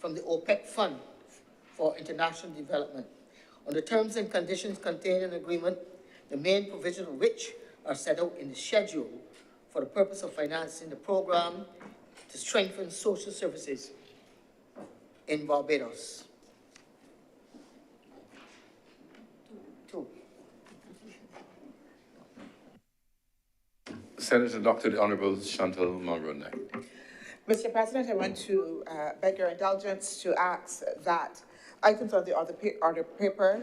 from the OPEC Fund for International Development on the terms and conditions contained in the agreement, the main provisions of which are set out in the schedule for the purpose of financing the program to strengthen social services in Barbados. Two. Senator Dr. the Honourable Chantal Mulroney. Mr. President, I want to beg your indulgence to ask that items on the order paper,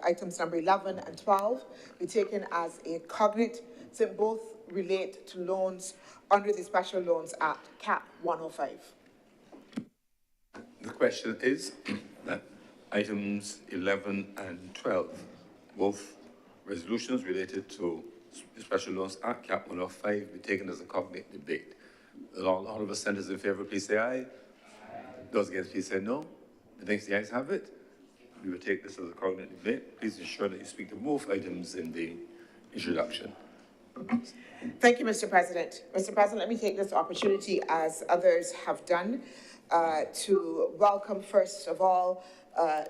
items number 11 and 12, be taken as a cognate, since both relate to loans under the Special Loans Act, CAP 105. The question is that items 11 and 12, both resolutions related to the Special Loans Act, CAP 105, be taken as a cognate debate. All of us senators in favour, please say aye. Those against, please say no. Against, the ayes have it. We will take this as a cognate debate. Please ensure that you speak to both items in the introduction. Thank you, Mr. President. Mr. President, let me take this opportunity, as others have done, to welcome, first of all,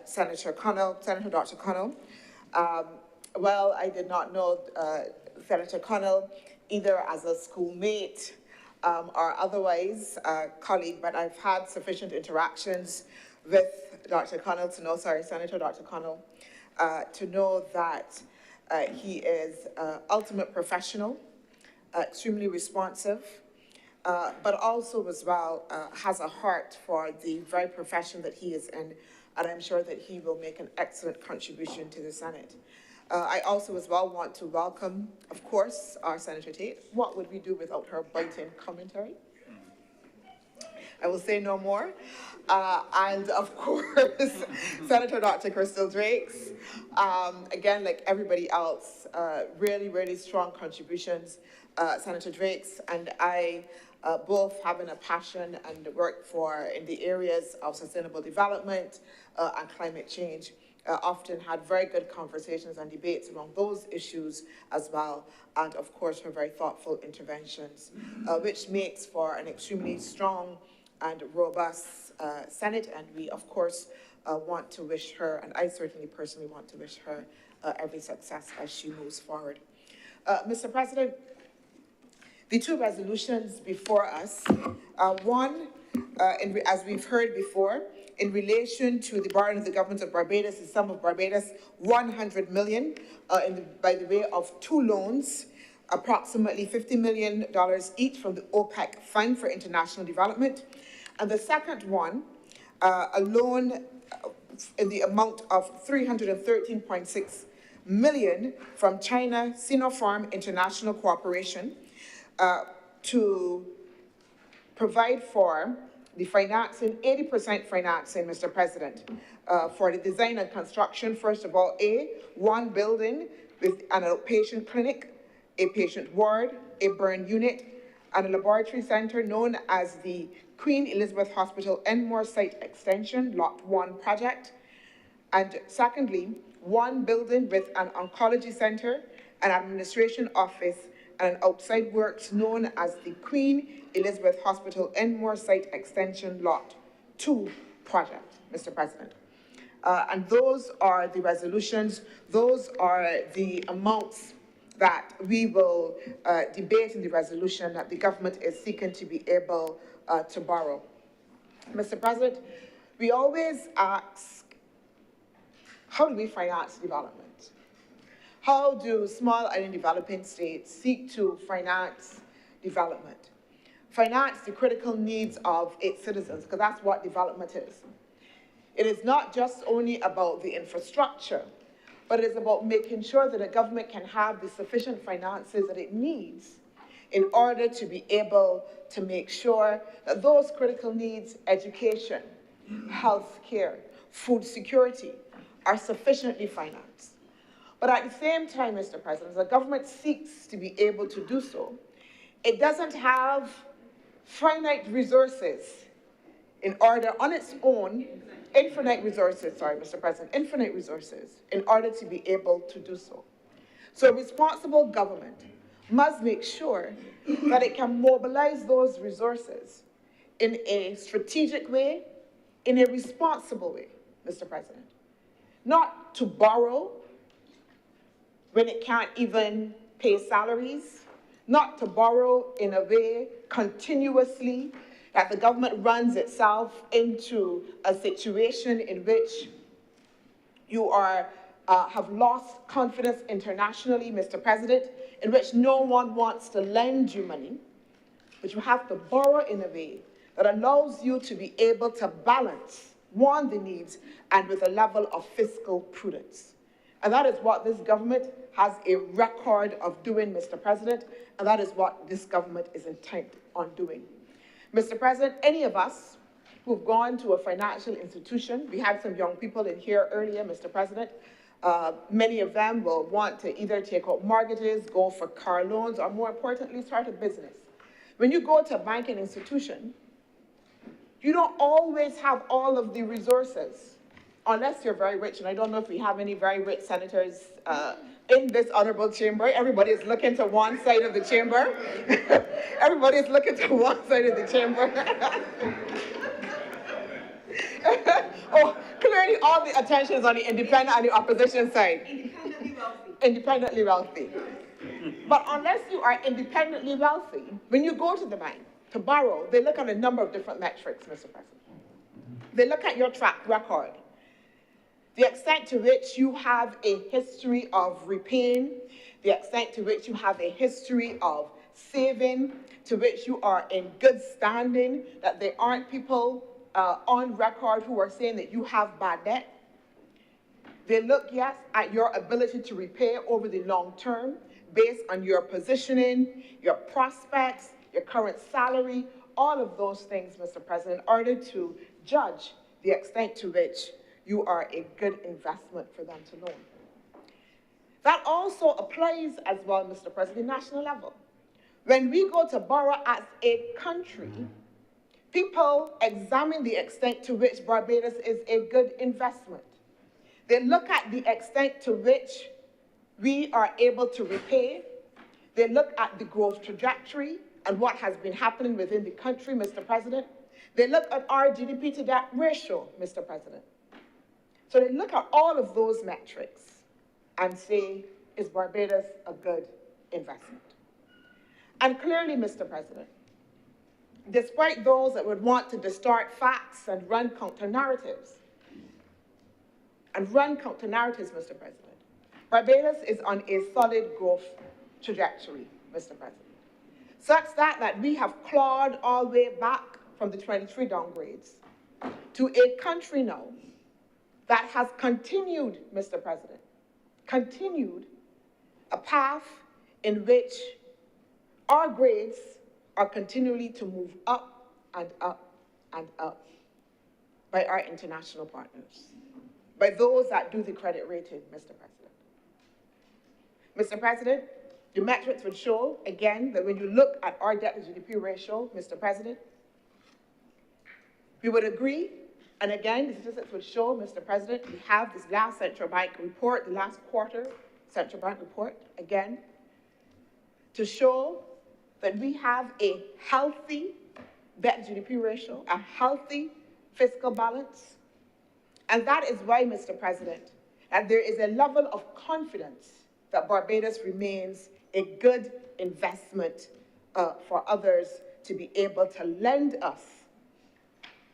Senator Dr. Connell. Well, I did not know Senator Connell either as a schoolmate or otherwise colleague, but I've had sufficient interactions with Dr. Connell to know, Senator Dr. Connell, to know that he is ultimate professional, extremely responsive, but also as well has a heart for the very profession that he is in, and I'm sure that he will make an excellent contribution to the Senate. I also as well want to welcome, of course, our Senator Tate. What would we do without her biting commentary? I will say no more. And of course, Senator Dr. Crystal Drakes. Again, like everybody else, really, really strong contributions. Senator Drakes and I both having a passion and work in the areas of sustainable development and climate change. Often had very good conversations and debates around those issues as well, and of course her very thoughtful interventions, which makes for an extremely strong and robust Senate, and we of course want to wish her, and I certainly personally want to wish her every success as she moves forward. Mr. President, the two resolutions before us, one, as we've heard before, in relation to the borrowing of the government of Barbados, the sum of Barbados, $100 million by the way of two loans, approximately $50 million each from the OPEC Fund for International Development. And the second one, a loan in the amount of $313.6 million from China Sinopharm International Corporation to provide for the financing, 80% financing, Mr. President, for the design and construction, first of all, one building with an outpatient clinic, a patient ward, a burn unit, and a laboratory center known as the Queen Elizabeth Hospital Enmore Site Extension, Lot 1 project. And secondly, one building with an oncology center, an administration office, and an outside works known as the Queen Elizabeth Hospital Enmore Site Extension Lot 2 project, Mr. President. And those are the resolutions, those are the amounts that we will debate in the resolution that the government is seeking to be able to borrow. Mr. President, we always ask, how do we finance development? How do small island developing states seek to finance development? Finance the critical needs of its citizens, because that's what development is. It is not just only about the infrastructure, but it is about making sure that a government can have the sufficient finances that it needs in order to be able to make sure that those critical needs, education, health care, food security, are sufficiently financed. But at the same time, Mr. President, as the government seeks to be able to do so, it doesn't have finite resources in order, on its own, infinite resources, Mr. President, infinite resources in order to be able to do so. So a responsible government must make sure that it can mobilize those resources in a strategic way, in a responsible way, Mr. President. Not to borrow when it can't even pay salaries, not to borrow in a way continuously that the government runs itself into a situation in which you have lost confidence internationally, Mr. President, in which no one wants to lend you money, but you have to borrow in a way that allows you to be able to balance, one, the needs, and with a level of fiscal prudence. And that is what this government has a record of doing, Mr. President, and that is what this government is intent on doing. Mr. President, any of us who've gone to a financial institution, we had some young people in here earlier, Mr. President, many of them will want to either take out mortgages, go for car loans, or more importantly, start a business. When you go to a banking institution, you don't always have all of the resources, unless you're very rich, and I don't know if we have any very rich senators in this honorable chamber. Everybody is looking to one side of the chamber. Everybody is looking to one side of the chamber. Oh, clearly all the attention is on the independent and the opposition side. Independently wealthy. Independently wealthy. But unless you are independently wealthy, when you go to the bank to borrow, they look at a number of different metrics, Mr. President. They look at your track record, the extent to which you have a history of repaying, the extent to which you have a history of saving, to which you are in good standing, that there aren't people on record who are saying that you have bad debt. They look, yes, at your ability to repay over the long term based on your positioning, your prospects, your current salary, all of those things, Mr. President, in order to judge the extent to which you are a good investment for them to loan. That also applies as well, Mr. President, national level. When we go to borrow as a country, people examine the extent to which Barbados is a good investment. They look at the extent to which we are able to repay. They look at the growth trajectory and what has been happening within the country, Mr. President. They look at our GDP to debt ratio, Mr. President. So they look at all of those metrics and say, is Barbados a good investment? And clearly, Mr. President, despite those that would want to distort facts and run counter-narratives, Mr. President, Barbados is on a solid growth trajectory, Mr. President, such that we have clawed all the way back from the 23 downgrades to a country now that has continued, Mr. President, a path in which our grades are continually to move up and up and up by our international partners, by those that do the credit rating, Mr. President. Mr. President, the metrics would show, again, that when you look at our debt to GDP ratio, Mr. President, we would agree, and again, the statistics would show, Mr. President, we have this last central bank report, the last quarter central bank report, again, to show that we have a healthy debt to GDP ratio, a healthy fiscal balance. And that is why, Mr. President, that there is a level of confidence that Barbados remains a good investment for others to be able to lend us,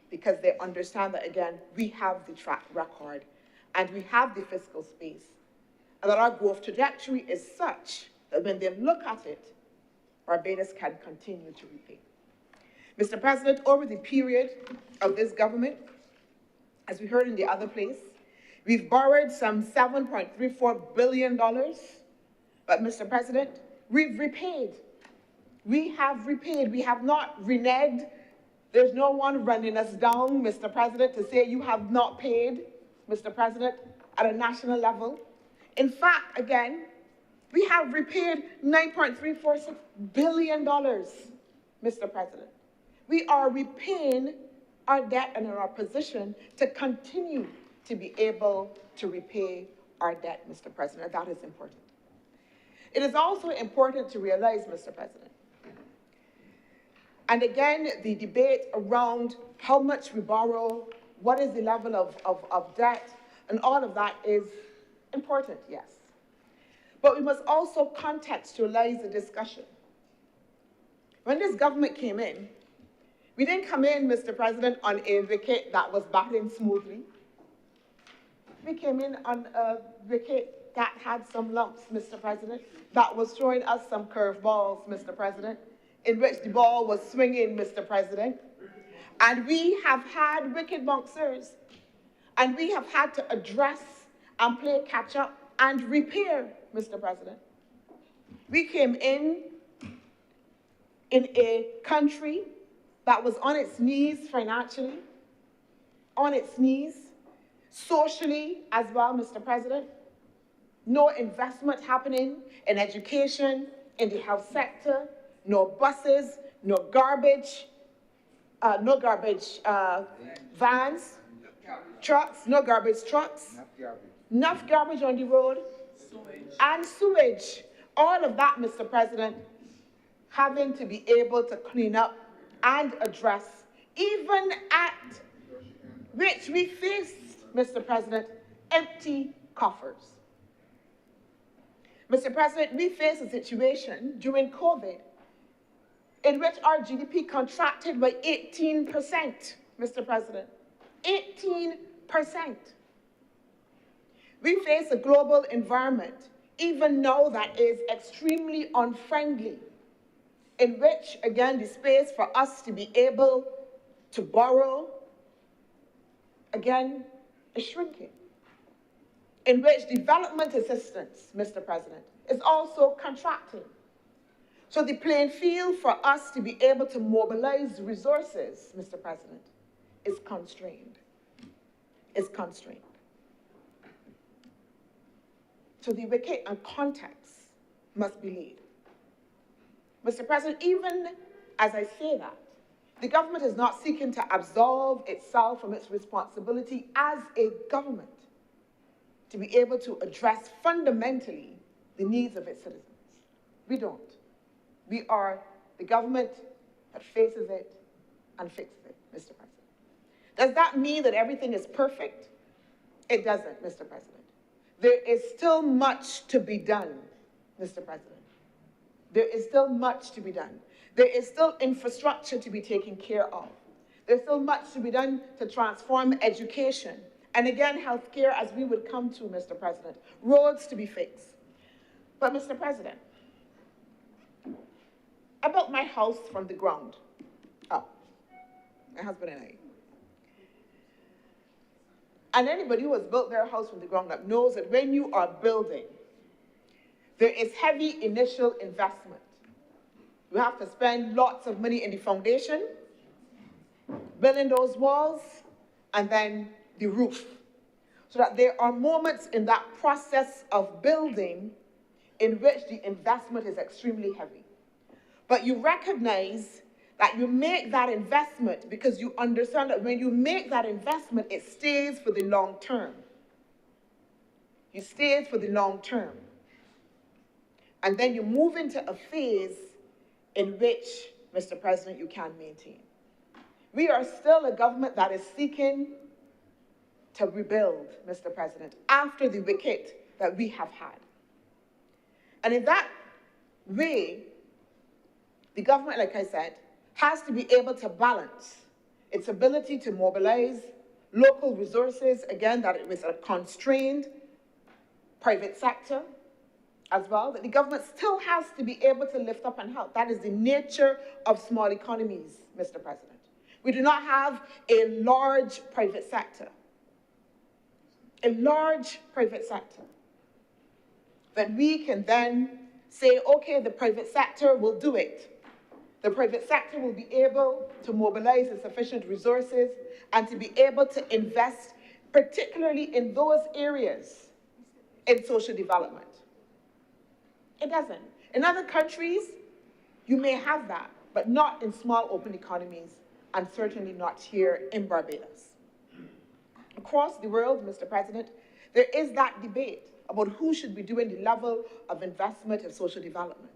because they understand that, again, we have the track record and we have the fiscal space, and that our growth trajectory is such that when they look at it, Barbados can continue to repay. Mr. President, over the period of this government, as we heard in the other place, we've borrowed some $7.34 billion, but Mr. President, we've repaid. We have repaid. We have not reneged. There's no one running us down, Mr. President, to say you have not paid, Mr. President, at a national level. In fact, again, we have repaid $9.346 billion, Mr. President. We are repaying our debt and are in our position to continue to be able to repay our debt, Mr. President. That is important. It is also important to realize, Mr. President, and again, the debate around how much we borrow, what is the level of debt, and all of that is important, yes. But we must also contextualize the discussion. When this government came in, we didn't come in, Mr. President, on a wicket that was battling smoothly. We came in on a wicket that had some lumps, Mr. President, that was throwing us some curveballs, Mr. President, in which the ball was swinging, Mr. President. And we have had wicket boxers, and we have had to address and play catch up and repair, Mr. President. We came in a country that was on its knees financially, on its knees, socially as well, Mr. President. No investment happening in education, in the health sector, no buses, no garbage vans, trucks, no garbage trucks, enough garbage on the road, and sewage. All of that, Mr. President, having to be able to clean up and address, even at which we face, Mr. President, empty coffers. Mr. President, we face a situation during COVID in which our GDP contracted by 18%, Mr. President. 18%. We face a global environment, even now, that is extremely unfriendly, in which, again, the space for us to be able to borrow, again, is shrinking, in which development assistance, Mr. President, is also contracting. So the playing field for us to be able to mobilize resources, Mr. President, is constrained. Is constrained. So the wicket and context must be laid. Mr. President, even as I say that, the government is not seeking to absolve itself from its responsibility as a government to be able to address fundamentally the needs of its citizens. We don't. We are the government that faces it and fixes it, Mr. President. Does that mean that everything is perfect? It doesn't, Mr. President. There is still much to be done, Mr. President. There is still much to be done. There is still infrastructure to be taken care of. There's still much to be done to transform education. And again, healthcare, as we would come to, Mr. President. Roads to be fixed. But, Mr. President, I built my house from the ground up, my husband and I. And anybody who has built their house from the ground up knows that when you are building, there is heavy initial investment. You have to spend lots of money in the foundation, building those walls, and then the roof. So that there are moments in that process of building in which the investment is extremely heavy. But you recognize that you make that investment because you understand that when you make that investment, it stays for the long term. It stays for the long term. And then you move into a phase in which, Mr. President, you can maintain. We are still a government that is seeking to rebuild, Mr. President, after the wicket that we have had. And in that way, the government, like I said, has to be able to balance its ability to mobilize local resources, again, that it was a constrained private sector as well, that the government still has to be able to lift up and help. That is the nature of small economies, Mr. President. We do not have a large private sector. A large private sector that we can then say, okay, the private sector will do it. The private sector will be able to mobilize the sufficient resources and to be able to invest, particularly in those areas in social development. It doesn't. In other countries, you may have that, but not in small open economies, and certainly not here in Barbados. Across the world, Mr. President, there is that debate about who should be doing the level of investment in social development.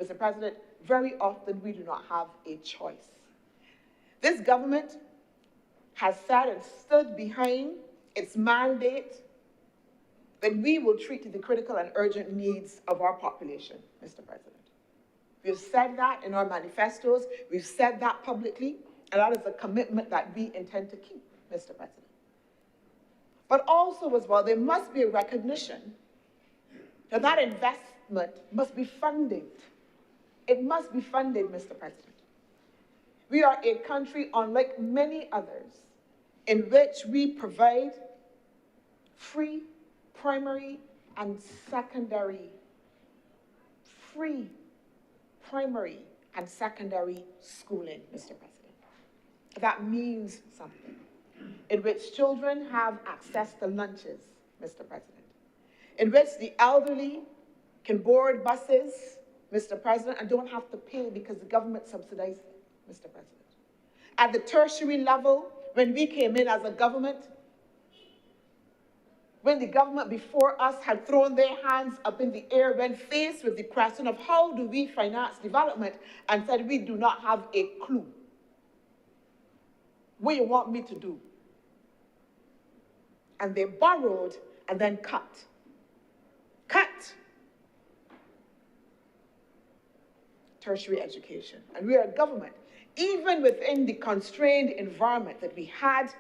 Mr. President, very often we do not have a choice. This government has said and stood behind its mandate that we will treat the critical and urgent needs of our population, Mr. President. We've said that in our manifestos, we've said that publicly, and that is a commitment that we intend to keep, Mr. President. But also as well, there must be a recognition that that investment must be funded. It must be funded, Mr. President. We are a country, unlike many others, in which we provide free primary and secondary, free primary and secondary schooling, Mr. President. That means something, in which children have access to lunches, Mr. President, in which the elderly can board buses, Mr. President, and don't have to pay because the government subsidizes it, Mr. President. At the tertiary level, when we came in as a government, when the government before us had thrown their hands up in the air when faced with the question of how do we finance development and said we do not have a clue. What do you want me to do? And they borrowed and then cut. Cut tertiary education. And we are a government, even within the constrained environment that we had,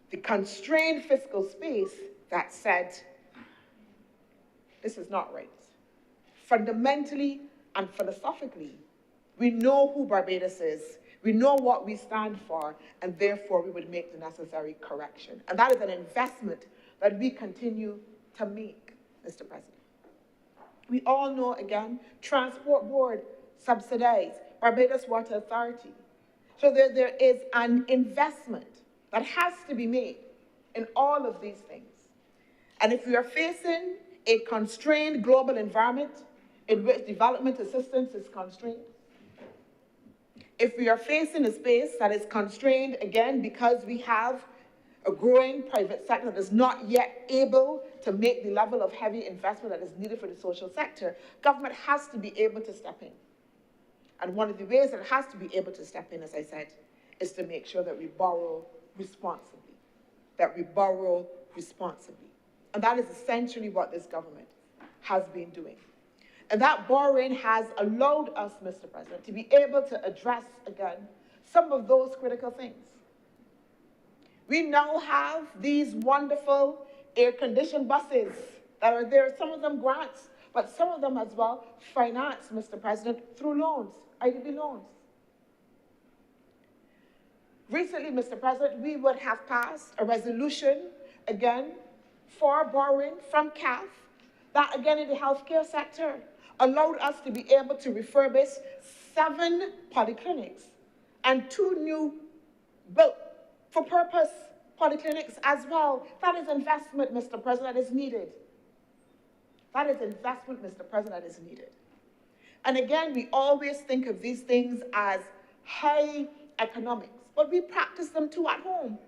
the constrained fiscal space, that said, this is not right. Fundamentally and philosophically, we know who Barbados is, we know what we stand for, and therefore we would make the necessary correction. And that is an investment that we continue to make, Mr. President. We all know, again, Transport Board subsidized, Barbados Water Authority. So there is an investment that has to be made in all of these things. And if we are facing a constrained global environment in which development assistance is constrained, if we are facing a space that is constrained, again, because we have a growing private sector that is not yet able to make the level of heavy investment that is needed for the social sector, government has to be able to step in. And one of the ways that it has to be able to step in, as I said, is to make sure that we borrow responsibly, And that is essentially what this government has been doing. And that borrowing has allowed us, Mr. President, to be able to address, again, some of those critical things. We now have these wonderful air-conditioned buses that are there, some of them grants, but some of them as well financed, Mr. President, through loans, IDB loans. Recently, Mr. President, we would have passed a resolution, again, for borrowing from CAF, that again in the healthcare sector allowed us to be able to refurbish 7 polyclinics and 2 new built for purpose polyclinics as well. That is investment, Mr. President, that is needed. That is investment, Mr. President, that is needed. And again, we always think of these things as high economics, but we practice them too at home.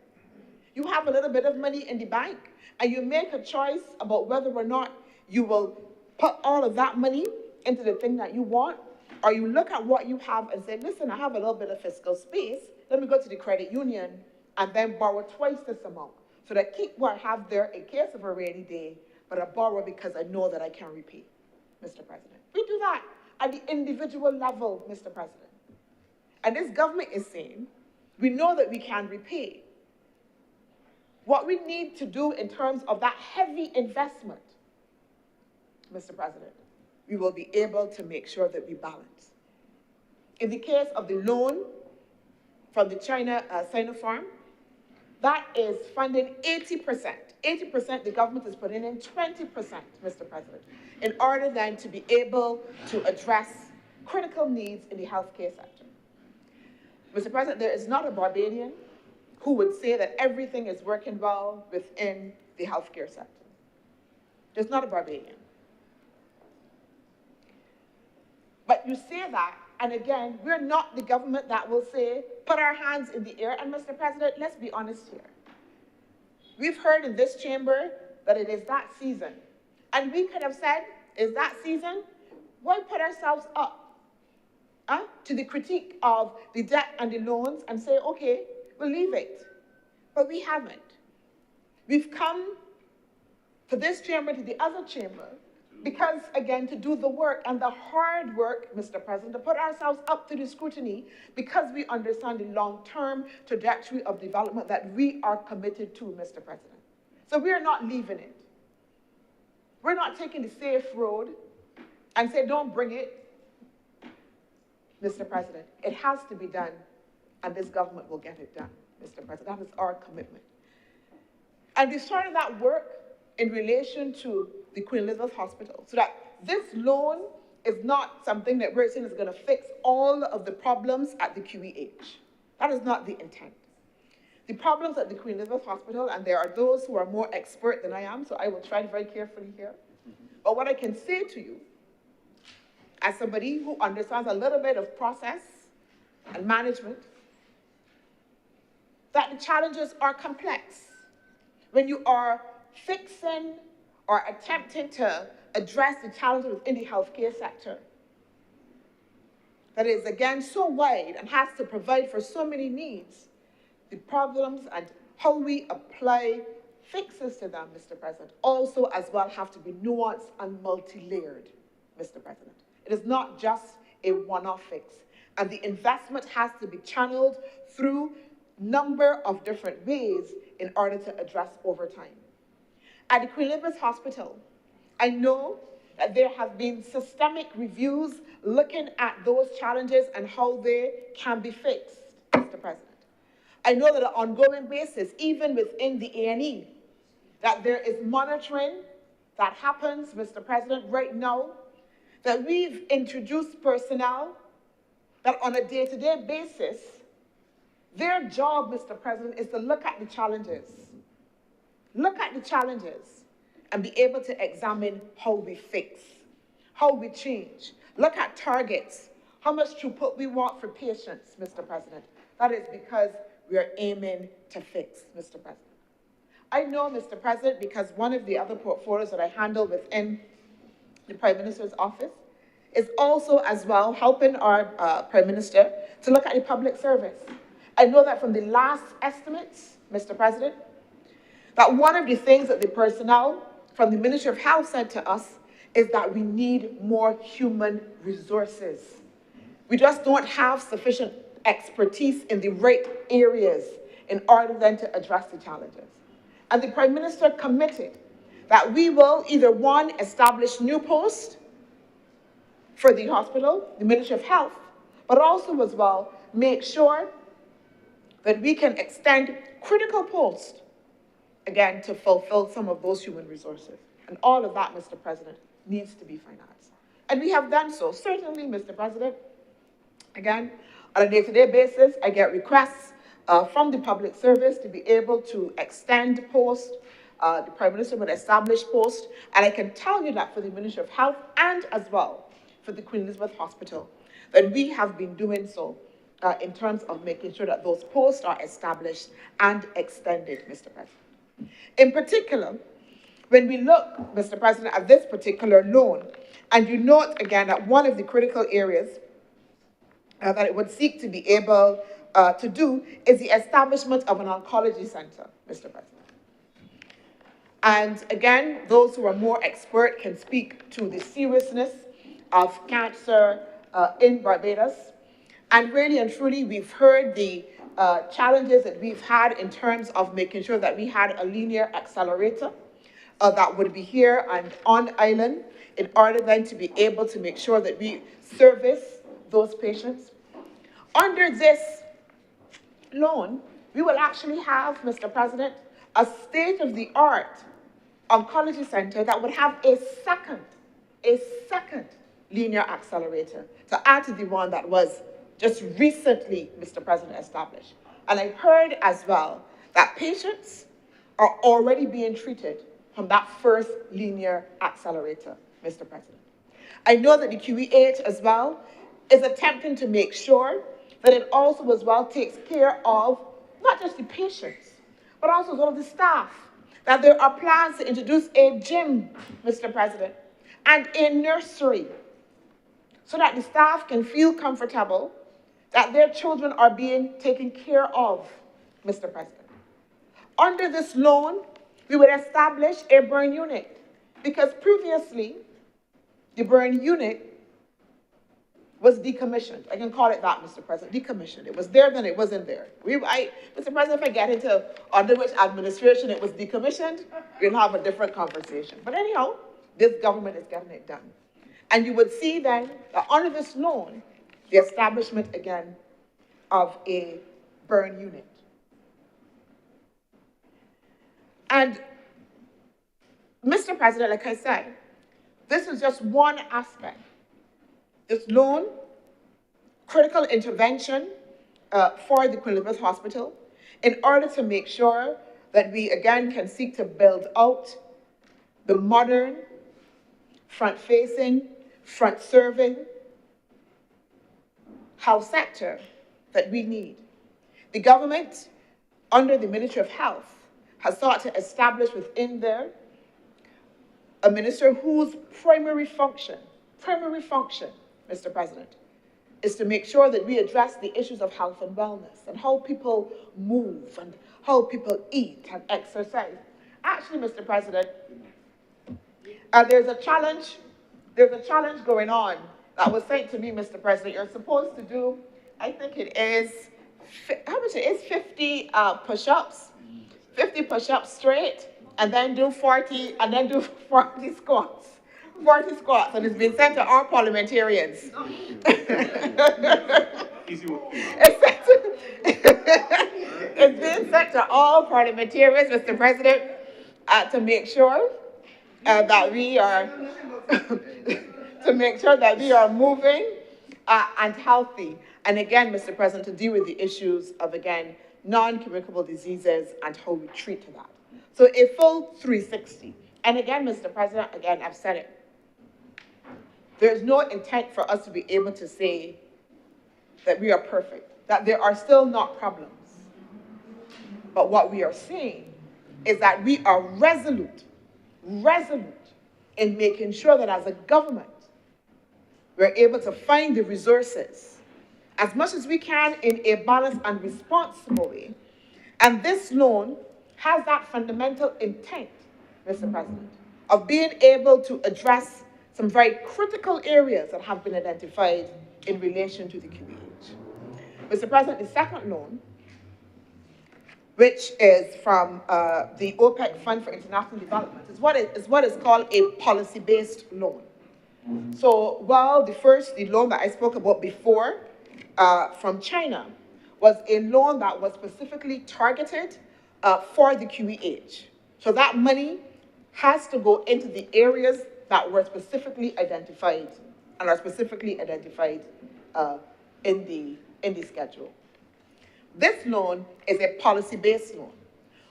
You have a little bit of money in the bank, and you make a choice about whether or not you will put all of that money into the thing that you want, or you look at what you have and say, listen, I have a little bit of fiscal space, let me go to the credit union and then borrow twice this amount. So that keep what I have there in case of a rainy day, but I borrow because I know that I can repay, Mr. President. We do that at the individual level, Mr. President. And this government is saying, we know that we can repay. What we need to do in terms of that heavy investment, Mr. President, we will be able to make sure that we balance. In the case of the loan from the China Sinopharm, that is funding 80%. 80% the government is putting in 20%, Mr. President, in order then to be able to address critical needs in the healthcare sector. Mr. President, there is not a Barbadian who would say that everything is working well within the healthcare sector. There's not a Barbadian. But you say that, and again, we're not the government that will say, put our hands in the air. And Mr. President, let's be honest here. We've heard in this chamber that it is that season. And we could have said, is that season? Why put ourselves up to the critique of the debt and the loans and say, okay, we'll leave it. But we haven't. We've come to this chamber, to the other chamber, because, again, to do the work and the hard work, Mr. President, to put ourselves up to the scrutiny because we understand the long-term trajectory of development that we are committed to, Mr. President. So we are not leaving it. We're not taking the safe road and say, don't bring it. Mr. President, it has to be done, and this government will get it done, Mr. President. That is our commitment. And we started that work in relation to the Queen Elizabeth Hospital, so that this loan is not something that we're saying is going to fix all of the problems at the QEH. That is not the intent. The problems at the Queen Elizabeth Hospital, and there are those who are more expert than I am, so I will try very carefully here. But what I can say to you, as somebody who understands a little bit of process and management, that the challenges are complex. When you are fixing or attempting to address the challenges within the healthcare sector, that is, again, so wide and has to provide for so many needs, the problems and how we apply fixes to them, Mr. President, also as well have to be nuanced and multi-layered, Mr. President. It is not just a one-off fix. And the investment has to be channeled through a number of different ways in order to address over time. At the Queen Elizabeth Hospital, I know that there have been systemic reviews looking at those challenges and how they can be fixed, Mr. President. I know that on an ongoing basis, even within the A&E, that there is monitoring that happens, Mr. President, right now, that we've introduced personnel that on a day-to-day basis, their job, Mr. President, is to look at the challenges. Look at the challenges and be able to examine how we fix, how we change. Look at targets, how much throughput we want for patients, Mr. President. That is because we are aiming to fix, Mr. President. I know, Mr. President, because one of the other portfolios that I handle within the Prime Minister's office is also as well helping our Prime Minister to look at the public service. I know that from the last estimates, Mr. President, that one of the things that the personnel from the Ministry of Health said to us is that we need more human resources. We just don't have sufficient expertise in the right areas in order then to address the challenges. And the Prime Minister committed that we will either, one, establish new posts for the hospital, the Ministry of Health, but also as well make sure that we can extend critical posts, again, to fulfill some of those human resources. And all of that, Mr. President, needs to be financed. And we have done so. Certainly, Mr. President, again, on a day-to-day basis, I get requests from the public service to be able to extend posts. The Prime Minister would establish posts. And I can tell you that for the Ministry of Health and as well for the Queen Elizabeth Hospital, that we have been doing so in terms of making sure that those posts are established and extended, Mr. President. In particular, when we look, Mr. President, at this particular loan, and you note again that one of the critical areas that it would seek to be able to do is the establishment of an oncology center, Mr. President. And again, those who are more expert can speak to the seriousness of cancer in Barbados. And really and truly, we've heard the challenges that we've had in terms of making sure that we had a linear accelerator that would be here and on island in order then to be able to make sure that we service those patients. Under this loan, we will actually have, Mr. President, a state-of-the-art oncology center that would have a second linear accelerator to add to the one that was just recently, Mr. President, established. And I heard as well that patients are already being treated from that first linear accelerator, Mr. President. I know that the QEH as well is attempting to make sure that it also as well takes care of not just the patients, but also all of the staff. That there are plans to introduce a gym, Mr. President, and a nursery, so that the staff can feel comfortable that their children are being taken care of, Mr. President. Under this loan, we would establish a burn unit, because previously, the burn unit was decommissioned. I can call it that, Mr. President, decommissioned. It was there, then it wasn't there. Mr. President, if I get into under which administration it was decommissioned, we'll have a different conversation. But anyhow, this government is getting it done. And you would see then that under this loan, the establishment again of a burn unit. And Mr. President, like I said, this is just one aspect. This loan, critical intervention for the Queen Elizabeth Hospital, in order to make sure that we again can seek to build out the modern, front-facing, front-serving health sector that we need. The government, under the Ministry of Health, has sought to establish within there a minister whose primary function, Mr. President, is to make sure that we address the issues of health and wellness and how people move and how people eat and exercise. Actually, Mr. President, there's a challenge going on that was sent to me, Mr. President. You're supposed to do, I think it is, how much it is, 50 push-ups, 50 push-ups straight, and then do 40 squats. 40 squats, and it's been sent to our parliamentarians. It's been sent to all parliamentarians, Mr. President, to make sure that we are moving and healthy. And again, Mr. President, to deal with the issues of, again, non-communicable diseases and how we treat that. So a full 360. And again, Mr. President, again, I've said it. There's no intent for us to be able to say that we are perfect, that there are still not problems. But what we are saying is that we are resolute in making sure that as a government, we're able to find the resources as much as we can in a balanced and responsible way. And this loan has that fundamental intent, Mr. President, of being able to address some very critical areas that have been identified in relation to the QEH. Mr. President, the second loan, which is from the OPEC Fund for International Development, is what is called a policy-based loan. So while the loan that I spoke about before from China was a loan that was specifically targeted for the QEH. So that money has to go into the areas that were specifically identified and are specifically identified in the schedule. This loan is a policy-based loan.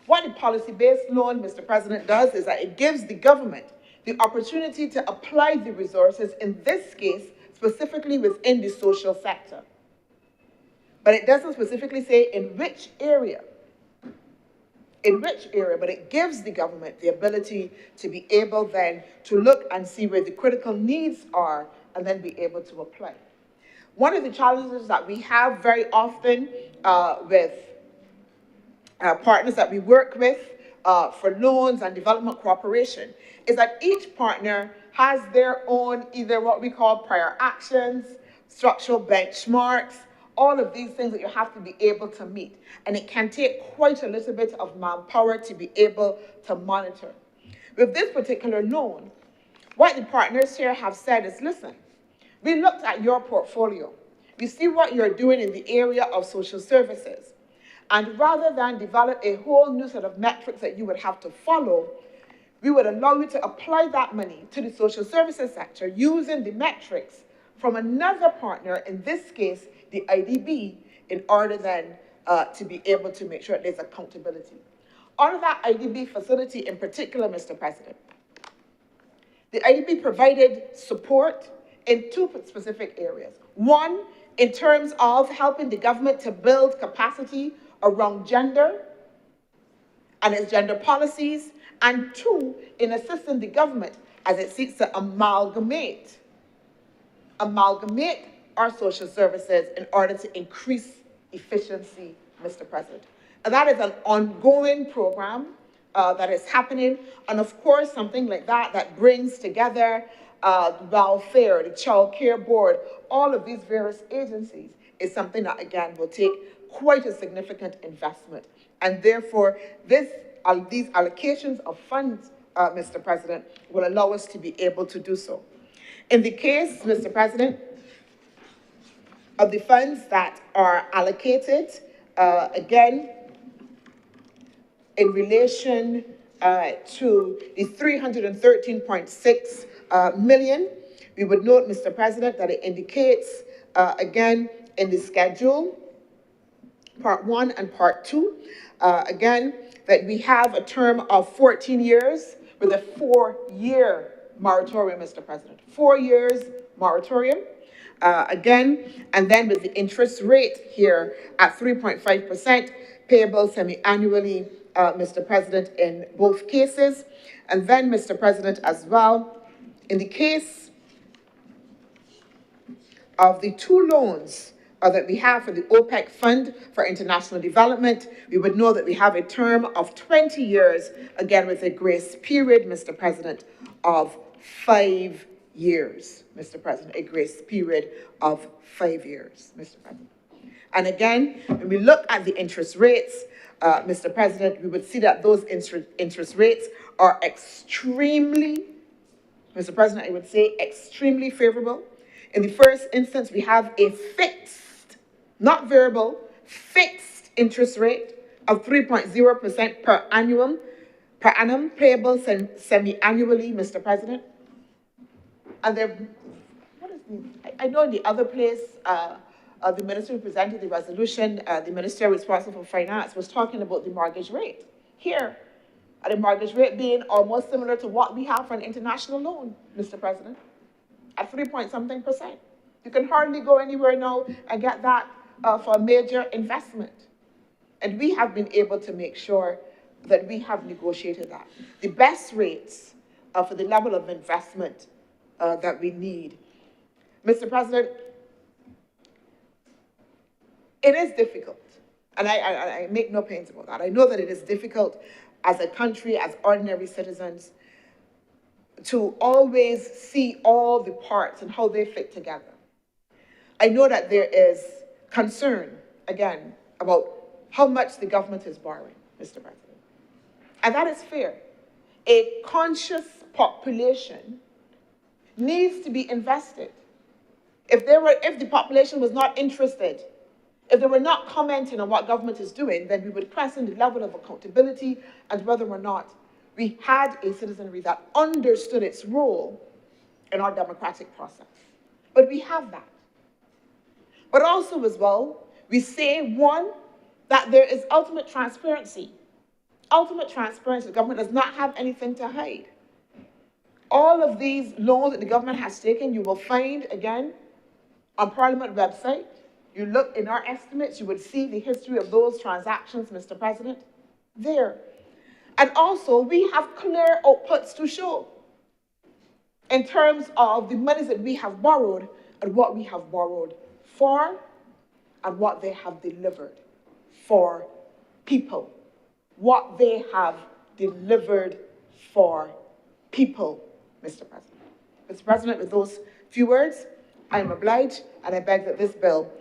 What a policy-based loan, Mr. President, does is that it gives the government the opportunity to apply the resources, in this case, specifically within the social sector. But it doesn't specifically say in which area, but it gives the government the ability to be able then to look and see where the critical needs are and then be able to apply. One of the challenges that we have very often with partners that we work with for loans and development cooperation is that each partner has their own, either what we call prior actions, structural benchmarks, all of these things that you have to be able to meet. And it can take quite a little bit of manpower to be able to monitor. With this particular loan, what the partners here have said is, listen, we looked at your portfolio. We see what you're doing in the area of social services. And rather than develop a whole new set of metrics that you would have to follow, we would allow you to apply that money to the social services sector using the metrics from another partner, in this case, the IDB, in order then to be able to make sure there's accountability. Under that IDB facility in particular, Mr. President, the IDB provided support in two specific areas. One, in terms of helping the government to build capacity around gender and its gender policies, and two, in assisting the government as it seeks to amalgamate our social services in order to increase efficiency, Mr. President. That is an ongoing program that is happening. And of course, something like that that brings together welfare, the child care board, all of these various agencies is something that, again, will take quite a significant investment. And therefore, these allocations of funds, Mr. President, will allow us to be able to do so. In the case, Mr. President, of the funds that are allocated, again, in relation to the 313.6 million, we would note, Mr. President, that it indicates, again, in the schedule, Part 1 and Part 2, again, that we have a term of 14 years with a 4-year moratorium, Mr. President. 4 years moratorium. Again, and then with the interest rate here at 3.5%, payable semi-annually, Mr. President, in both cases. And then, Mr. President, as well, in the case of the 2 loans that we have for the OPEC Fund for International Development, we would know that we have a term of 20 years, again with a grace period, Mr. President, of 5 years, Mr. President, a grace period of 5 years, Mr. President. And again, when we look at the interest rates, Mr. President, we would see that those interest rates are extremely, Mr. President, I would say extremely favorable. In the first instance, we have a fixed, not variable, fixed interest rate of 3.0% per annum, payable semi-annually, Mr. President. And there, I know in the other place, the minister who presented the resolution, the minister responsible for finance, was talking about the mortgage rate. Here, the mortgage rate being almost similar to what we have for an international loan, Mr. President, at 3-point-something%. You can hardly go anywhere now and get that for a major investment. And we have been able to make sure that we have negotiated that. The best rates for the level of investment that we need. Mr. President, it is difficult, and I make no pains about that. I know that it is difficult as a country, as ordinary citizens, to always see all the parts and how they fit together. I know that there is concern, again, about how much the government is borrowing, Mr. President. And that is fair. A conscious population needs to be invested. If the population was not interested, if they were not commenting on what government is doing, then we would question the level of accountability and whether or not we had a citizenry that understood its role in our democratic process. But we have that. But also as well, we say, one, that there is ultimate transparency. Ultimate transparency. The government does not have anything to hide. All of these loans that the government has taken, you will find, again, on Parliament website. You look in our estimates, you would see the history of those transactions, Mr. President, there. And also, we have clear outputs to show in terms of the monies that we have borrowed and what we have borrowed for and what they have delivered for people. What they have delivered for people, Mr. President. Mr. President, with those few words, I am obliged, and I beg that this bill,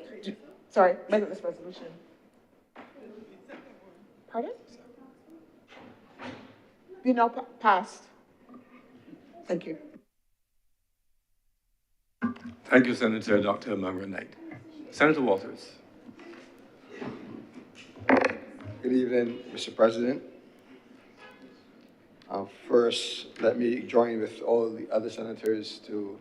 beg that this resolution. Pardon? Be now passed. Thank you. Thank you, Senator Dr. Margaret Knight. Senator Walters. Good evening, Mr. President. First, let me join with all the other senators to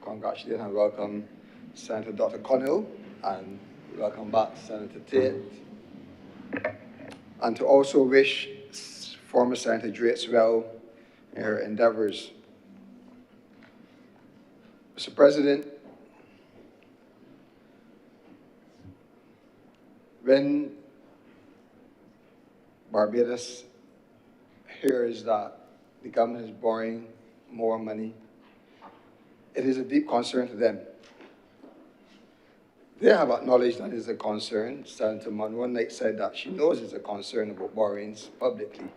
congratulate and welcome Senator Dr. Connell, and welcome back Senator Tate, and to also wish former Senator Drates well in her endeavors. Mr. President, when Barbados hears that the government is borrowing more money, it is a deep concern to them. They have acknowledged that it's a concern. Senator Monroe Knight said that she knows it's a concern about borrowings publicly.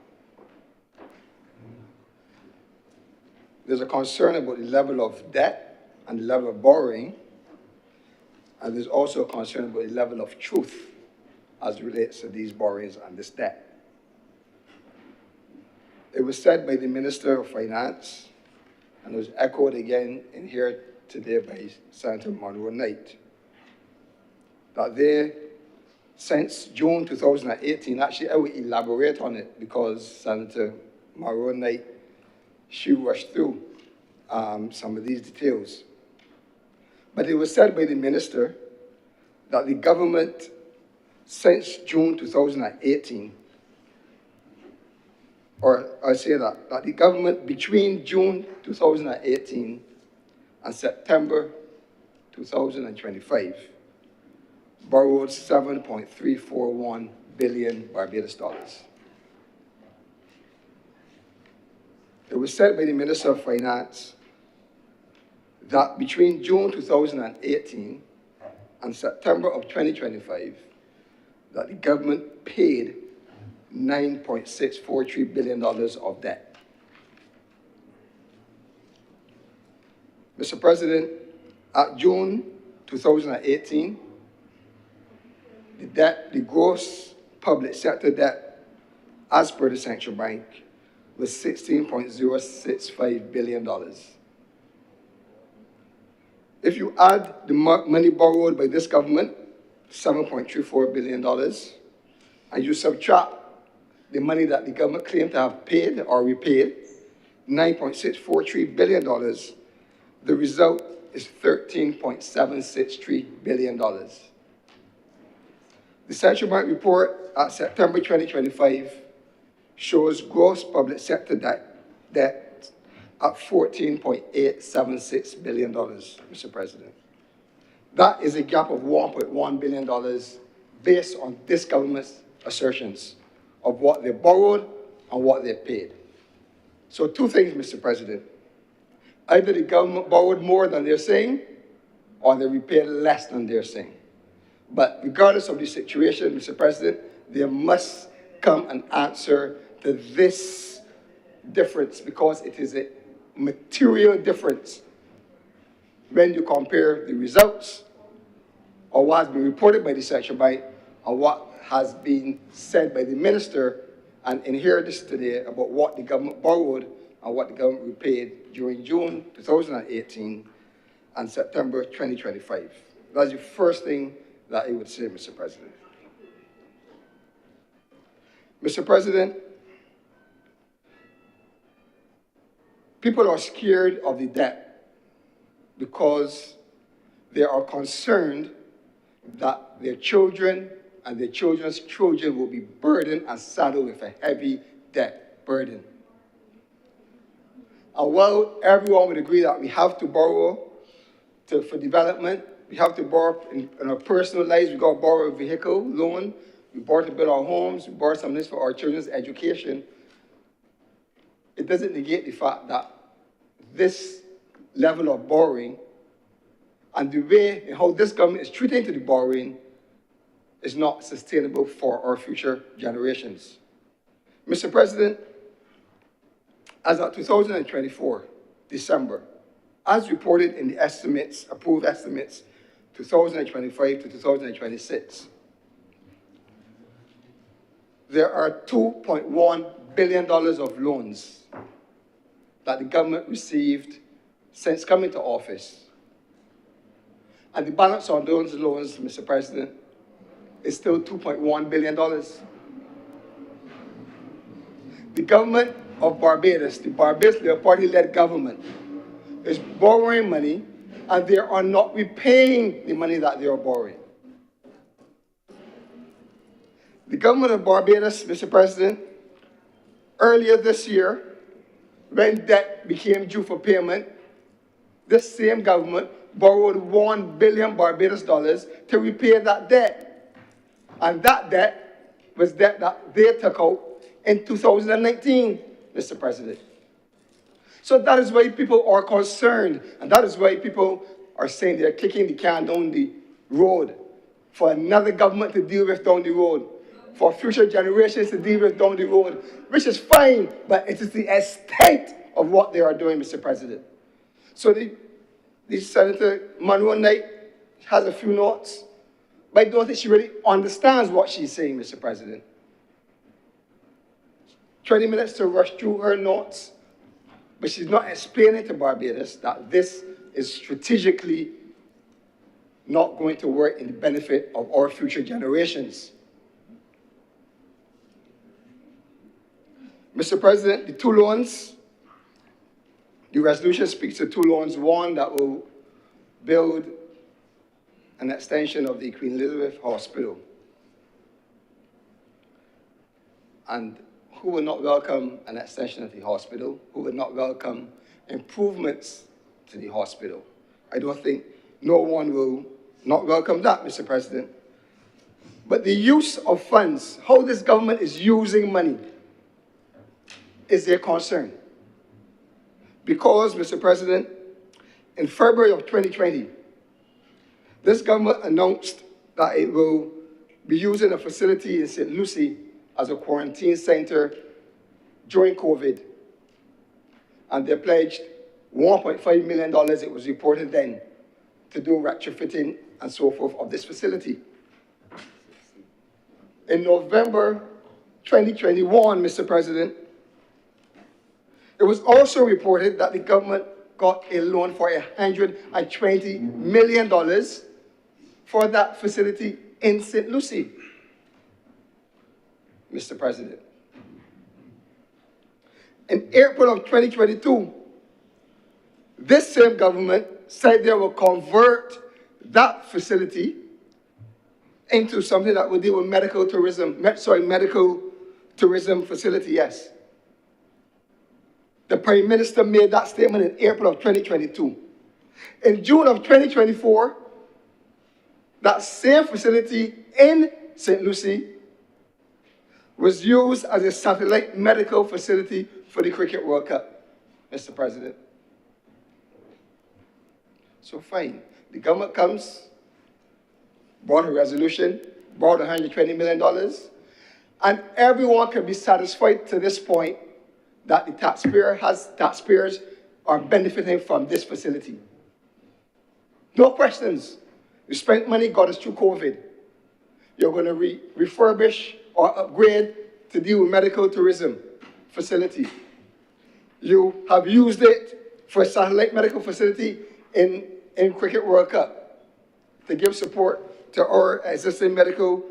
There's a concern about the level of debt and the level of borrowing, and there's also a concern about the level of truth as it relates to these borrowings and this debt. It was said by the Minister of Finance, and it was echoed again in here today by Senator Monroe Knight, that they, since June 2018, actually I will elaborate on it because Senator Monroe Knight, she rushed through some of these details. But it was said by the minister that the government, since June 2018, or I say that the government between June 2018 and September 2025 borrowed 7.341 billion Barbados dollars. It was said by the Minister of Finance that between June 2018 and September of 2025, that the government paid $9.643 billion of debt. Mr. President, at June 2018, the gross public sector debt, as per the Central Bank, was $16.065 billion. If you add the money borrowed by this government, $7.34 billion, and you subtract the money that the government claimed to have paid or repaid, $9.643 billion, the result is $13.763 billion. The Central Bank report at September 2025 shows gross public sector debt at $14.876 billion, Mr. President. That is a gap of $1.1 billion based on this government's assertions of what they borrowed and what they paid. So two things, Mr. President. Either the government borrowed more than they're saying, or they repaid less than they're saying. But regardless of the situation, Mr. President, there must come an answer to this difference because it is a material difference when you compare the results or what has been reported by the Central Bank and what has been said by the minister and in here this today about what the government borrowed and what the government repaid during June 2018 and September 2025. That's the first thing that I would say, Mr. President. Mr. President, people are scared of the debt because they are concerned that their children and their children's children will be burdened and saddled with a heavy debt burden. And while everyone would agree that we have to borrow for development, we have to borrow in our personal lives, we got to borrow a vehicle loan, we borrow to build our homes, we borrow some of this for our children's education. It doesn't negate the fact that this level of borrowing and the way and how this government is treating to the borrowing is not sustainable for our future generations. Mr. President, as of 2024, December, as reported in the estimates, approved estimates, 2025 to 2026, there are $2.1 billion of loans that the government received since coming to office. And the balance on those loans, Mr. President, is still $2.1 billion. The government of Barbados, the Barbados Labour Party-led government, is borrowing money and they are not repaying the money that they are borrowing. The government of Barbados, Mr. President, earlier this year, when debt became due for payment, this same government borrowed $1 billion Barbados dollars to repay that debt. And that debt was debt that they took out in 2019, Mr. President. So that is why people are concerned, and that is why people are saying they're kicking the can down the road for another government to deal with down the road, for future generations to deal with down the road, which is fine, but it is the extent of what they are doing, Mr. President. So the Senator Monroe Knight has a few notes, but I don't think she really understands what she's saying, Mr. President. 20 minutes to rush through her notes, but she's not explaining to Barbados that this is strategically not going to work in the benefit of our future generations. Mr. President, the two loans, the resolution speaks to two loans. One that will build an extension of the Queen Elizabeth Hospital. And who would not welcome an extension of the hospital? Who would not welcome improvements to the hospital? I don't think no one will not welcome that, Mr. President. But the use of funds, how this government is using money, is their concern. Because, Mr. President, in February of 2020, this government announced that it will be using a facility in St. Lucie as a quarantine center during COVID. And they pledged $1.5 million, it was reported then, to do retrofitting and so forth of this facility. In November 2021, Mr. President, it was also reported that the government got a loan for $120 million for that facility in St. Lucie, Mr. President. In April of 2022, this same government said they will convert that facility into something that will deal with medical tourism facility, yes. The Prime Minister made that statement in April of 2022. In June of 2024, that same facility in St. Lucie was used as a satellite medical facility for the Cricket World Cup, Mr. President. So fine, the government comes, brought a resolution, brought $120 million, and everyone can be satisfied to this point that the taxpayers are benefiting from this facility. No questions. You spent money, got us through COVID. You're going to refurbish or upgrade to deal with medical tourism facility. You have used it for a satellite medical facility in Cricket World Cup to give support to our existing medical,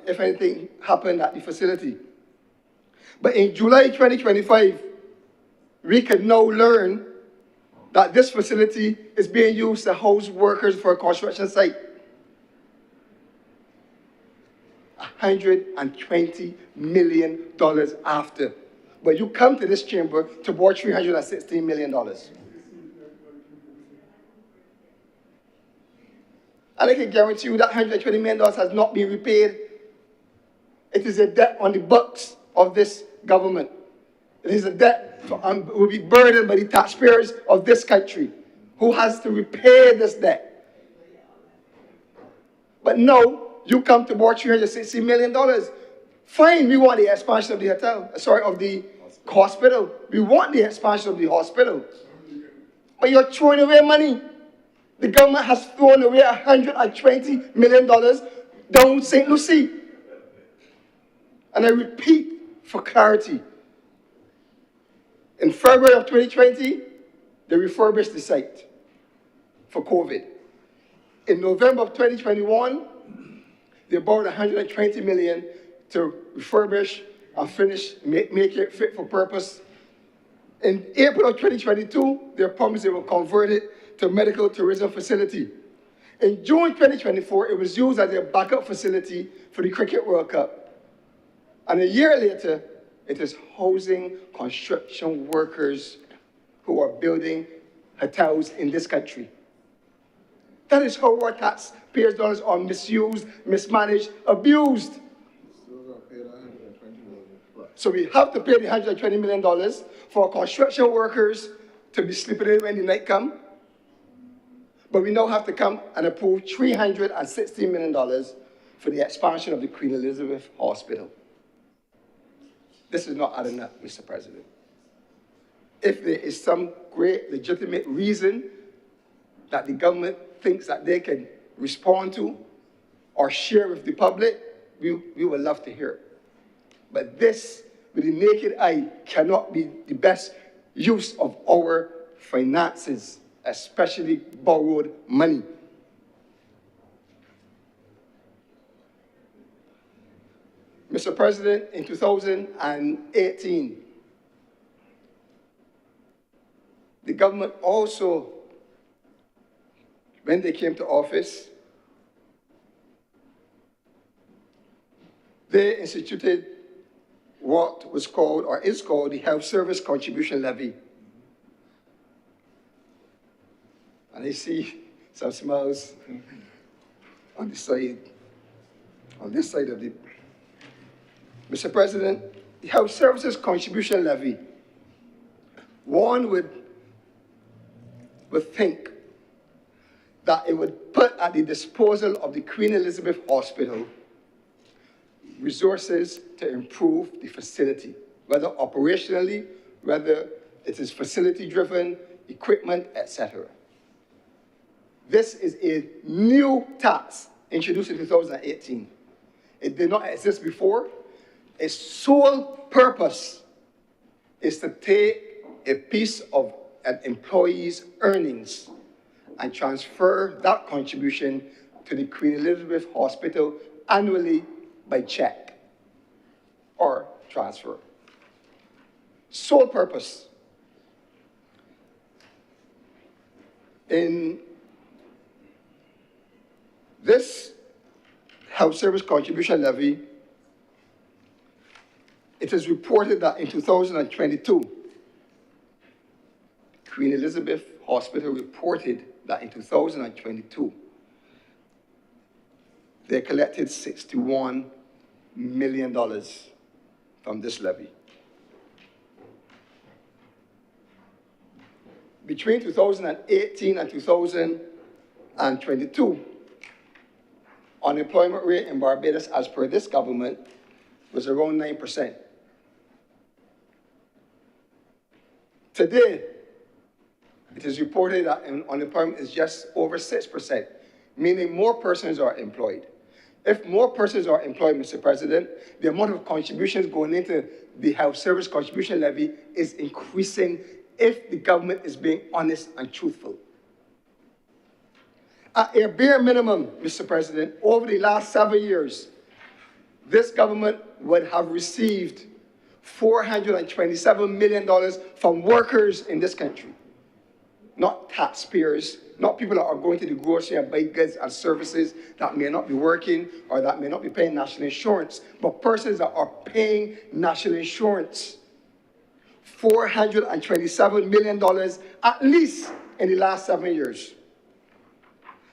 if anything happened at the facility. But in July 2025, we can now learn that this facility is being used to house workers for a construction site. $120 million after. But you come to this chamber to borrow $316 million. And I can guarantee you that $120 million has not been repaid. It is a debt on the books of this government. It is a debt will be burdened by the taxpayers of this country who has to repay this debt. But no, you come to borrow $360 million. Fine, we want the expansion of the of the hospital. We want the expansion of the hospital. But you're throwing away money. The government has thrown away $120 million down St. Lucie. And I repeat for clarity, in February of 2020, they refurbished the site for COVID. In November of 2021, they borrowed $120 million to refurbish and finish, make it fit for purpose. In April of 2022, they promised they will convert it to a medical tourism facility. In June 2024, it was used as a backup facility for the Cricket World Cup. And a year later, it is housing construction workers who are building hotels in this country. That is how our taxpayers' dollars are misused, mismanaged, abused. So we have to pay the $120 million for construction workers to be sleeping in when the night comes. But we now have to come and approve $360 million for the expansion of the Queen Elizabeth Hospital. This is not adding up, Mr. President. If there is some great legitimate reason that the government thinks that they can respond to or share with the public, we would love to hear it. But this, with the naked eye, cannot be the best use of our finances, especially borrowed money. Mr. President, in 2018, the government also, when they came to office, they instituted what was called, or is called, the Health Service Contribution Levy. And I see some smiles on this side of the... Mr. President, the Health Services Contribution Levy, one would think that it would put at the disposal of the Queen Elizabeth Hospital resources to improve the facility, whether operationally, whether it is facility-driven, equipment, etc. This is a new tax introduced in 2018. It did not exist before. Its sole purpose is to take a piece of an employee's earnings and transfer that contribution to the Queen Elizabeth Hospital annually by check or transfer. Sole purpose. In this Health Service Contribution Levy, it is reported that in 2022, Queen Elizabeth Hospital reported that in 2022, they collected $61 million from this levy. Between 2018 and 2022, unemployment rate in Barbados, as per this government, was around 9%. Today, it is reported that unemployment is just over 6%, meaning more persons are employed. If more persons are employed, Mr. President, the amount of contributions going into the Health Service Contribution Levy is increasing if the government is being honest and truthful. At a bare minimum, Mr. President, over the last 7 years, this government would have received $427 million from workers in this country, not taxpayers, not people that are going to the grocery and buy goods and services that may not be working or that may not be paying national insurance, but persons that are paying national insurance. $427 million at least in the last 7 years.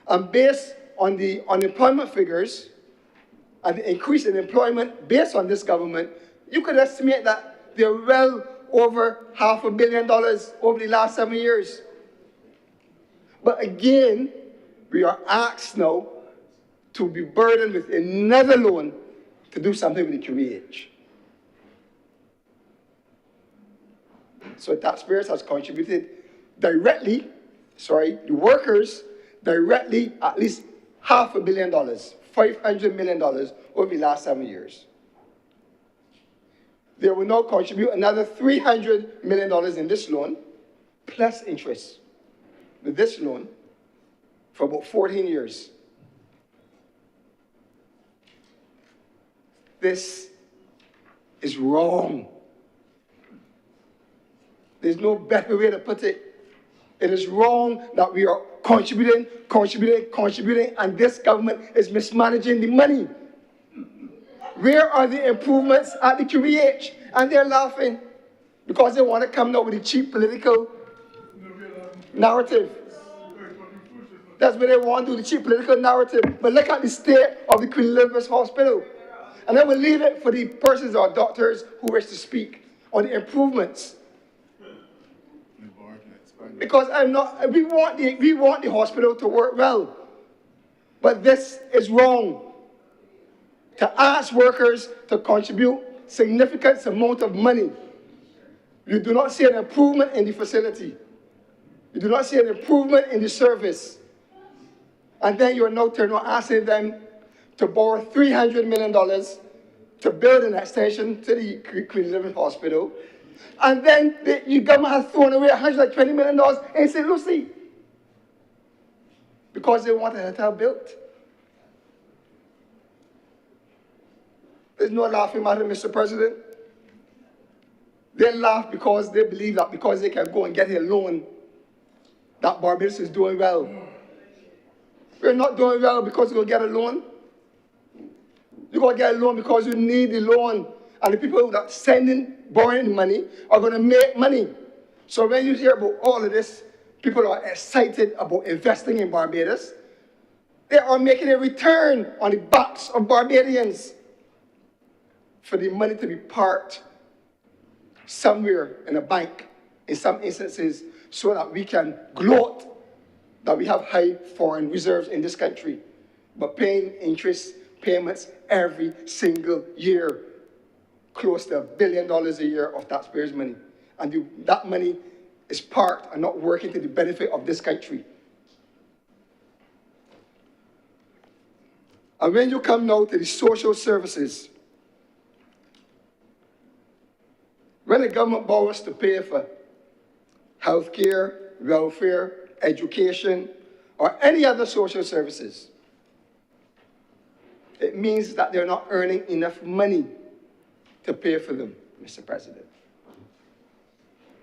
And based on the unemployment figures and the increase in employment based on this government, you could estimate that they're well over $500 million over the last 7 years. But again, we are asked now to be burdened with another loan to do something with the QEH. So taxpayers has contributed directly, the workers directly at least $500 million, $500 million over the last 7 years. They will now contribute another $300 million in this loan, plus interest, with this loan for about 14 years. This is wrong. There's no better way to put it. It is wrong that we are contributing, and this government is mismanaging the money. Where are the improvements at the QEH? And they're laughing because they want to come out with a cheap political narrative. That's what they want to do, the cheap political narrative. But look at the state of the Queen Elizabeth Hospital. And I will leave it for the persons or doctors who wish to speak on the improvements. Because we want the hospital to work well. But this is wrong. To ask workers to contribute significant amount of money. You do not see an improvement in the facility. You do not see an improvement in the service. And then you are now turning around asking them to borrow $300 million to build an extension to the Queen Elizabeth Hospital. And then the government has thrown away $120 million in St. Lucie because they want a hotel built. There's no laughing matter, Mr. President. They laugh because they believe that because they can go and get a loan, that Barbados is doing well. We're not doing well because you're going to get a loan. You're going to get a loan because you need the loan. And the people that are borrowing money are going to make money. So when you hear about all of this, people are excited about investing in Barbados. They are making a return on the backs of Barbadians for the money to be parked somewhere in a bank, in some instances, so that we can gloat that we have high foreign reserves in this country, but paying interest payments every single year, close to $1 billion a year of taxpayers' money. And that money is parked and not working to the benefit of this country. And when you come now to the social services, when the government borrows to pay for health care, welfare, education, or any other social services, it means that they're not earning enough money to pay for them, Mr. President.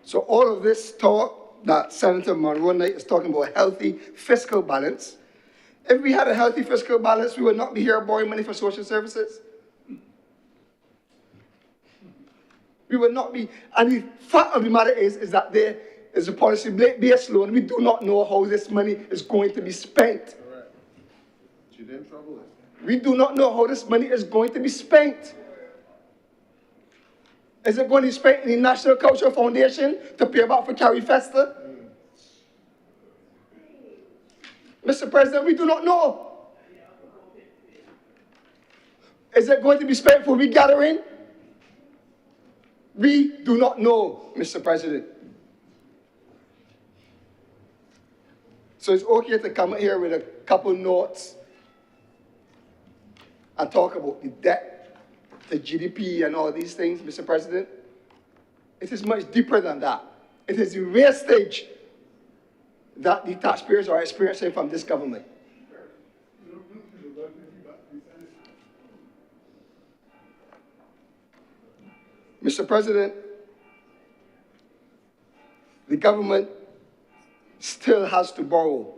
So all of this talk that Senator Monroe Knight is talking about, a healthy fiscal balance, if we had a healthy fiscal balance, we would not be here borrowing money for social services. We would not be, and the fact of the matter is that there is a policy-based loan. We do not know how this money is going to be spent. Correct. You're in trouble. We do not know how this money is going to be spent. Is it going to be spent in the National Cultural Foundation to pay back for Carrie Fester? Mr. President, we do not know. Is it going to be spent for regathering? We do not know, Mr. President. So it's okay to come here with a couple notes and talk about the debt, the GDP and all these things, Mr. President. It is much deeper than that. It is the wastage that the taxpayers are experiencing from this government. Mr. President, the government still has to borrow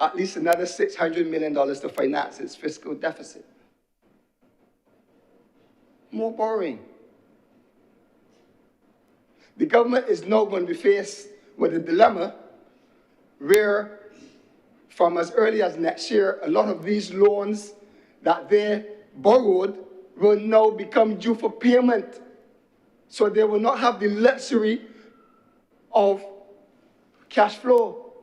at least another $600 million to finance its fiscal deficit. More borrowing. The government is now going to be faced with a dilemma where, from as early as next year, a lot of these loans that they borrowed will now become due for payment. So they will not have the luxury of cash flow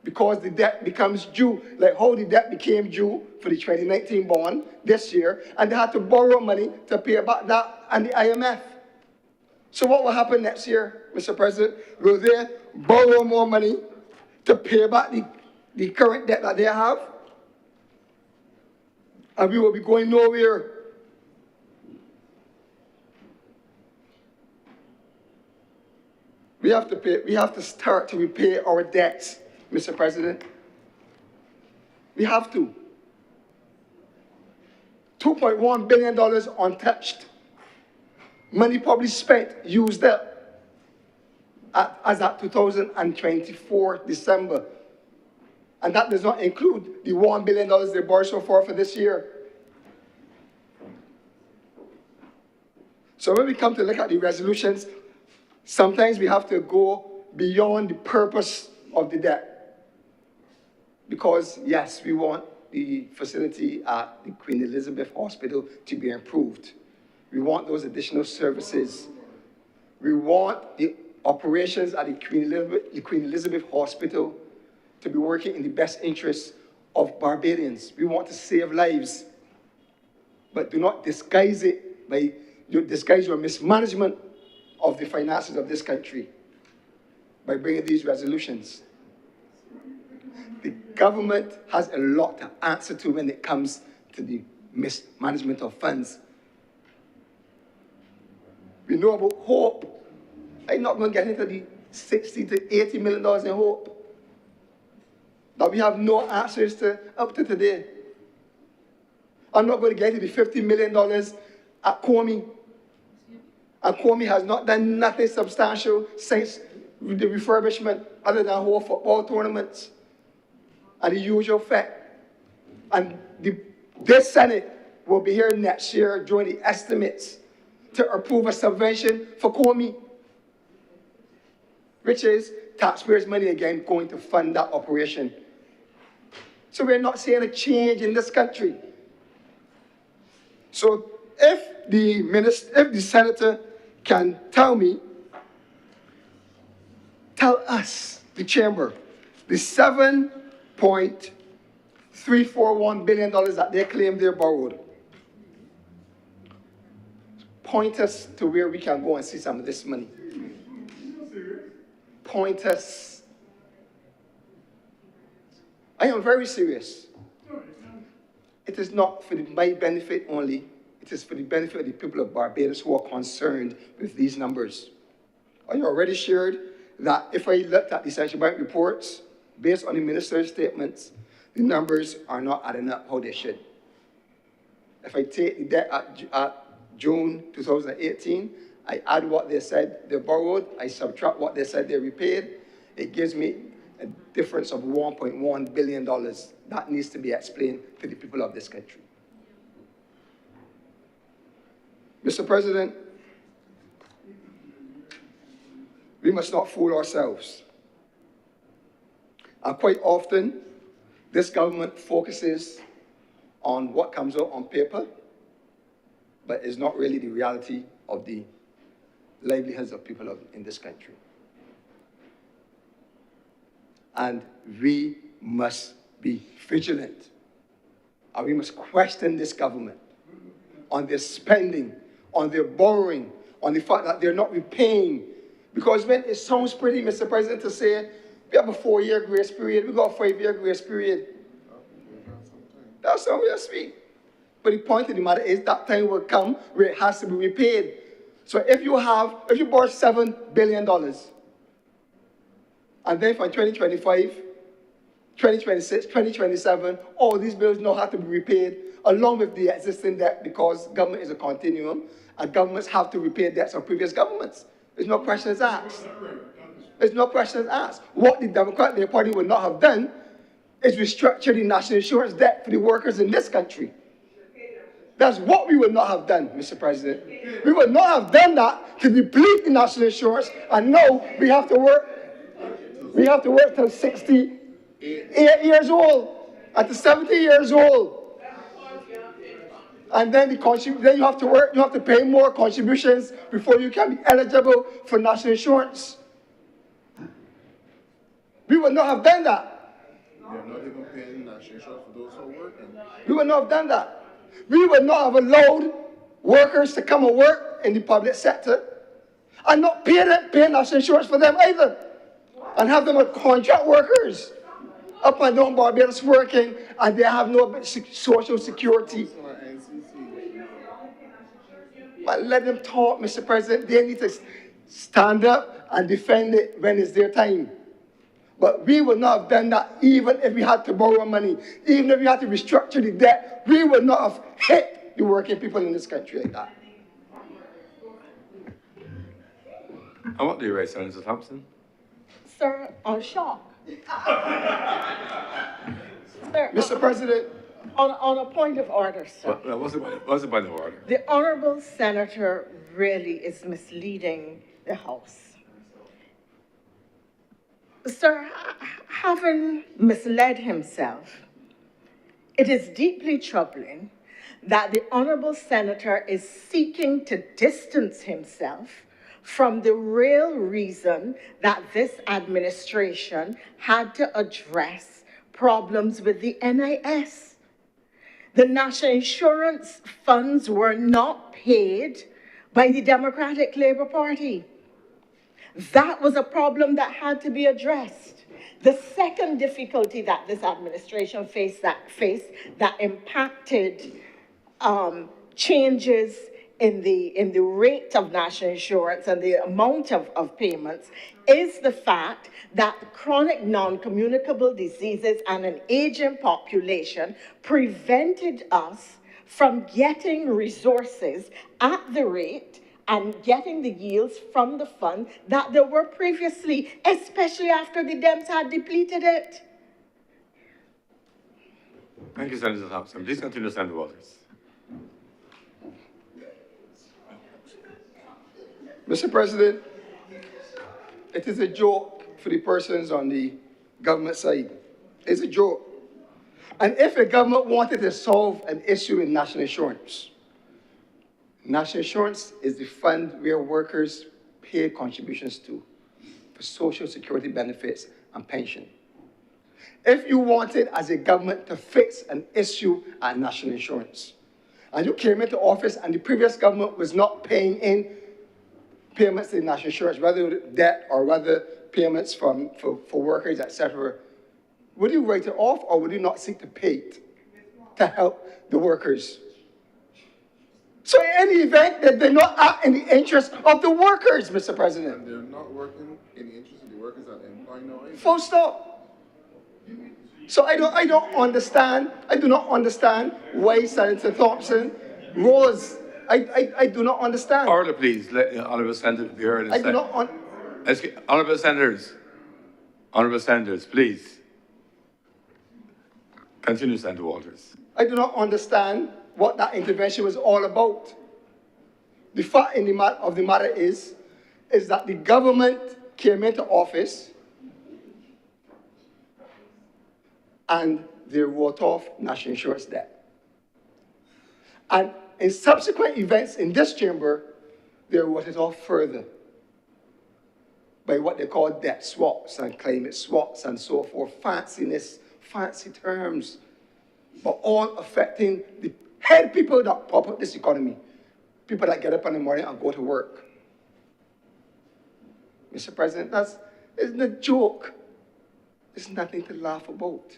because the debt becomes due, like how the debt became due for the 2019 bond this year, and they had to borrow money to pay back that and the IMF. So what will happen next year, Mr. President? Will they borrow more money to pay back the current debt that they have? And we will be going nowhere. We have to start to repay our debts, Mr. President. We have to. $2.1 billion untouched. Money probably spent, used up, as at 2024, December. And that does not include the $1 billion they borrowed so far for this year. So when we come to look at the resolutions, sometimes we have to go beyond the purpose of the debt. Because, yes, we want the facility at the Queen Elizabeth Hospital to be improved. We want those additional services. We want the operations at the Queen Elizabeth Hospital to be working in the best interests of Barbadians. We want to save lives, but do not disguise it by disguise your mismanagement of the finances of this country by bringing these resolutions. The government has a lot to answer to when it comes to the mismanagement of funds. We know about hope. I'm not going to get into the $60 to $80 million in hope that we have no answers to up to today. I'm not going to get into the $50 million at Comey. And Comey has not done nothing substantial since the refurbishment other than whole football tournaments and the usual fact. And this Senate will be here next year during the estimates to approve a subvention for Comey, which is taxpayers' money again going to fund that operation. So we're not seeing a change in this country. So if the senator can tell us, the chamber, the $7.341 billion that they claim they borrowed, point us to where we can go and see some of this money. Point us. I am very serious. It is not for my benefit only. It is for the benefit of the people of Barbados who are concerned with these numbers. I already shared that if I looked at the central bank reports, based on the minister's statements, the numbers are not adding up how they should. If I take the debt at June 2018, I add what they said they borrowed, I subtract what they said they repaid, it gives me a difference of $1.1 billion. That needs to be explained to the people of this country. Mr. President, we must not fool ourselves. And quite often, this government focuses on what comes out on paper, but is not really the reality of the livelihoods of people in this country. And we must be vigilant. And we must question this government on their spending, on their borrowing, on the fact that they're not repaying. Because when it sounds pretty, Mr. President, to say, we have a 4-year grace period, we got a 5-year grace period. That's how we speak. But the point of the matter is that time will come where it has to be repaid. So if you borrow $7 billion, and then from 2025, 2026, 2027, all these bills now have to be repaid along with the existing debt because government is a continuum and governments have to repay debts of previous governments. There's no questions asked. There's no questions asked. What the Democratic Party would not have done is restructure the national insurance debt for the workers in this country. That's what we would not have done, Mr. President. We would not have done that to deplete the national insurance, and now we have to work till 68 years old, at the 70 years old. And then you have to work, you have to pay more contributions before you can be eligible for national insurance. We would not have done that. They're not even paying national insurance for those who are working. We would not have done that. We would not have allowed workers to come and work in the public sector and not pay national insurance for them either, and have them as contract workers up and down Barbados working, and they have no social security. But let them talk, Mr. President. They need to stand up and defend it when it's their time. But we would not have done that even if we had to borrow money, even if we had to restructure the debt. We would not have hit the working people in this country like that. And what do you write, Senator Thompson? Sir, I'm shocked. Sir, Mr. President. on a point of order, sir. What's the point of order? The honourable senator really is misleading the House. Sir, having misled himself, it is deeply troubling that the honourable senator is seeking to distance himself from the real reason that this administration had to address problems with the NIS. The National Insurance funds were not paid by the Democratic Labour Party. That was a problem that had to be addressed. The second difficulty that this administration faced that impacted changes in the rate of national insurance and the amount of payments is the fact that chronic non-communicable diseases and an aging population prevented us from getting resources at the rate and getting the yields from the fund that there were previously, especially after the Dems had depleted it. Thank you, Senator Thompson. Please continue, Senator Walters. Mr. President, it is a joke for the persons on the government side. It's a joke. And if the government wanted to solve an issue in national insurance is the fund where workers pay contributions to for social security benefits and pension. If you wanted as a government to fix an issue at national insurance, and you came into office and the previous government was not paying in payments to national insurance, whether debt or whether payments for workers, etc., would you write it off or would you not seek to pay it to help the workers? So in any event, that they're not act in the interest of the workers, Mr. President. And they're not working in the interest of the workers that they employ now either. Full stop. So I don't understand. I do not understand why Senator Thompson rose. I do not understand. Order, please. Let the honourable senator be heard. I do not Honourable senators, please. Continue, Senator Walters. I do not understand what that intervention was all about. The fact of the matter is that the government came into office and they wrote off national insurance debt. And in subsequent events in this chamber, they wrote it off further by what they call debt swaps and climate swaps and so forth, fancy terms, but all affecting the head people that prop up this economy, people that get up in the morning and go to work. Mr. President, isn't a joke. It's nothing to laugh about.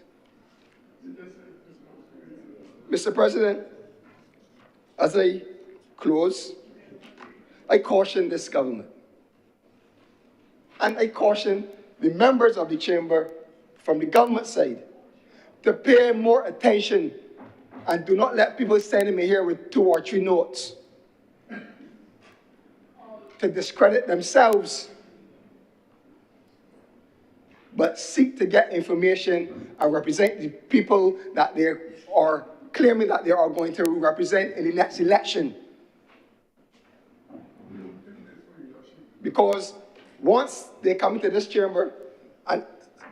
Mr. President, as I close, I caution this government, and I caution the members of the chamber from the government side to pay more attention and do not let people standing me here with 2 or 3 notes to discredit themselves, but seek to get information and represent the people that they are claiming that they are going to represent in the next election. Because once they come into this chamber, and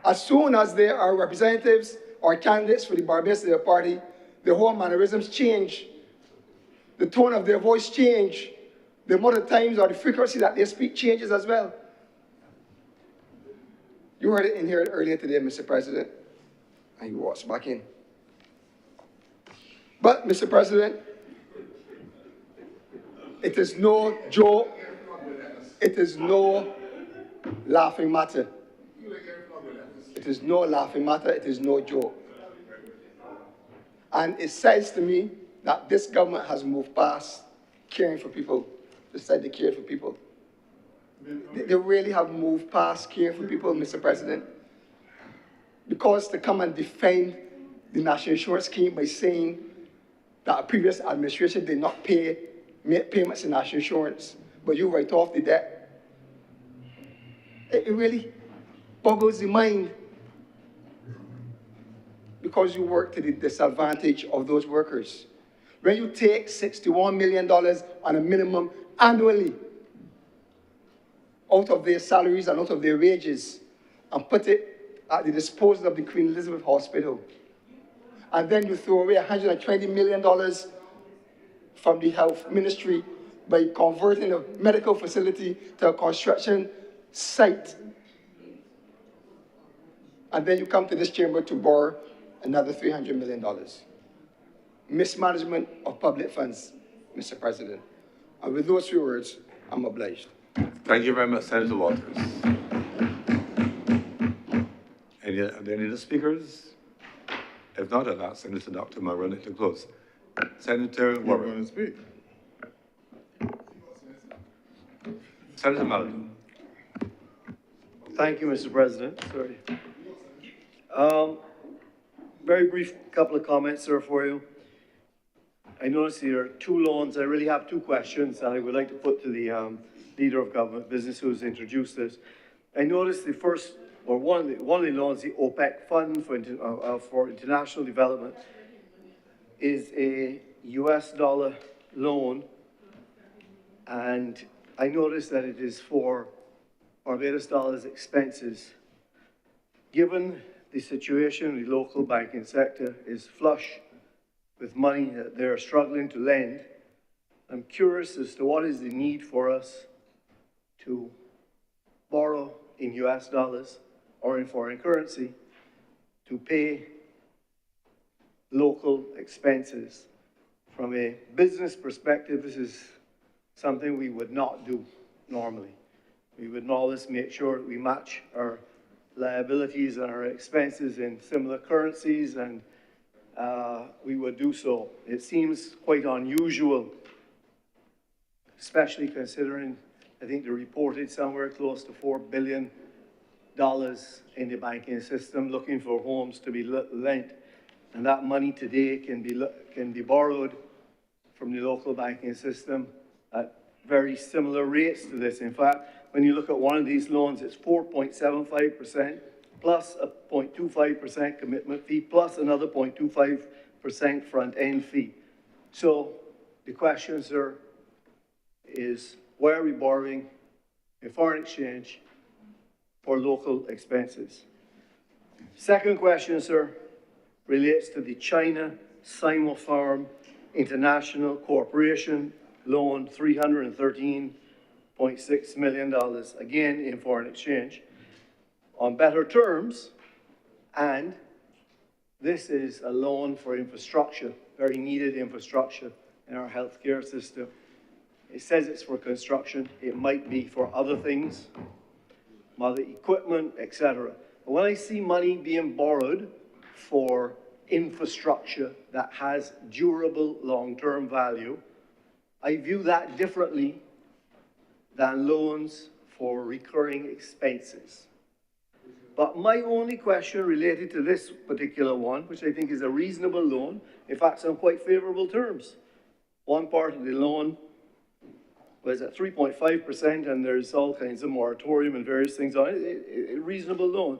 as soon as they are representatives or candidates for the Barbados Labour Party, the whole mannerisms change, the tone of their voice change, the amount of times or the frequency that they speak changes as well. You heard it in here earlier today, Mr. President, and you walked back in. But, Mr. President, it is no joke, it is no laughing matter. It is no laughing matter, it is no joke. And it says to me that this government has moved past caring for people, decided to care for people. They really have moved past caring for people, Mr. President. Because to come and defend the national insurance scheme by saying that a previous administration did not make payments in national insurance, but you write off the debt, it really boggles the mind. Because you work to the disadvantage of those workers. When you take $61 million on a minimum annually out of their salaries and out of their wages and put it at the disposal of the Queen Elizabeth Hospital, and then you throw away $120 million from the health ministry by converting a medical facility to a construction site. And then you come to this chamber to borrow another $300 million. Mismanagement of public funds, Mr. President. And with those few words, I'm obliged. Thank you very much, Senator Walters. Are there any other speakers? If not, I'll ask Senator Dr. Mulroney to close. Senator You're Warren. going to speak. Senator Maldo. Thank you, Mr. President. Sorry. Very brief couple of comments, sir, for you. I notice there are two loans. I really have two questions that I would like to put to the Leader of Government Business who's introduced this. I noticed the first, or one of the loans, the OPEC Fund for International Development, is a US dollar loan, and I noticed that it is for Barbados dollars expenses. Given the situation, the local banking sector is flush with money that they're struggling to lend. I'm curious as to what is the need for us to borrow in US dollars or in foreign currency to pay local expenses. From a business perspective, this is something we would not do normally. We would always make sure that we match our liabilities and our expenses in similar currencies, and we would do so. It seems quite unusual, especially considering, I think they reported somewhere close to $4 billion in the banking system looking for homes to be lent. And that money today can be borrowed from the local banking system at very similar rates to this. In fact, when you look at one of these loans, it's 4.75% plus a 0.25% commitment fee plus another 0.25% front-end fee. So the question, sir, is why are we borrowing a foreign exchange for local expenses? Second question, sir, relates to the China Sinopharm International Corporation loan, $313.6 million, again in foreign exchange, on better terms, and this is a loan for infrastructure, very needed infrastructure in our healthcare system. It says it's for construction. It might be for other things, other equipment, etc. But when I see money being borrowed for infrastructure that has durable long-term value, I view that differently than loans for recurring expenses. But my only question related to this particular one, which I think is a reasonable loan, in fact, some quite favorable terms. One part of the loan was at 3.5%, and there's all kinds of moratorium and various things on it, a reasonable loan.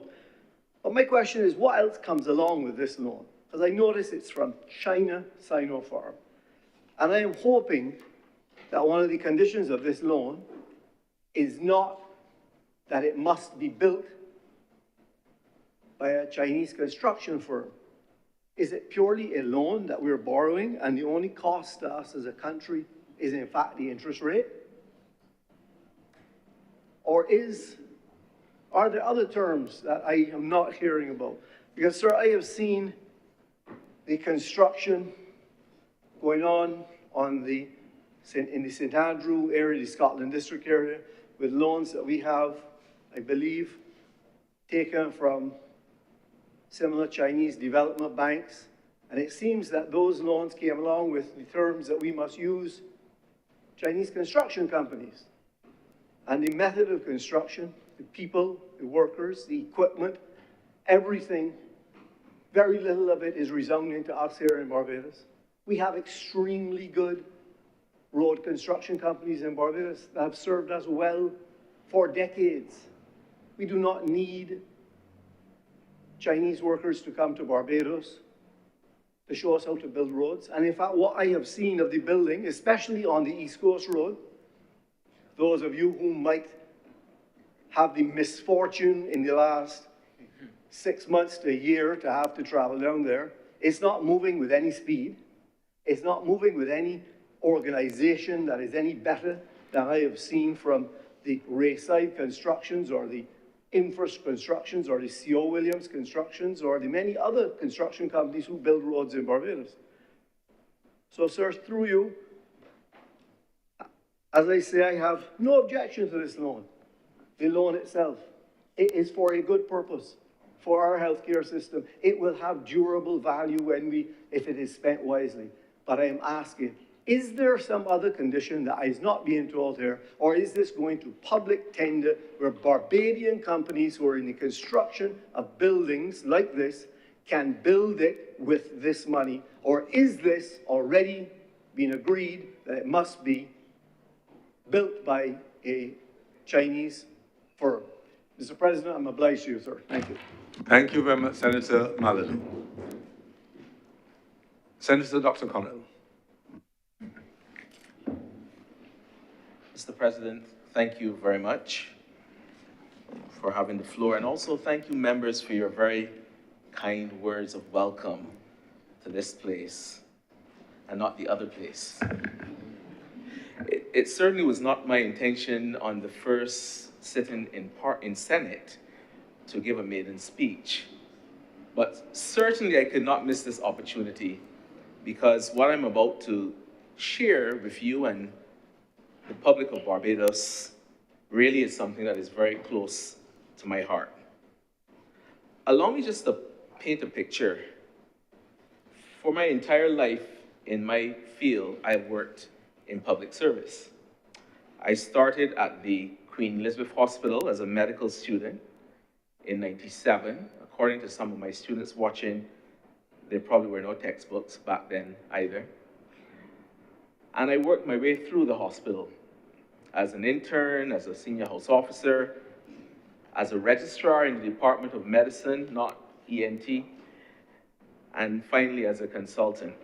But my question is, what else comes along with this loan? Because I notice it's from China Sinopharm. And I am hoping that one of the conditions of this loan is not that it must be built by a Chinese construction firm. Is it purely a loan that we're borrowing and the only cost to us as a country is in fact the interest rate? Or are there other terms that I am not hearing about? Because, sir, I have seen the construction going on in the St. Andrew area, the Scotland District area, with loans that we have, I believe, taken from similar Chinese development banks. And it seems that those loans came along with the terms that we must use Chinese construction companies. And the method of construction, the people, the workers, the equipment, everything, very little of it is resounding to us here in Barbados. We have extremely good road construction companies in Barbados that have served us well for decades. We do not need Chinese workers to come to Barbados to show us how to build roads. And in fact, what I have seen of the building, especially on the East Coast Road, those of you who might have the misfortune in the last 6 months to a year to have to travel down there, it's not moving with any speed. It's not moving with any organization that is any better than I have seen from the Rayside Constructions or the Infras Constructions or the C.O. Williams Constructions or the many other construction companies who build roads in Barbados. So, sir, through you, as I say, I have no objection to this loan. The loan itself, it is for a good purpose, for our healthcare system. It will have durable value if it is spent wisely. But I am asking, is there some other condition that is not being told here, or is this going to public tender where Barbadian companies who are in the construction of buildings like this can build it with this money? Or is this already been agreed that it must be built by a Chinese firm? Mr. President, I'm obliged to you, sir. Thank you. Thank you very much, Senator Mallory. Senator Dr. Connell. Mr. President, thank you very much for having the floor, and also thank you, members, for your very kind words of welcome to this place and not the other place. It certainly was not my intention on the first sitting in Senate to give a maiden speech, but certainly I could not miss this opportunity because what I'm about to share with you and the public of Barbados really is something that is very close to my heart. Allow me just to paint a picture. For my entire life in my field, I've worked in public service. I started at the Queen Elizabeth Hospital as a medical student in '97. According to some of my students watching, there probably were no textbooks back then either. And I worked my way through the hospital as an intern, as a senior house officer, as a registrar in the Department of Medicine, not ENT, and finally as a consultant.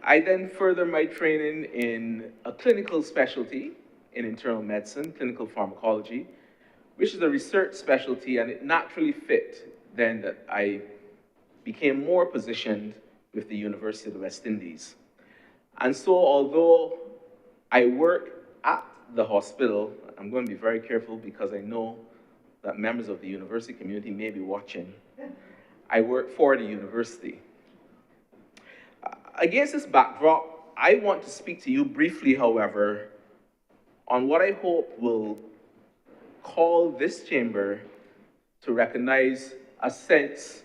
I then furthered my training in a clinical specialty in internal medicine, clinical pharmacology, which is a research specialty, and it naturally fit then that I became more positioned with the University of the West Indies. And so although I work at the hospital, I'm going to be very careful because I know that members of the university community may be watching. I work for the university. Against this backdrop, I want to speak to you briefly, however, on what I hope will call this chamber to recognize a sense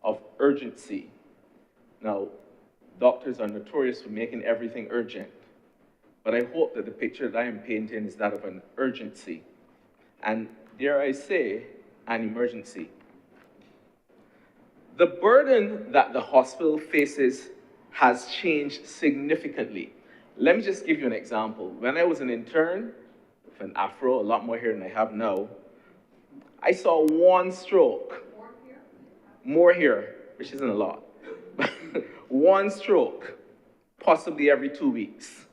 of urgency. Now, doctors are notorious for making everything urgent, but I hope that the picture that I am painting is that of an urgency, and dare I say, an emergency. The burden that the hospital faces has changed significantly. Let me just give you an example. When I was an intern, with an afro, a lot more hair than I have now, I saw one stroke. More hair, which isn't a lot. One stroke, possibly every 2 weeks.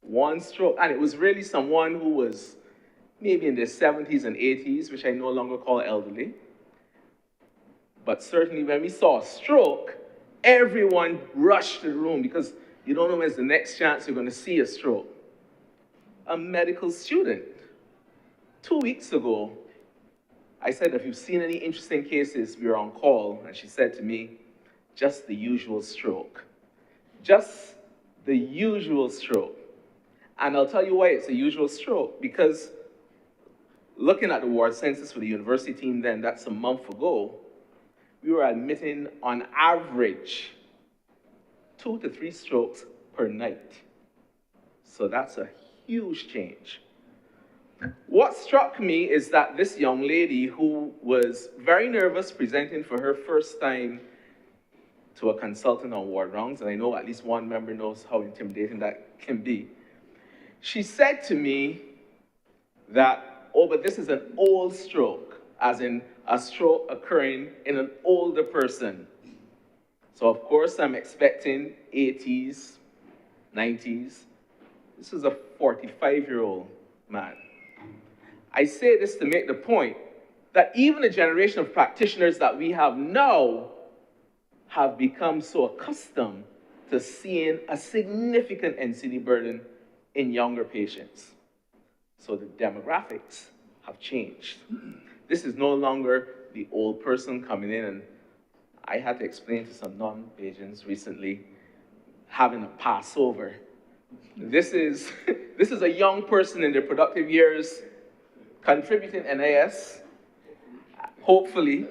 One stroke, and it was really someone who was maybe in their 70s and 80s, which I no longer call elderly. But certainly when we saw a stroke, everyone rushed to the room because you don't know when's the next chance you're going to see a stroke. A medical student, 2 weeks ago, I said, if you've seen any interesting cases, we were on call, and she said to me, just the usual stroke. Just the usual stroke. And I'll tell you why it's a usual stroke, because looking at the ward census for the university team then, that's a month ago, we were admitting on average 2 to 3 strokes per night. So that's a huge change. What struck me is that this young lady who was very nervous presenting for her first time to a consultant on ward rounds, and I know at least one member knows how intimidating that can be, she said to me that, oh, but this is an old stroke, as in a stroke occurring in an older person. So of course I'm expecting 80s, 90s. This is a 45-year-old man. I say this to make the point that even the generation of practitioners that we have now have become so accustomed to seeing a significant NCD burden in younger patients. So the demographics have changed. This is no longer the old person coming in, and I had to explain to some non-Bajans recently, having a Passover. This is a young person in their productive years contributing NIS, hopefully,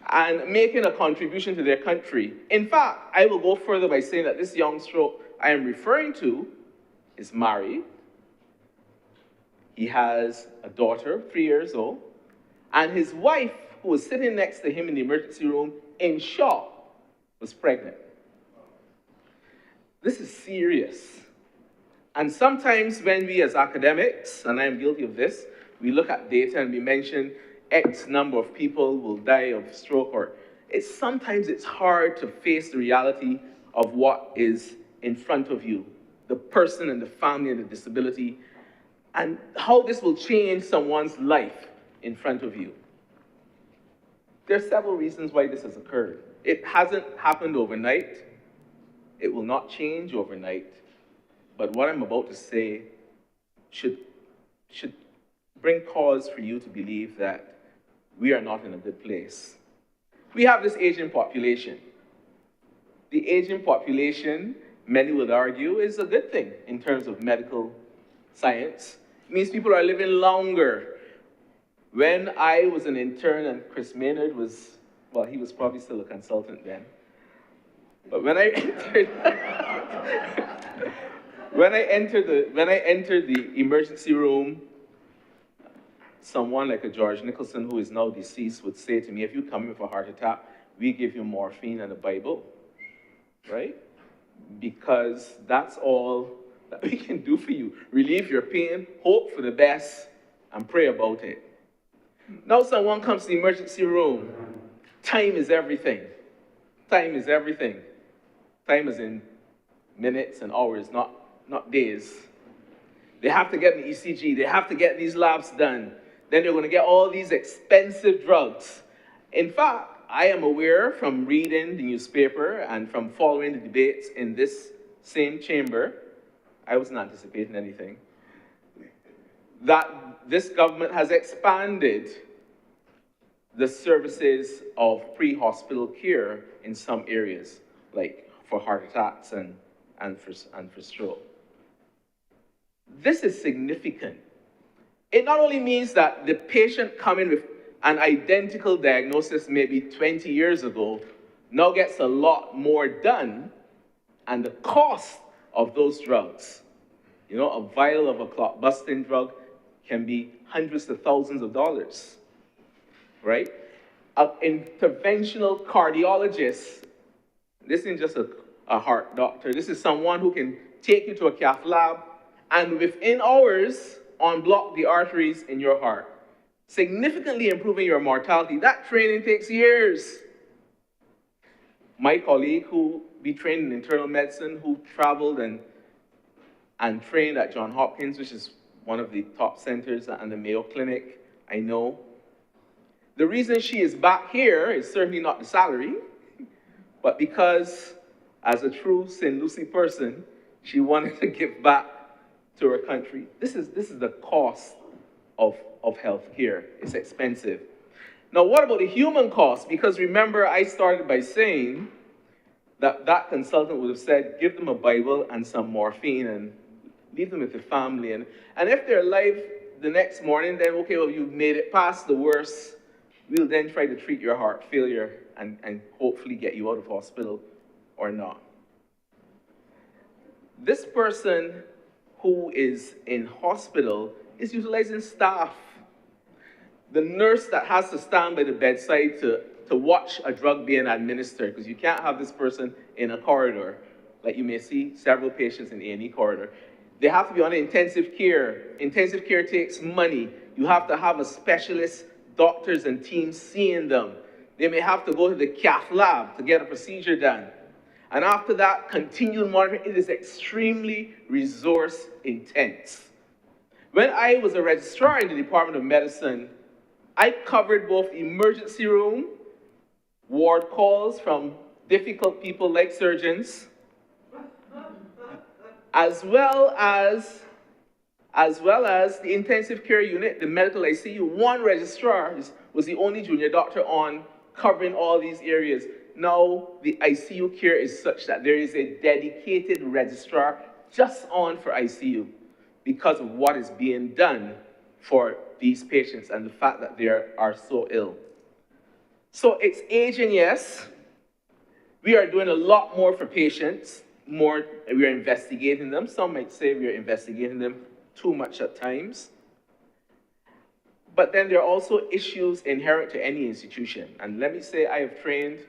and making a contribution to their country. In fact, I will go further by saying that this young stroke I am referring to is married. He has a daughter, 3 years old, and his wife, who was sitting next to him in the emergency room in shock, was pregnant. This is serious. And sometimes when we as academics, and I am guilty of this, we look at data and we mention X number of people will die of stroke, or sometimes it's hard to face the reality of what is in front of you, the person and the family and the disability, and how this will change someone's life in front of you. There are several reasons why this has occurred. It hasn't happened overnight. It will not change overnight. But what I'm about to say should bring cause for you to believe that we are not in a good place. We have this aging population. The aging population, many would argue, is a good thing in terms of medical science. It means people are living longer. When I was an intern and Chris Maynard was, well, he was probably still a consultant then. But when I entered, when I entered the emergency room, someone like a George Nicholson, who is now deceased, would say to me, if you come in with a heart attack, we give you morphine and a Bible, right? Because that's all that we can do for you. Relieve your pain, hope for the best, and pray about it. Now someone comes to the emergency room. Time is everything. Time is everything. Time is in minutes and hours, not days. They have to get an ECG. They have to get these labs done. Then they're going to get all these expensive drugs. In fact, I am aware from reading the newspaper and from following the debates in this same chamber, I wasn't anticipating anything, that this government has expanded the services of pre-hospital care in some areas, like for heart attacks and for stroke. This is significant. It not only means that the patient coming with an identical diagnosis maybe 20 years ago now gets a lot more done, and the cost of those drugs, you know, a vial of a clot-busting drug can be hundreds of thousands of dollars, right? An interventional cardiologist, this isn't just a heart doctor, this is someone who can take you to a cath lab and within hours unblock the arteries in your heart, significantly improving your mortality. That training takes years. My colleague who be trained in internal medicine, who traveled and trained at Johns Hopkins, which is one of the top centers, and the Mayo Clinic, I know. The reason she is back here is certainly not the salary, but because as a true St. Lucie person, she wanted to give back to her country. This is the cost of health care. It's expensive. Now, what about the human cost? Because remember, I started by saying that consultant would have said, give them a Bible and some morphine and leave them with the family. And if they're alive the next morning, then okay, well, you've made it past the worst. We'll then try to treat your heart failure and hopefully get you out of hospital or not. This person who is in hospital is utilizing staff. The nurse that has to stand by the bedside to watch a drug being administered, because you can't have this person in a corridor, like you may see several patients in A&E corridor. They have to be on intensive care. Intensive care takes money. You have to have a specialist, doctors and teams seeing them. They may have to go to the cath lab to get a procedure done. And after that, continued monitoring. It is extremely resource intense. When I was a registrar in the Department of Medicine, I covered both emergency room, ward calls from difficult people like surgeons, as well as the intensive care unit, the medical ICU. One registrar was the only junior doctor on covering all these areas. Now the ICU care is such that there is a dedicated registrar just on for ICU because of what is being done for these patients and the fact that they are so ill. So it's aging, yes. We are doing a lot more for patients. We are investigating them. Some might say we are investigating them too much at times. But then there are also issues inherent to any institution. And let me say I have trained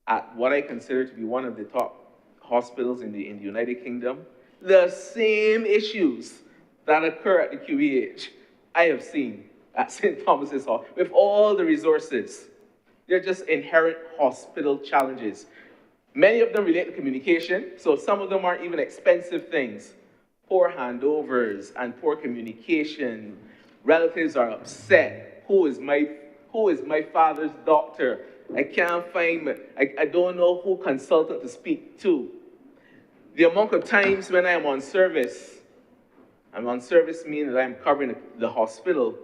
at what I consider to be one of the top hospitals in the United Kingdom. The same issues that occur at the QEH, I have seen at St. Thomas's Hall with all the resources. They're just inherent hospital challenges. Many of them relate to communication, so some of them aren't even expensive things. Poor handovers and poor communication. Relatives are upset. Who is my father's doctor? I can't find, I don't know who consultant to speak to. The amount of times when I am on service, I'm on service meaning that I'm covering the hospital,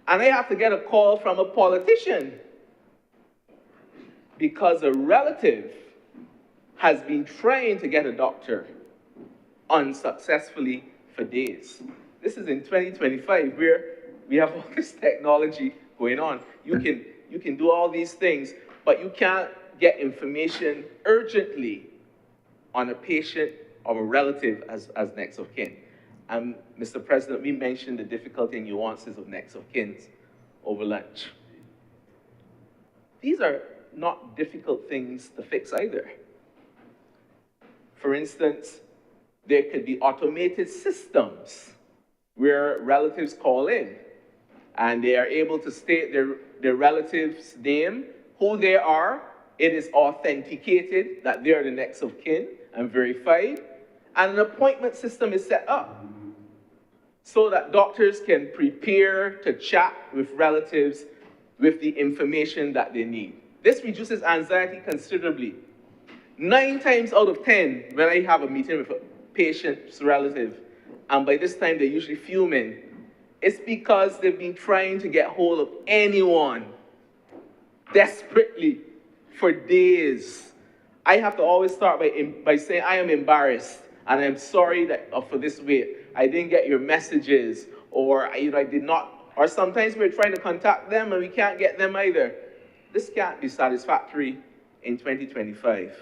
and I have to get a call from a politician because a relative has been trying to get a doctor unsuccessfully for days. This is in 2025 where we have all this technology going on. You can do all these things, but you can't get information urgently on a patient or a relative as next of kin. And Mr. President, we mentioned the difficulty and nuances of next of kin over lunch. These are not difficult things to fix either. For instance, there could be automated systems where relatives call in and they are able to state their relative's name, who they are. It is authenticated that they are the next of kin and verified. And an appointment system is set up so that doctors can prepare to chat with relatives with the information that they need. This reduces anxiety considerably. 9 times out of 10, when I have a meeting with a patient's relative, and by this time they're usually fuming, it's because they've been trying to get hold of anyone desperately for days. I have to always start by saying I am embarrassed and I'm sorry that for this wait. I didn't get your messages, or I did not, or sometimes we're trying to contact them and we can't get them either. This can't be satisfactory in 2025.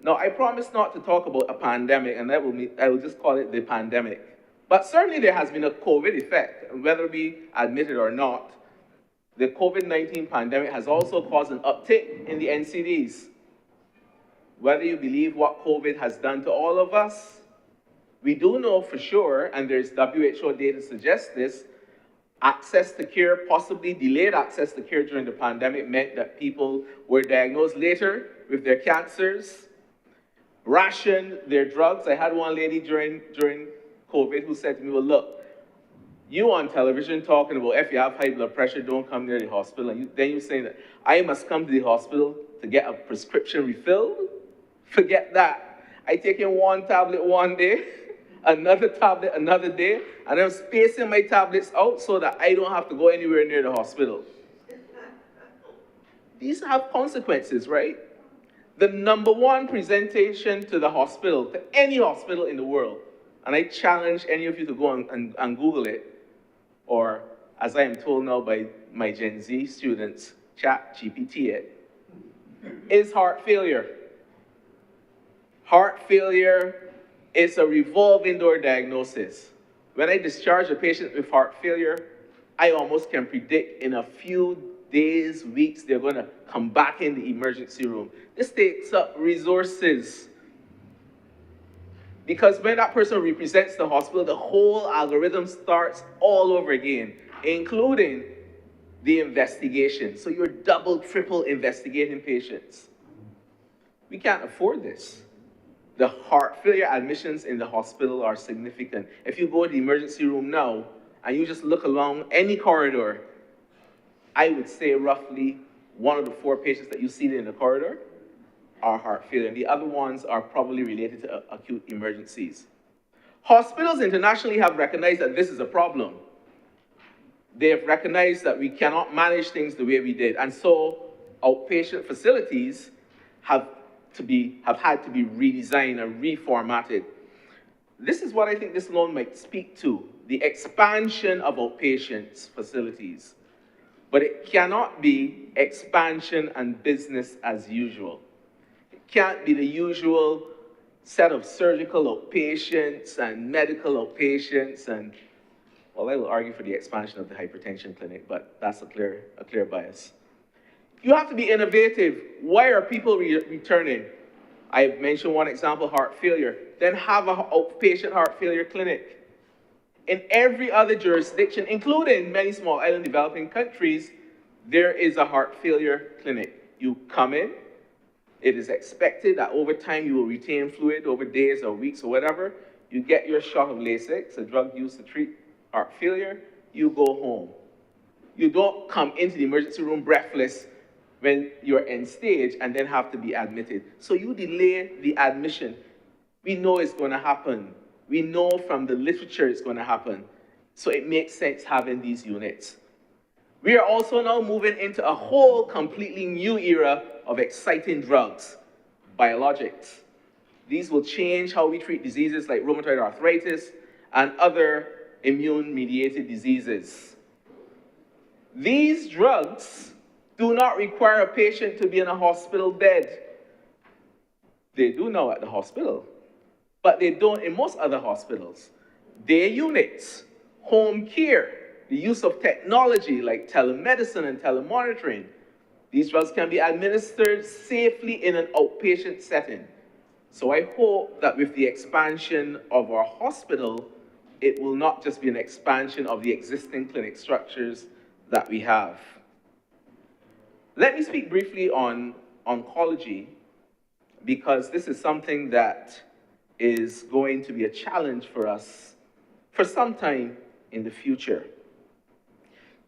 Now, I promise not to talk about a pandemic, and I will just call it the pandemic. But certainly there has been a COVID effect, whether we admit it or not. The COVID-19 pandemic has also caused an uptick in the NCDs. Whether you believe what COVID has done to all of us, we do know for sure, and there's WHO data to suggest this, access to care, possibly delayed access to care during the pandemic, meant that people were diagnosed later with their cancers, rationed their drugs. I had one lady during COVID who said to me, well, look, you on television talking about if you have high blood pressure, don't come near the hospital. And then you're saying that I must come to the hospital to get a prescription refilled? Forget that. I take in one tablet one day, another tablet another day, and I'm spacing my tablets out so that I don't have to go anywhere near the hospital. These have consequences, right? The #1 presentation to the hospital, to any hospital in the world, and I challenge any of you to go and Google it, or as I am told now by my Gen Z students, ChatGPT it, is heart failure. Heart failure is a revolving door diagnosis. When I discharge a patient with heart failure, I almost can predict in a few days, weeks, they're going to come back in the emergency room. This takes up resources. Because when that person represents the hospital, the whole algorithm starts all over again, including the investigation. So you're double, triple investigating patients. We can't afford this. The heart failure admissions in the hospital are significant. If you go to the emergency room now, and you just look along any corridor, I would say roughly 1 of the 4 patients that you see in the corridor are heart failure, and the other ones are probably related to acute emergencies. Hospitals internationally have recognized that this is a problem. They have recognized that we cannot manage things the way we did, and so outpatient facilities have had to be redesigned and reformatted. This is what I think this loan might speak to, the expansion of outpatient facilities. But it cannot be expansion and business as usual. It can't be the usual set of surgical outpatients and medical outpatients and, well, I will argue for the expansion of the hypertension clinic, but that's a clear bias. You have to be innovative. Why are people returning? I've mentioned one example, heart failure. Then have an outpatient heart failure clinic. In every other jurisdiction, including many small island developing countries, there is a heart failure clinic. You come in, it is expected that over time you will retain fluid over days or weeks or whatever. You get your shot of Lasix, a drug used to treat heart failure, you go home. You don't come into the emergency room breathless when you're end stage and then have to be admitted. So you delay the admission. We know it's going to happen. We know from the literature it's going to happen. So it makes sense having these units. We are also now moving into a whole completely new era of exciting drugs, biologics. These will change how we treat diseases like rheumatoid arthritis and other immune-mediated diseases. These drugs do not require a patient to be in a hospital bed. They do now at the hospital, but they don't in most other hospitals. Day units, home care, the use of technology like telemedicine and telemonitoring. These drugs can be administered safely in an outpatient setting. So I hope that with the expansion of our hospital, it will not just be an expansion of the existing clinic structures that we have. Let me speak briefly on oncology, because this is something that is going to be a challenge for us for some time in the future.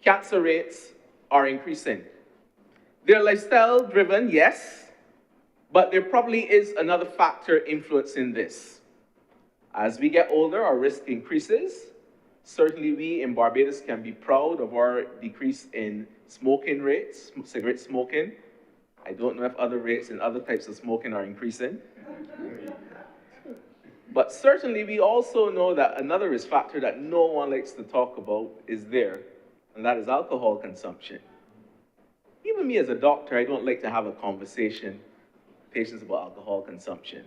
Cancer rates are increasing. They're lifestyle-driven, yes, but there probably is another factor influencing this. As we get older, our risk increases. Certainly we in Barbados can be proud of our decrease in smoking rates, cigarette smoking. I don't know if other rates in other types of smoking are increasing. But certainly we also know that another risk factor that no one likes to talk about is there, and that is alcohol consumption. Even me as a doctor, I don't like to have a conversation with patients about alcohol consumption.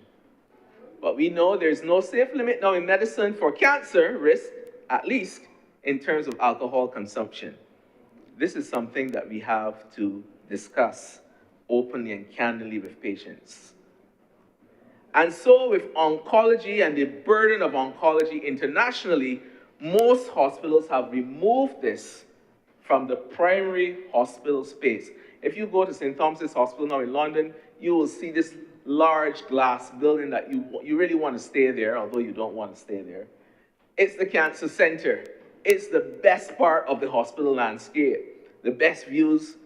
But we know there's no safe limit now in medicine for cancer risk, at least in terms of alcohol consumption. This is something that we have to discuss openly and candidly with patients. And so with oncology and the burden of oncology internationally, most hospitals have removed this from the primary hospital space. If you go to St. Thomas's Hospital now in London, you will see this large glass building that you really want to stay there, although you don't want to stay there. It's the cancer center. It's the best part of the hospital landscape. The best views,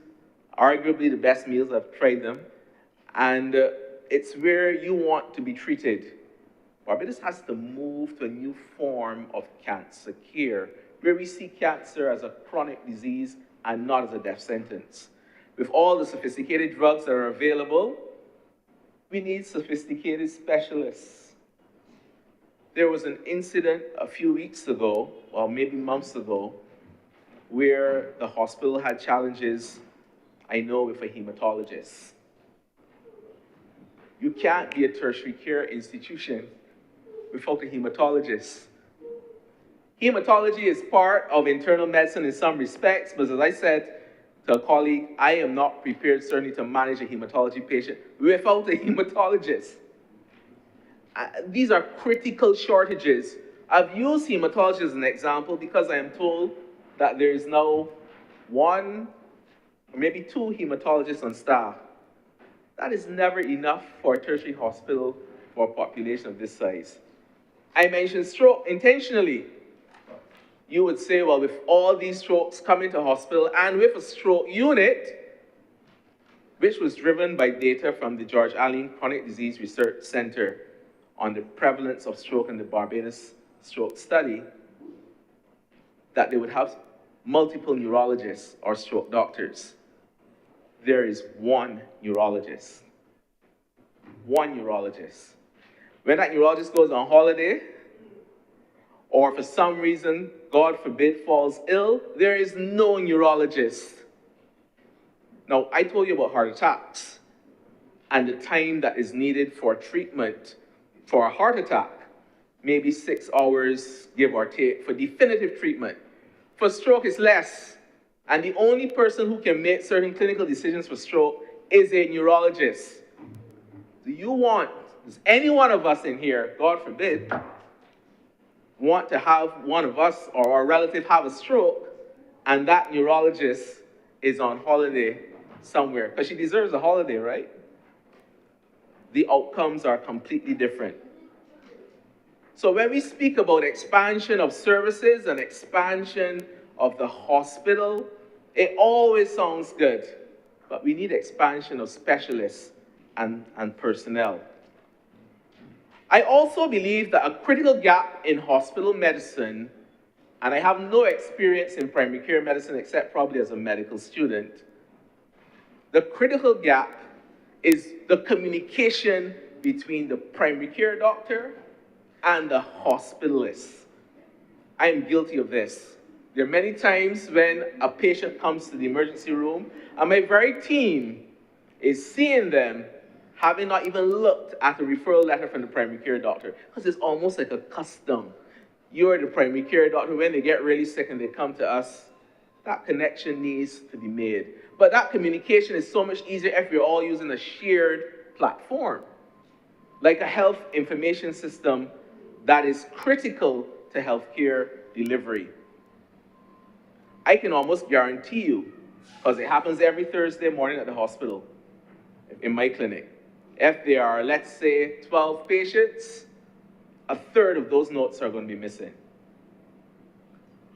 arguably the best meals, I've tried them. And it's where you want to be treated. Barbados has to move to a new form of cancer care, where we see cancer as a chronic disease and not as a death sentence. With all the sophisticated drugs that are available, we need sophisticated specialists. There was an incident a few weeks ago, or maybe months ago, where the hospital had challenges, I know, with a hematologist. You can't be a tertiary care institution without a hematologist. Hematology is part of internal medicine in some respects, but as I said to a colleague, I am not prepared certainly to manage a hematology patient without a hematologist. These are critical shortages. I've used hematology as an example because I am told that there is now 1 or maybe 2 hematologists on staff. That is never enough for a tertiary hospital for a population of this size. I mentioned stroke intentionally. You would say, well, with all these strokes coming to hospital and with a stroke unit, which was driven by data from the George Allen Chronic Disease Research Center on the prevalence of stroke in the Barbados Stroke Study, that they would have multiple neurologists or stroke doctors. There is one neurologist. One neurologist. When that neurologist goes on holiday, or for some reason, God forbid, falls ill, there is no neurologist. Now, I told you about heart attacks and the time that is needed for treatment for a heart attack, maybe 6 hours, give or take, for definitive treatment. For stroke, it's less. And the only person who can make certain clinical decisions for stroke is a neurologist. Does any one of us in here, God forbid, want to have one of us or a relative have a stroke and that neurologist is on holiday somewhere? Because she deserves a holiday, right? The outcomes are completely different. So when we speak about expansion of services and expansion of the hospital, it always sounds good, but we need expansion of specialists and personnel. I also believe that a critical gap in hospital medicine, and I have no experience in primary care medicine except probably as a medical student, the critical gap is the communication between the primary care doctor and the hospitalist. I am guilty of this. There are many times when a patient comes to the emergency room and my very team is seeing them having not even looked at the referral letter from the primary care doctor, because it's almost like a custom. You're the primary care doctor. When they get really sick and they come to us, that connection needs to be made. But that communication is so much easier if we're all using a shared platform, like a health information system that is critical to healthcare delivery. I can almost guarantee you, because it happens every Thursday morning at the hospital, in my clinic, if there are, let's say, 12 patients, a third of those notes are going to be missing.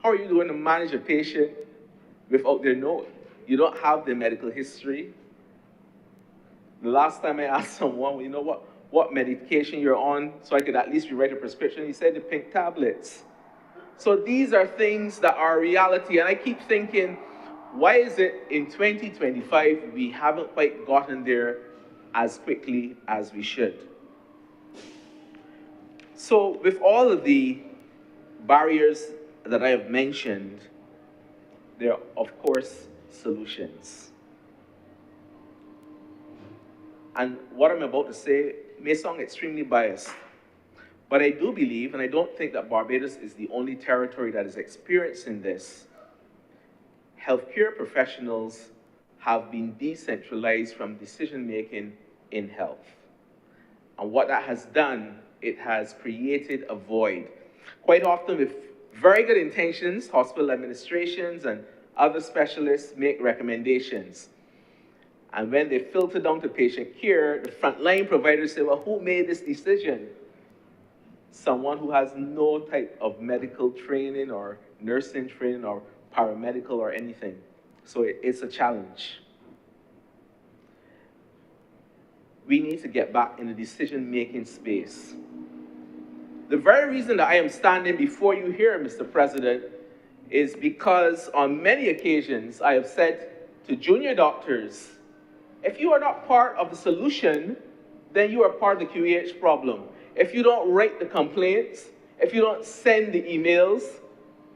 How are you going to manage a patient without their note? You don't have their medical history. The last time I asked someone, you know what medication you're on, so I could at least rewrite a prescription, he said the pink tablets. So these are things that are reality, and I keep thinking, why is it in 2025 we haven't quite gotten there as quickly as we should? So with all of the barriers that I have mentioned, there are, of course, solutions. And what I'm about to say may sound extremely biased, but I do believe, and I don't think that Barbados is the only territory that is experiencing this, healthcare professionals have been decentralized from decision-making in health. And what that has done, it has created a void. Quite often with very good intentions, hospital administrations and other specialists make recommendations. And when they filter down to patient care, the frontline providers say, well, who made this decision? Someone who has no type of medical training or nursing training or paramedical or anything. So it's a challenge. We need to get back in the decision-making space. The very reason that I am standing before you here, Mr. President, is because on many occasions I have said to junior doctors, if you are not part of the solution, then you are part of the QEH problem. If you don't write the complaints, if you don't send the emails,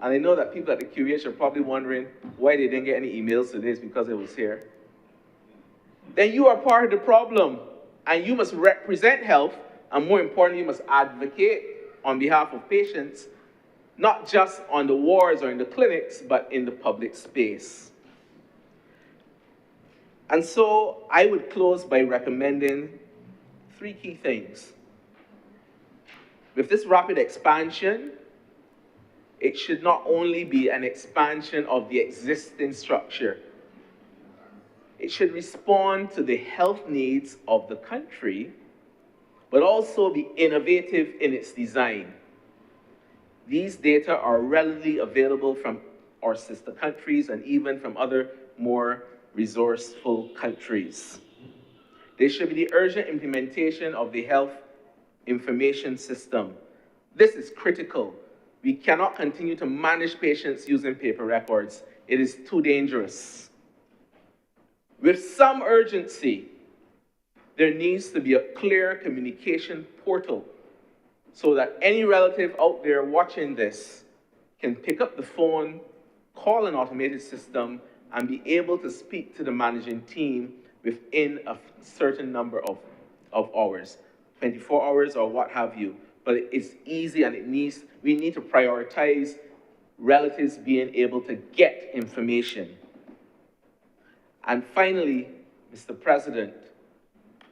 and I know that people at the QEH are probably wondering why they didn't get any emails today, it's because it was here, then you are part of the problem, and you must represent health, and more importantly, you must advocate on behalf of patients, not just on the wards or in the clinics, but in the public space. And so I would close by recommending 3 key things. With this rapid expansion, it should not only be an expansion of the existing structure. It should respond to the health needs of the country, but also be innovative in its design. These data are readily available from our sister countries and even from other more resourceful countries. There should be the urgent implementation of the health information system. This is critical. We cannot continue to manage patients using paper records. It is too dangerous. With some urgency, there needs to be a clear communication portal so that any relative out there watching this can pick up the phone, call an automated system, and be able to speak to the managing team within a certain number of hours, 24 hours or what have you. But it's easy and we need to prioritize relatives being able to get information. And finally, Mr. President,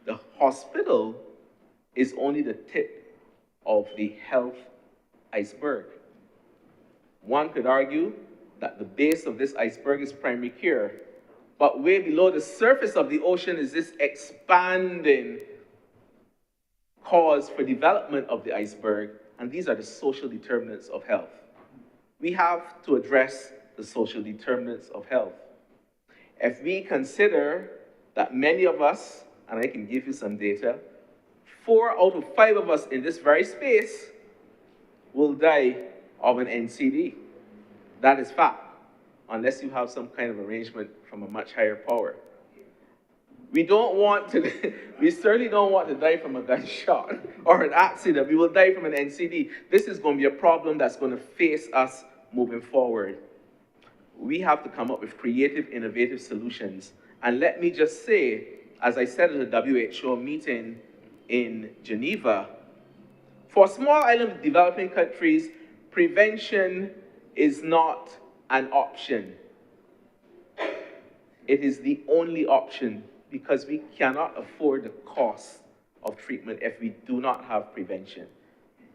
the hospital is only the tip of the health iceberg. One could argue that the base of this iceberg is primary care, but way below the surface of the ocean is this expanding cause for development of the iceberg, and these are the social determinants of health. We have to address the social determinants of health. If we consider that many of us, and I can give you some data, 4 out of 5 of us in this very space will die of an NCD. That is fact, unless you have some kind of arrangement from a much higher power. We certainly don't want to die from a gunshot or an accident. We will die from an NCD. This is going to be a problem that's going to face us moving forward. We have to come up with creative, innovative solutions. And let me just say, as I said at the WHO meeting in Geneva, for small island developing countries, prevention is not an option. It is the only option because we cannot afford the cost of treatment if we do not have prevention.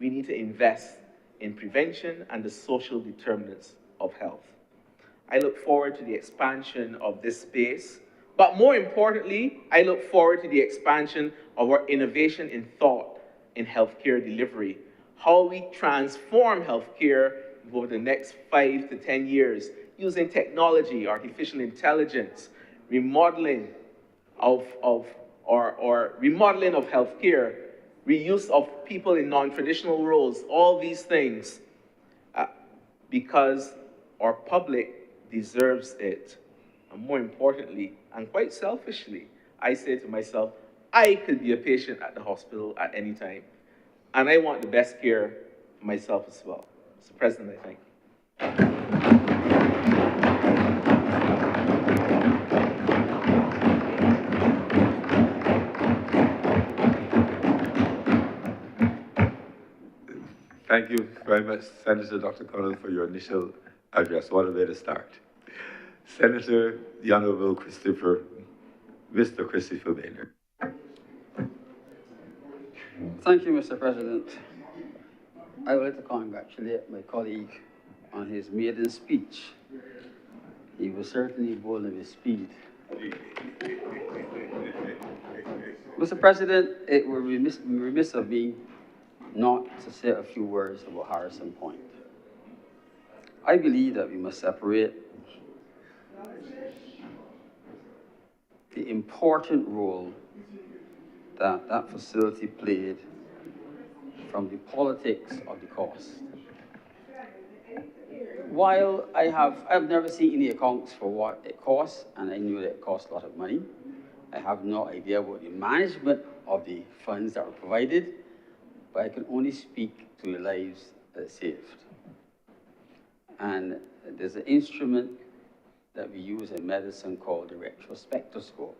We need to invest in prevention and the social determinants of health. I look forward to the expansion of this space, but more importantly, I look forward to the expansion of our innovation in thought in healthcare delivery, how we transform healthcare over the next 5 to 10 years using technology, artificial intelligence, remodeling of healthcare, reuse of people in non-traditional roles, all these things, because our public deserves it. And more importantly, and quite selfishly, I say to myself, I could be a patient at the hospital at any time, and I want the best care for myself as well. Mr. President, I thank you. Thank you very much, Senator Dr. Connell, for your initial address. What a way to start. Senator, the Honorable Mr. Christopher Baylor. Thank you, Mr. President. I would like to congratulate my colleague on his maiden speech. He was certainly bold in his speed. Mr. President, it would be remiss of me not to say a few words about Harrison Point. I believe that we must separate the important role that that facility played from the politics of the cost. While I've never seen any accounts for what it costs, and I knew that it cost a lot of money, I have no idea about the management of the funds that were provided, but I can only speak to the lives that saved. And there's an instrument that we use in medicine called the retrospectoscope.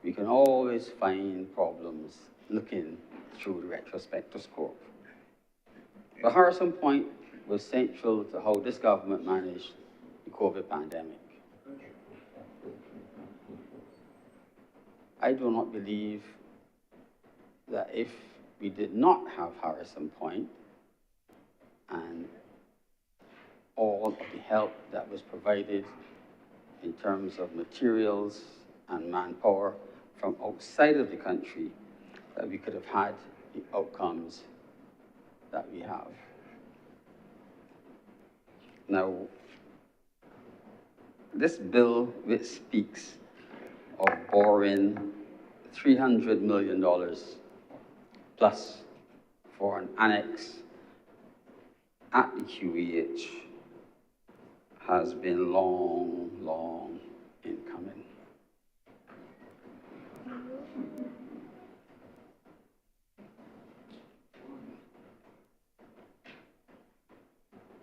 We can always find problems looking through the retrospectoscope. But Harrison Point was central to how this government managed the COVID pandemic. I do not believe that if we did not have Harrison Point and all of the help that was provided in terms of materials and manpower from outside of the country, that we could have had the outcomes that we have. Now, this bill which speaks of borrowing $300 million plus for an annex at the QEH has been long, long in coming.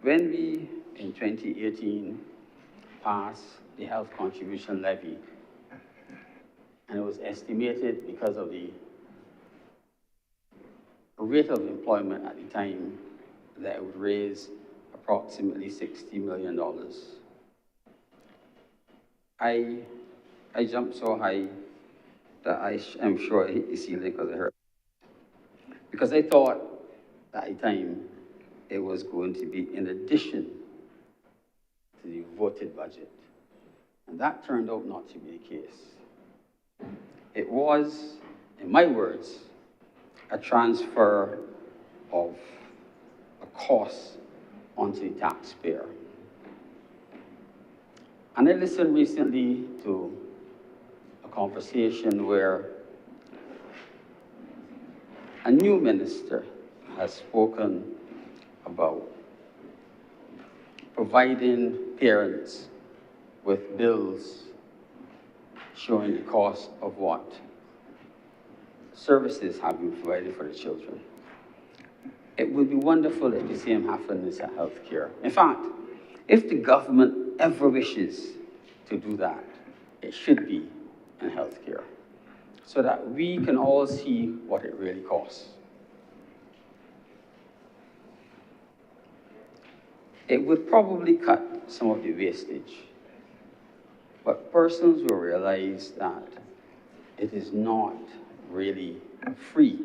When we, in 2018, passed the health contribution levy, and it was estimated because of the rate of employment at the time that it would raise approximately $60 million. I jumped so high that I'm sure I hit the ceiling because I heard. Because I thought at the time it was going to be in addition to the voted budget. And that turned out not to be the case. It was, in my words, a transfer of a cost onto the taxpayer. And I listened recently to a conversation where a new minister has spoken about providing parents with bills showing the cost of what services have been provided for the children. It would be wonderful if the same happens in healthcare. In fact, if the government ever wishes to do that, it should be in healthcare, so that we can all see what it really costs. It would probably cut some of the wastage, but persons will realize that it is not really free.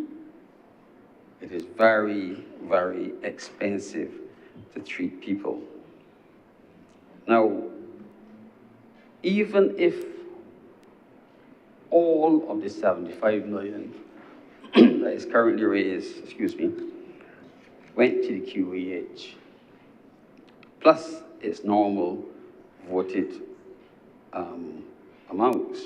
It is very, very expensive to treat people. Now, even if all of the $75 million that is currently raised, went to the QEH, plus its normal voted amounts,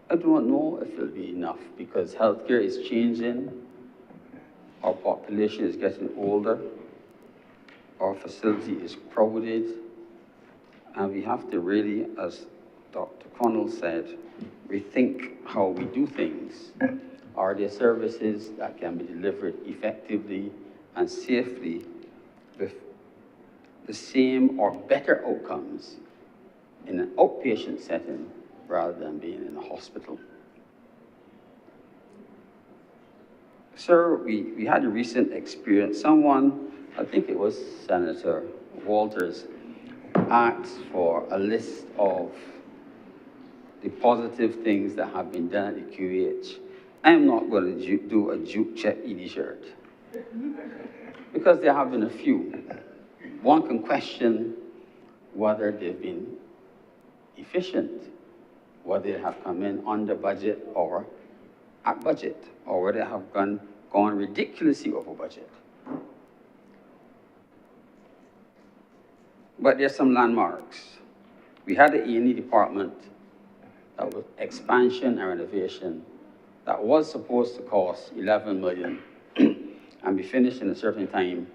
I don't know if it'll be enough, because healthcare is changing, our population is getting older, our facility is crowded, and we have to really, as Dr. Connell said, rethink how we do things. Are there services that can be delivered effectively and safely with the same or better outcomes in an outpatient setting rather than being in a hospital? Sir, we had a recent experience. Someone, I think it was Senator Walters, asked for a list of the positive things that have been done at the QEH. I am not going to do a juke check Edie shirt, because there have been a few. One can question whether they've been efficient, whether they have come in under budget or at budget, or whether they have gone ridiculously over budget. But there's some landmarks. We had the E&E department that was expansion and renovation that was supposed to cost $11 million and be finished in a certain time,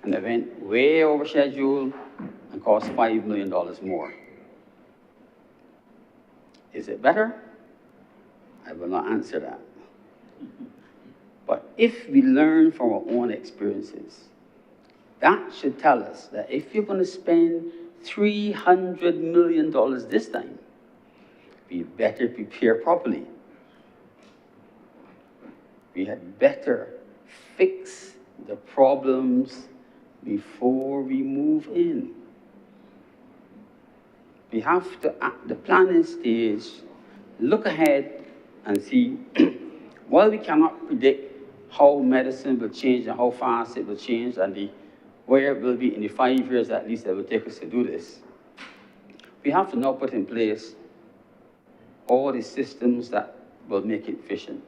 and it went way over schedule and cost $5 million more. Is it better? I will not answer that. But if we learn from our own experiences, that should tell us that if you're going to spend $300 million this time, we better prepare properly. We had better fix the problems before we move in. We have to, at the planning stage, look ahead and see, while we cannot predict how medicine will change and how fast it will change and where it will be in the 5 years at least that will take us to do this, we have to now put in place all the systems that will make it efficient.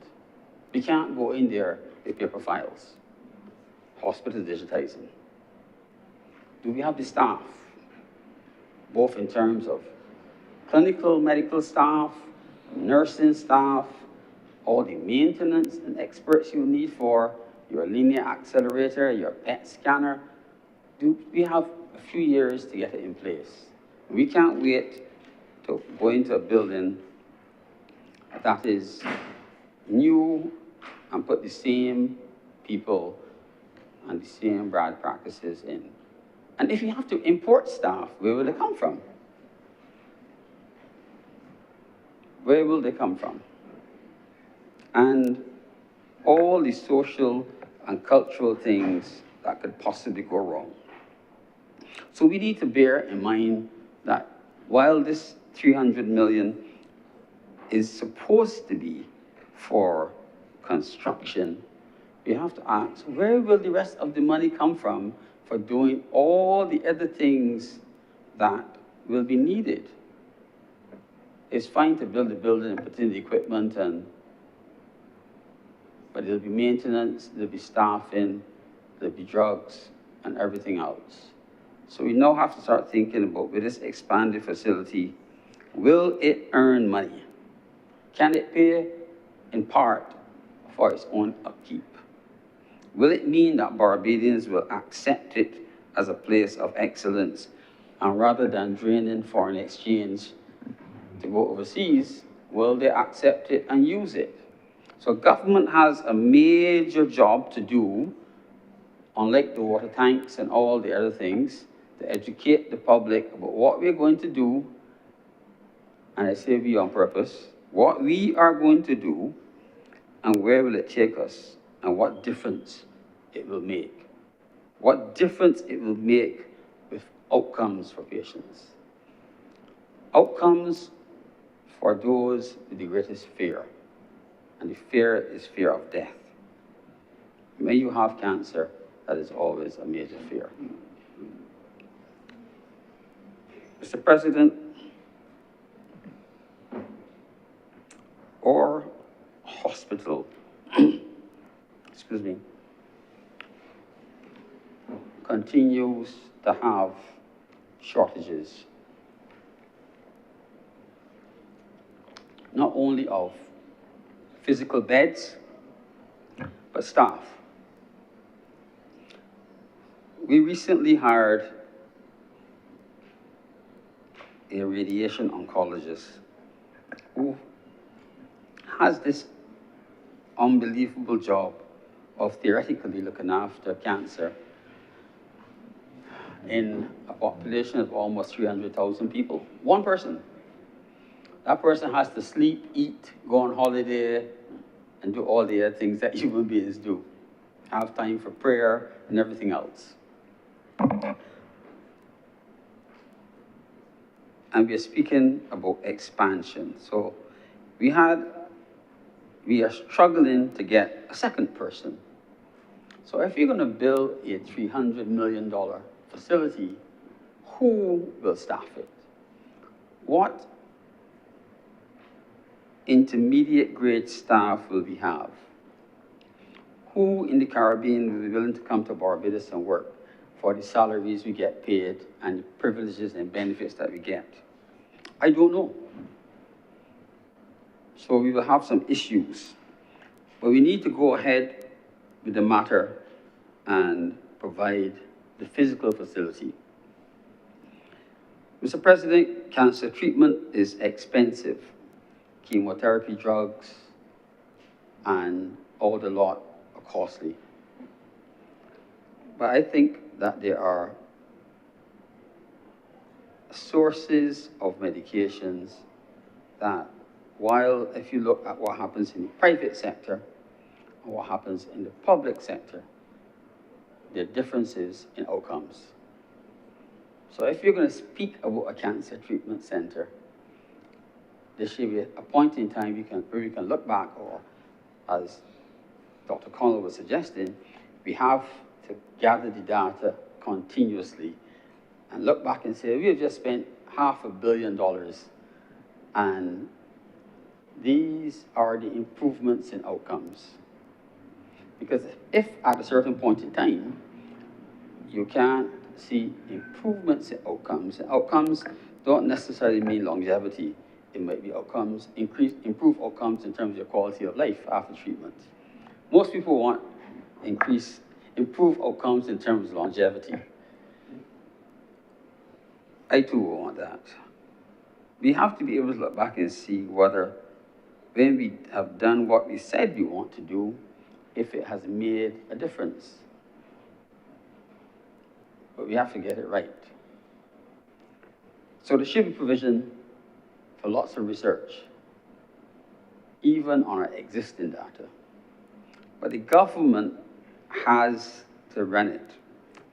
We can't go in there with paper files. Hospitals digitizing. Do we have the staff? both in terms of clinical medical staff, nursing staff, all the maintenance and experts you need for your linear accelerator, your PET scanner. We have a few years to get it in place. We can't wait to go into a building that is new and put the same people and the same bad practices in. And if you have to import staff, where will they come from? Where will they come from? And all the social and cultural things that could possibly go wrong. So we need to bear in mind that while this 300 million is supposed to be for construction, we have to ask, where will the rest of the money come from for doing all the other things that will be needed? It's fine to build a building and put in the equipment, but there'll be maintenance, there'll be staffing, there'll be drugs, and everything else. So we now have to start thinking about, with this expanded facility, will it earn money? Can it pay, in part, for its own upkeep? Will it mean that Barbadians will accept it as a place of excellence, and rather than draining foreign exchange to go overseas, will they accept it and use it? So government has a major job to do, unlike the water tanks and all the other things, to educate the public about what we're going to do, and I say we on purpose, what we are going to do, and where will it take us, and what difference it will make. What difference it will make with outcomes for patients. Outcomes for those with the greatest fear, and the fear is fear of death. When you have cancer, that is always a major fear. Mr. President, our hospital, excuse me, continues to have shortages, not only of physical beds, but staff. We recently hired a radiation oncologist who has this unbelievable job of theoretically looking after cancer in a population of almost 300,000 people. One person. That person has to sleep, eat, go on holiday, and do all the other things that human beings do. Have time for prayer and everything else. And we are speaking about expansion. So we are struggling to get a second person. So if you're going to build a $300 million facility, who will staff it? What intermediate grade staff will we have? Who in the Caribbean will be willing to come to Barbados and work for the salaries we get paid and the privileges and benefits that we get? I don't know. So we will have some issues. But we need to go ahead with the matter and provide the physical facility. Mr. President, cancer treatment is expensive. Chemotherapy drugs and all the lot are costly. But I think that there are sources of medications that, while if you look at what happens in the private sector and what happens in the public sector, there are differences in outcomes. So if you're going to speak about a cancer treatment center, there should be a point in time where we can look back, or as Dr. Connell was suggesting, we have to gather the data continuously and look back and say, we have just spent $500 million, and these are the improvements in outcomes. Because if at a certain point in time, you can't see improvements in outcomes. And outcomes don't necessarily mean longevity. It might be outcomes, improve outcomes in terms of your quality of life after treatment. Most people want improve outcomes in terms of longevity. I too want that. We have to be able to look back and see whether, when we have done what we said we want to do, if it has made a difference. But we have to get it right. So there should be provision for lots of research, even on our existing data. But the government has to run it.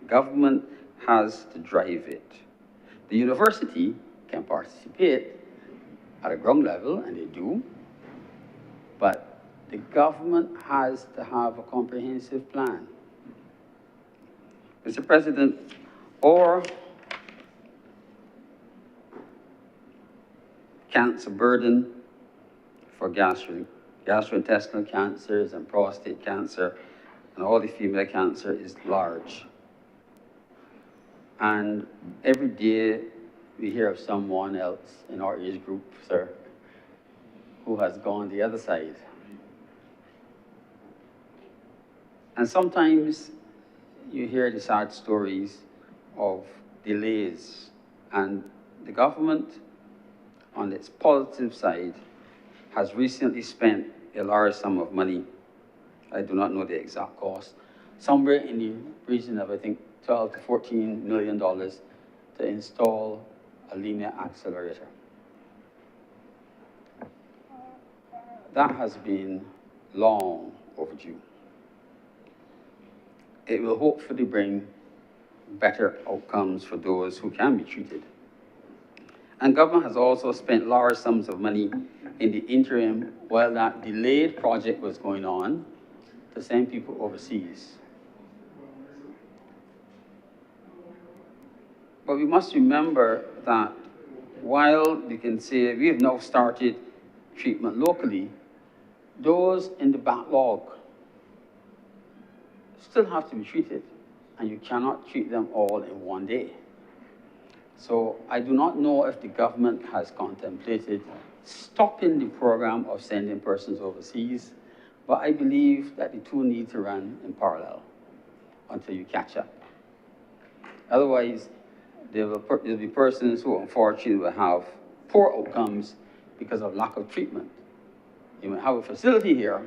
Government has to drive it. The university can participate at a ground level, and they do, but the government has to have a comprehensive plan. Mr. President, our cancer burden for gastrointestinal cancers and prostate cancer and all the female cancer is large. And every day we hear of someone else in our age group, sir, who has gone the other side. And sometimes you hear the sad stories of delays, and the government, on its positive side, has recently spent a large sum of money. I do not know the exact cost, somewhere in the region of, I think, $12 to $14 million to install a linear accelerator. That has been long overdue. It will hopefully bring better outcomes for those who can be treated. And government has also spent large sums of money in the interim while that delayed project was going on to send people overseas. But we must remember that while we can say we have now started treatment locally, those in the backlog still have to be treated, and you cannot treat them all in one day. So I do not know if the government has contemplated stopping the program of sending persons overseas, but I believe that the two need to run in parallel until you catch up. Otherwise, there'll be persons who unfortunately will have poor outcomes because of lack of treatment. You might have a facility here,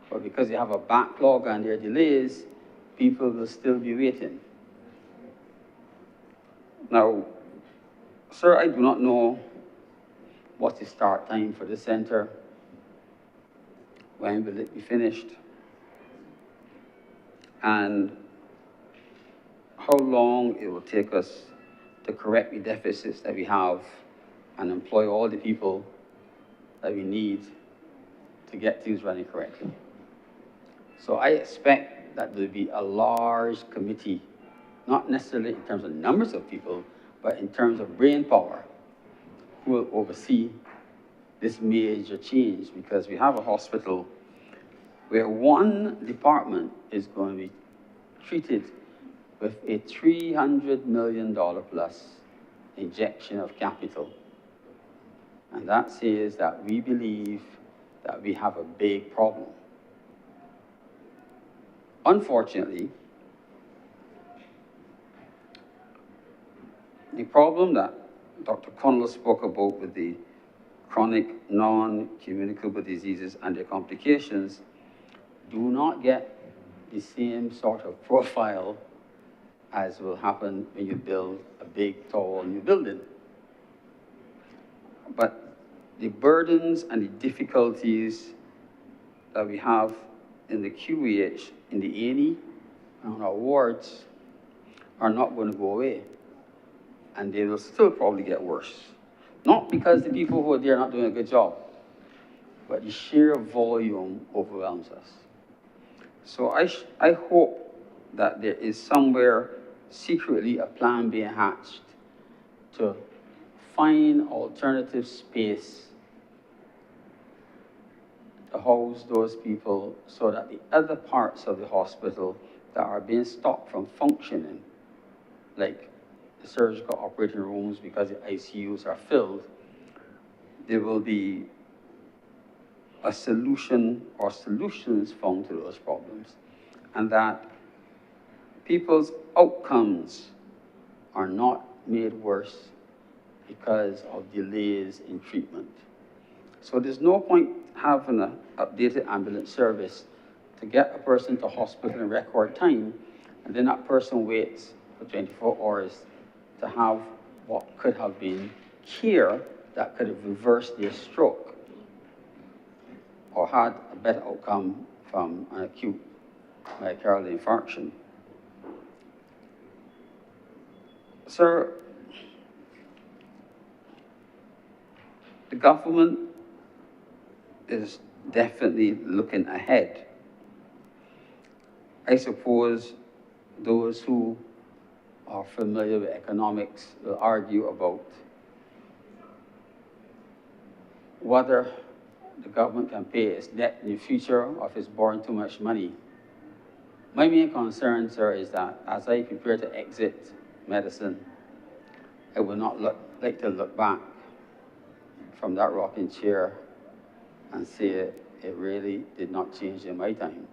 but because you have a backlog and there are delays, people will still be waiting. Now, sir, I do not know what's the start time for the center. When will it be finished? And how long it will take us to correct the deficits that we have and employ all the people that we need to get things running correctly. So I expect that there will be a large committee, not necessarily in terms of numbers of people, but in terms of brain power, who will oversee this major change, because we have a hospital where one department is going to be treated with a $300 million plus injection of capital. And that says that we believe that we have a big problem. Unfortunately, the problem that Dr. Connell spoke about with the chronic non-communicable diseases and their complications do not get the same sort of profile as will happen when you build a big, tall new building. But the burdens and the difficulties that we have in the QEH, in the A&E, and on our wards are not going to go away. And they will still probably get worse. Not because the people who are there are not doing a good job, but the sheer volume overwhelms us. So I hope that there is somewhere secretly a plan being hatched to find alternative space to house those people so that the other parts of the hospital that are being stopped from functioning like the surgical operating rooms, because the ICUs are filled, there will be a solution or solutions found to those problems, and that people's outcomes are not made worse because of delays in treatment. So there's no point having an updated ambulance service to get a person to hospital in record time, and then that person waits for 24 hours to have what could have been care that could have reversed their stroke or had a better outcome from an acute myocardial infarction. Sir, the government is definitely looking ahead. I suppose those who are familiar with economics will argue about whether the government can pay its debt in the future or if it's borrowing too much money. My main concern, sir, is that as I prepare to exit medicine, I would not like to look back from that rocking chair and say it really did not change in my time.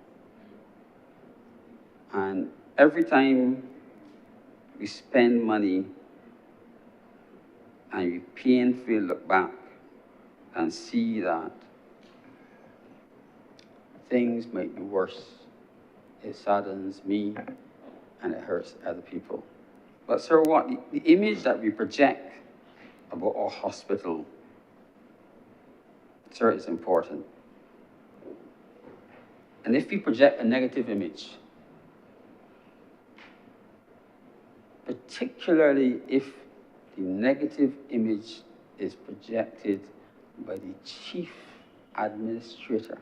And every time we spend money and we painfully look back and see that things might be worse, it saddens me and it hurts other people. But sir, what the image that we project about our hospital, sir, is important. And if we project a negative image, particularly if the negative image is projected by the chief administrator,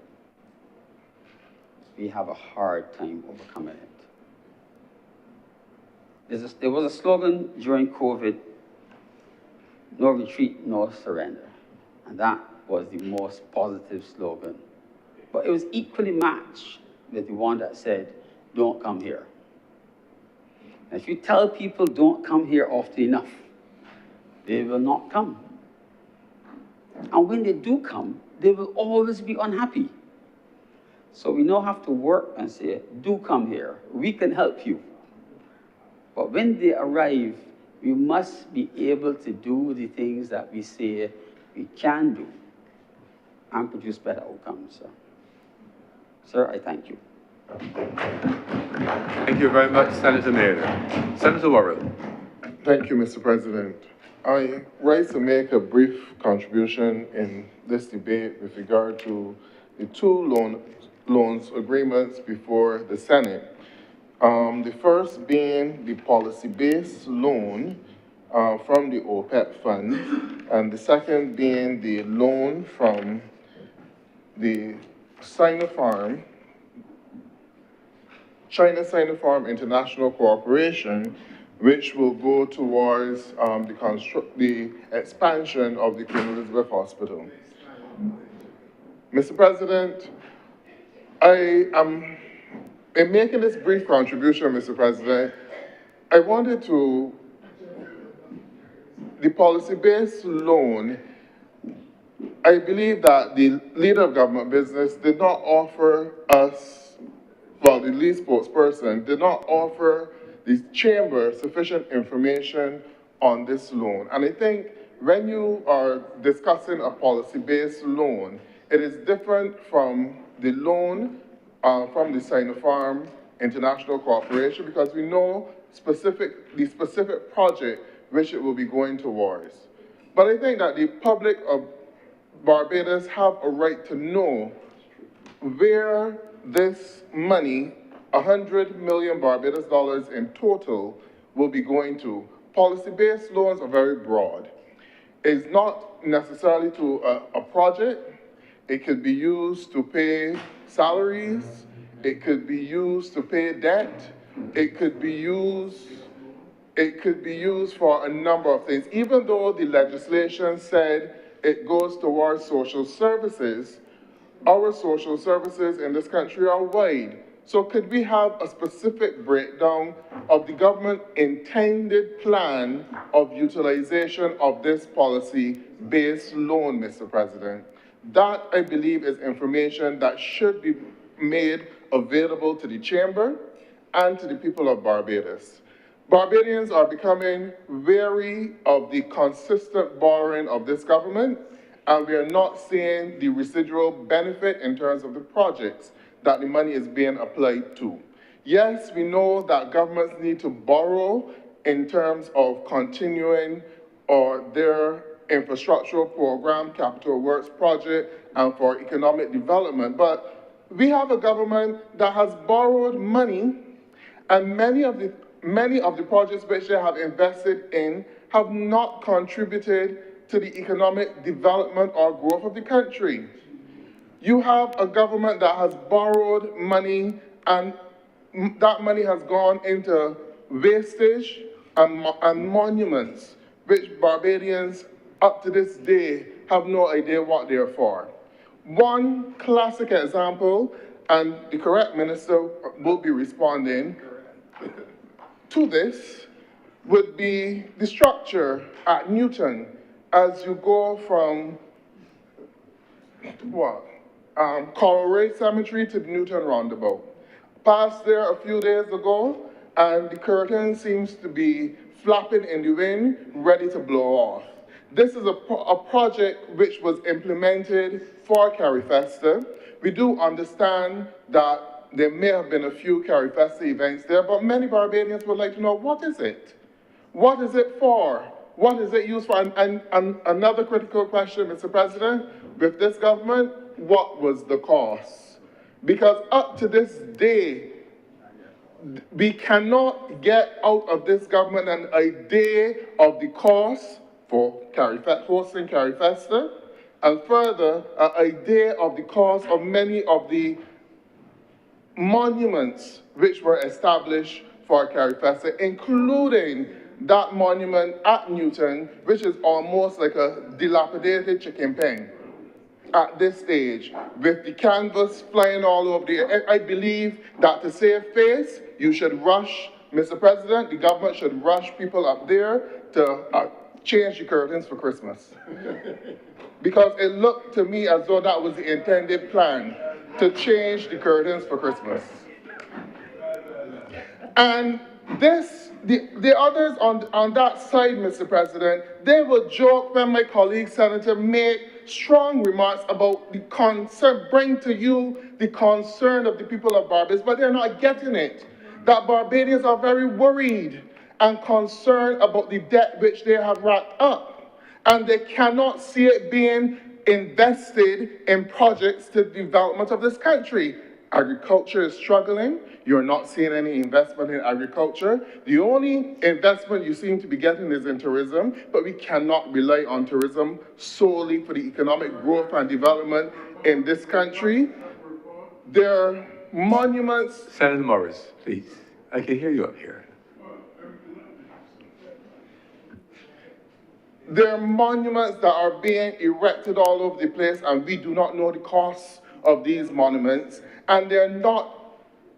we have a hard time overcoming it. There was a slogan during COVID, no retreat, no surrender. And that was the most positive slogan. But it was equally matched with the one that said, don't come here. And if you tell people don't come here often enough, they will not come. And when they do come, they will always be unhappy. So we now have to work and say, do come here. We can help you. But when they arrive, we must be able to do the things that we say we can do and produce better outcomes, sir. Sir, I thank you. Thank you very much, Senator Naylor. Senator Worrell. Thank you, Mr. President. I rise to make a brief contribution in this debate with regard to the two loans agreements before the Senate. The first being the policy-based loan from the OPEP fund, and the second being the loan from the Sinopharm, China Sinopharm International Corporation, which will go towards the expansion of the Queen Elizabeth Hospital. Mr. President, in making this brief contribution, Mr. President, I wanted to, the policy-based loan, I believe that the leader of government business did not offer us, well, the lead spokesperson did not offer the chamber sufficient information on this loan. And I think when you are discussing a policy-based loan, it is different from the loan from the Sinopharm International Corporation, because we know the specific project which it will be going towards. But I think that the public of Barbados have a right to know where this money, 100 million Barbados dollars in total, will be going to. Policy-based loans are very broad. It's not necessarily to a project. It could be used to pay salaries. It could be used to pay debt. It could be used for a number of things. Even though the legislation said it goes towards social services, our social services in this country are wide. So could we have a specific breakdown of the government intended plan of utilization of this policy-based loan, Mr. President? That, I believe, is information that should be made available to the Chamber and to the people of Barbados. Barbadians are becoming wary of the consistent borrowing of this government, and we are not seeing the residual benefit in terms of the projects that the money is being applied to. Yes, we know that governments need to borrow in terms of continuing their infrastructural program, capital works project, and for economic development. But we have a government that has borrowed money, and many of the projects which they have invested in have not contributed to the economic development or growth of the country. You have a government that has borrowed money, and that money has gone into wastage and monuments, which Barbadians up to this day have no idea what they're for. One classic example, and the correct minister will be responding to this, would be the structure at Newton as you go from Coral Cemetery to the Newton Roundabout. Passed there a few days ago, and the curtain seems to be flapping in the wind, ready to blow off. This is a project which was implemented for Carifesta. We do understand that there may have been a few Carifesta events there, but many Barbadians would like to know, what is it? What is it for? What is it used for? And another critical question, Mr. President, with this government, what was the cost? Because up to this day, we cannot get out of this government an idea of the cost for hosting Carifesta, and further, an idea of the cost of many of the monuments which were established for Carifesta, including that monument at Newton, which is almost like a dilapidated chicken pen at this stage, with the canvas flying all over the. I believe that to save face, you should rush, Mr. President, the government should rush people up there to change the curtains for Christmas. Because it looked to me as though that was the intended plan, to change the curtains for Christmas. And the others on that side, Mr. President, they will joke when my colleague Senator make strong remarks about the concern, bring to you the concern of the people of Barbados, but they're not getting it. That Barbadians are very worried and concerned about the debt which they have racked up, and they cannot see it being invested in projects to the development of this country. Agriculture is struggling. You're not seeing any investment in agriculture. The only investment you seem to be getting is in tourism, but we cannot rely on tourism solely for the economic growth and development in this country. There are monuments. Senator Morris, please. I can hear you up here. There are monuments that are being erected all over the place, and we do not know the cost of these monuments, and they're not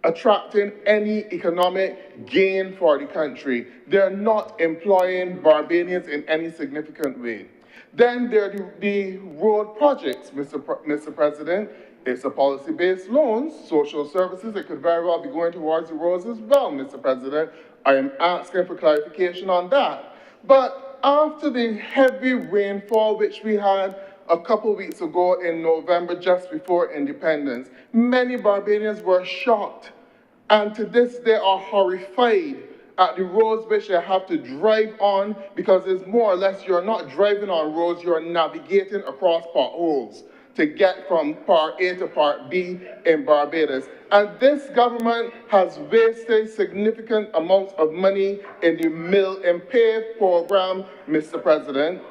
attracting any economic gain for the country. They're not employing Barbadians in any significant way. Then there are the road projects, Mr. President. It's a policy-based loan, social services. It could very well be going towards the roads as well, Mr. President. I am asking for clarification on that. But after the heavy rainfall which we had a couple weeks ago in November, just before independence, many Barbadians were shocked, and to this day are horrified at the roads which they have to drive on, because it's more or less you're not driving on roads, you're navigating across potholes to get from part A to part B in Barbados. And this government has wasted significant amounts of money in the Mill and Pave program, Mr. President.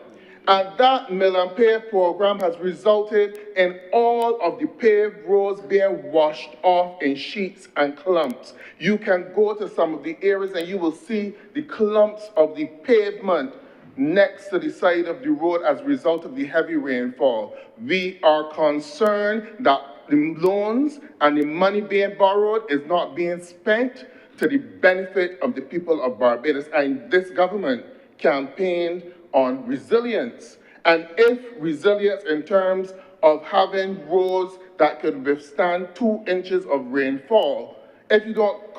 And that Mill and Pave program has resulted in all of the paved roads being washed off in sheets and clumps. You can go to some of the areas and you will see the clumps of the pavement next to the side of the road as a result of the heavy rainfall. We are concerned that the loans and the money being borrowed is not being spent to the benefit of the people of Barbados. And this government campaigned on resilience. And if resilience in terms of having roads that could withstand 2 inches of rainfall, if you don't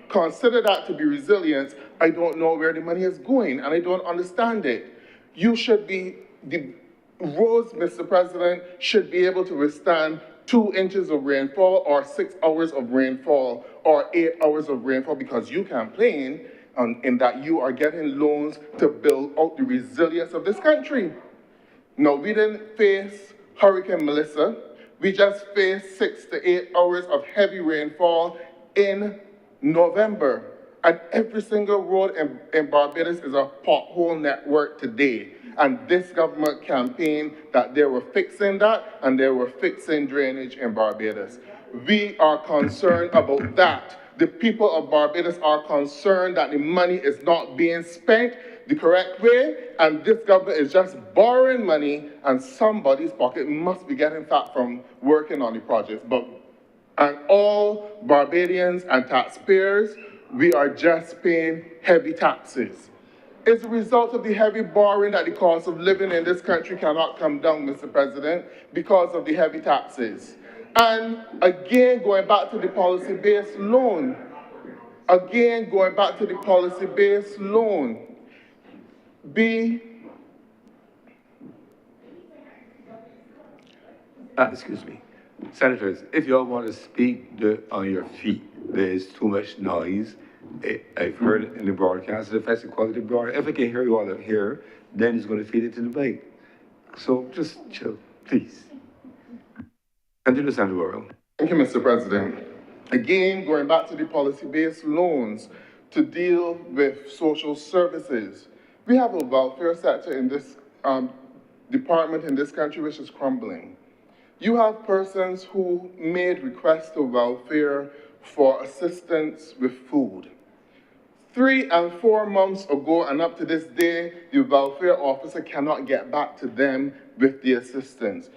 consider that to be resilience, I don't know where the money is going, and I don't understand it. The roads, Mr. President, should be able to withstand 2 inches of rainfall or 6 hours of rainfall or 8 hours of rainfall, because you complain in that you are getting loans to build out the resilience of this country. No, we didn't face Hurricane Melissa. We just faced 6 to 8 hours of heavy rainfall in November. And every single road in Barbados is a pothole network today. And this government campaigned that they were fixing that, and they were fixing drainage in Barbados. We are concerned about that. The people of Barbados are concerned that the money is not being spent the correct way, and this government is just borrowing money, and somebody's pocket must be getting fat from working on the projects. And all Barbadians and taxpayers, we are just paying heavy taxes. It's a result of the heavy borrowing that the cost of living in this country cannot come down, Mr. President, because of the heavy taxes. And again, going back to the policy-based loan, Excuse me. Senators, if you all want to speak on your feet, there is too much noise. I've heard it in the broadcast, it affects the quality of the broadcast. If I can hear you all here, then it's going to feed it to the mic. So just chill, please. Continue, Senator Worrell. Thank you, Mr. President. Again, going back to the policy-based loans to deal with social services, we have a welfare sector in this department in this country which is crumbling. You have persons who made requests to welfare for assistance with food. 3 and 4 months ago and up to this day, the welfare officer cannot get back to them with the assistance.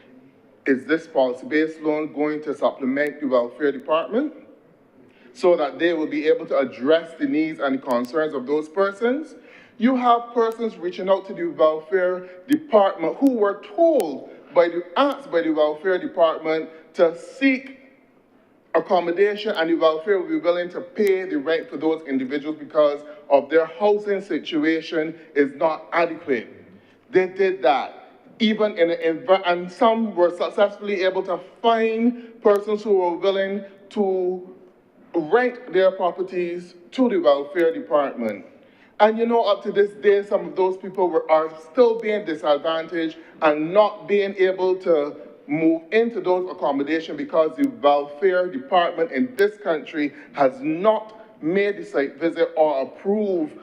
Is this policy-based loan going to supplement the welfare department so that they will be able to address the needs and the concerns of those persons? You have persons reaching out to the welfare department who were asked by the welfare department to seek accommodation, and the welfare will be willing to pay the rent for those individuals because of their housing situation is not adequate. They did that. And some were successfully able to find persons who were willing to rent their properties to the welfare department. And you know, up to this day, some of those people are still being disadvantaged and not being able to move into those accommodations because the welfare department in this country has not made the site visit or approved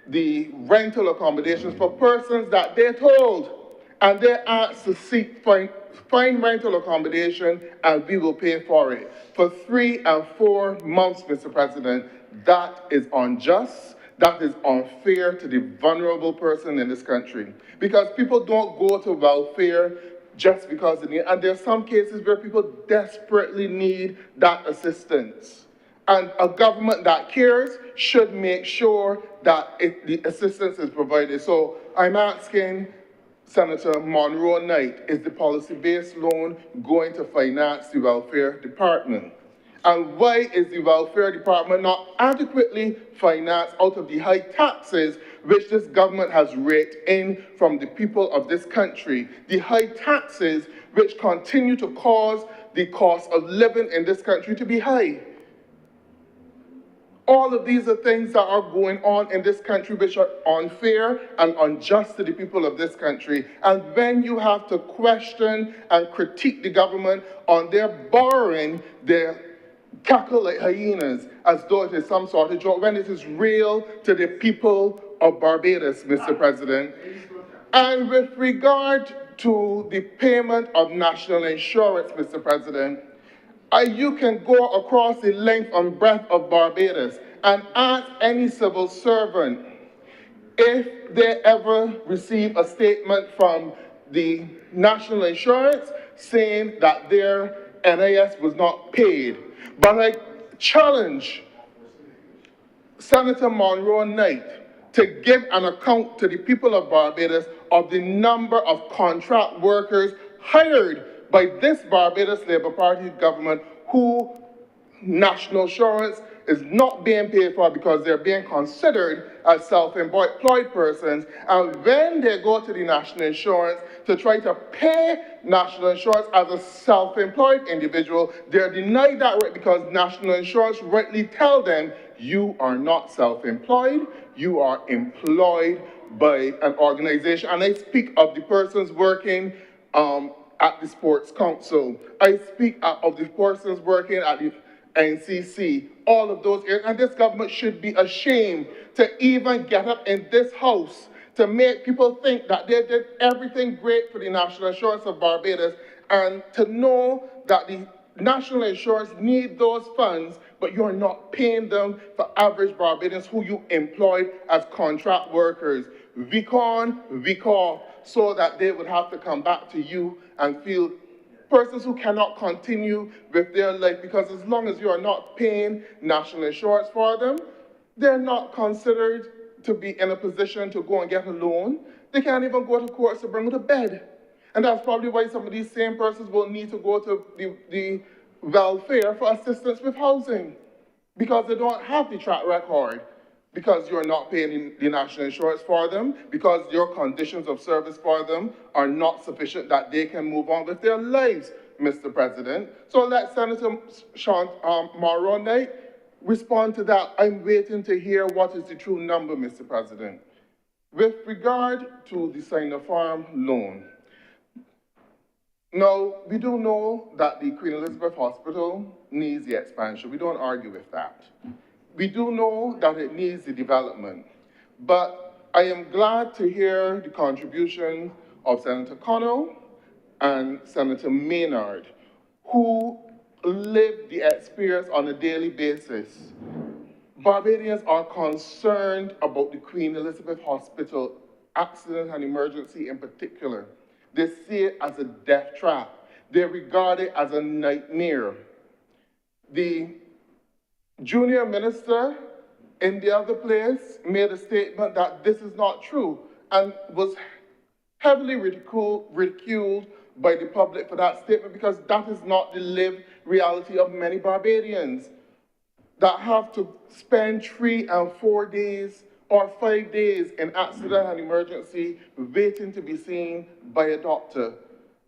the rental accommodations for persons that they're told. And they're asked to find rental accommodation, and we will pay for it. For 3 and 4 months, Mr. President, that is unjust. That is unfair to the vulnerable person in this country. Because people don't go to welfare just because they need it. And there are some cases where people desperately need that assistance. And a government that cares should make sure that the assistance is provided. So I'm asking Senator Monroe Knight, is the policy-based loan going to finance the welfare department? And why is the welfare department not adequately financed out of the high taxes which this government has raked in from the people of this country? The high taxes which continue to cause the cost of living in this country to be high. All of these are things that are going on in this country which are unfair and unjust to the people of this country. And when you have to question and critique the government on their borrowing, they cackle like hyenas as though it is some sort of joke, when it is real to the people of Barbados, Mr. President. And with regard to the payment of national insurance, Mr. President, you can go across the length and breadth of Barbados and ask any civil servant if they ever receive a statement from the national insurance saying that their NIS was not paid. But I challenge Senator Monroe Knight to give an account to the people of Barbados of the number of contract workers hired by this Barbados Labour Party government who national insurance is not being paid for because they're being considered as self-employed persons. And when they go to the national insurance to try to pay national insurance as a self-employed individual, they're denied that right because national insurance rightly tell them you are not self-employed, you are employed by an organization. And I speak of the persons working at the Sports Council. I speak of the persons working at the NCC, all of those areas. And this government should be ashamed to even get up in this house to make people think that they did everything great for the national insurance of Barbados, and to know that the national insurance need those funds, but you're not paying them for average Barbadians who you employed as contract workers. Week on, week off, so that they would have to come back to you and feel persons who cannot continue with their life, because as long as you are not paying national insurance for them, they're not considered to be in a position to go and get a loan. They can't even go to court to bring them to bed. And that's probably why some of these same persons will need to go to the welfare for assistance with housing, because they don't have the track record, because you're not paying the national insurance for them, because your conditions of service for them are not sufficient that they can move on with their lives, Mr. President. So let Senator Monroe Knight respond to that. I'm waiting to hear what is the true number, Mr. President. With regard to the Sinopharm loan, now, we do know that the Queen Elizabeth Hospital needs the expansion. We don't argue with that. We do know that it needs the development. But I am glad to hear the contribution of Senator Connell and Senator Maynard, who live the experience on a daily basis. Barbadians are concerned about the Queen Elizabeth Hospital accident and emergency in particular. They see it as a death trap. They regard it as a nightmare. The junior minister in the other place made a statement that this is not true and was heavily ridiculed by the public for that statement, because that is not the lived reality of many Barbadians that have to spend 3 and 4 days or 5 days in accident and emergency waiting to be seen by a doctor.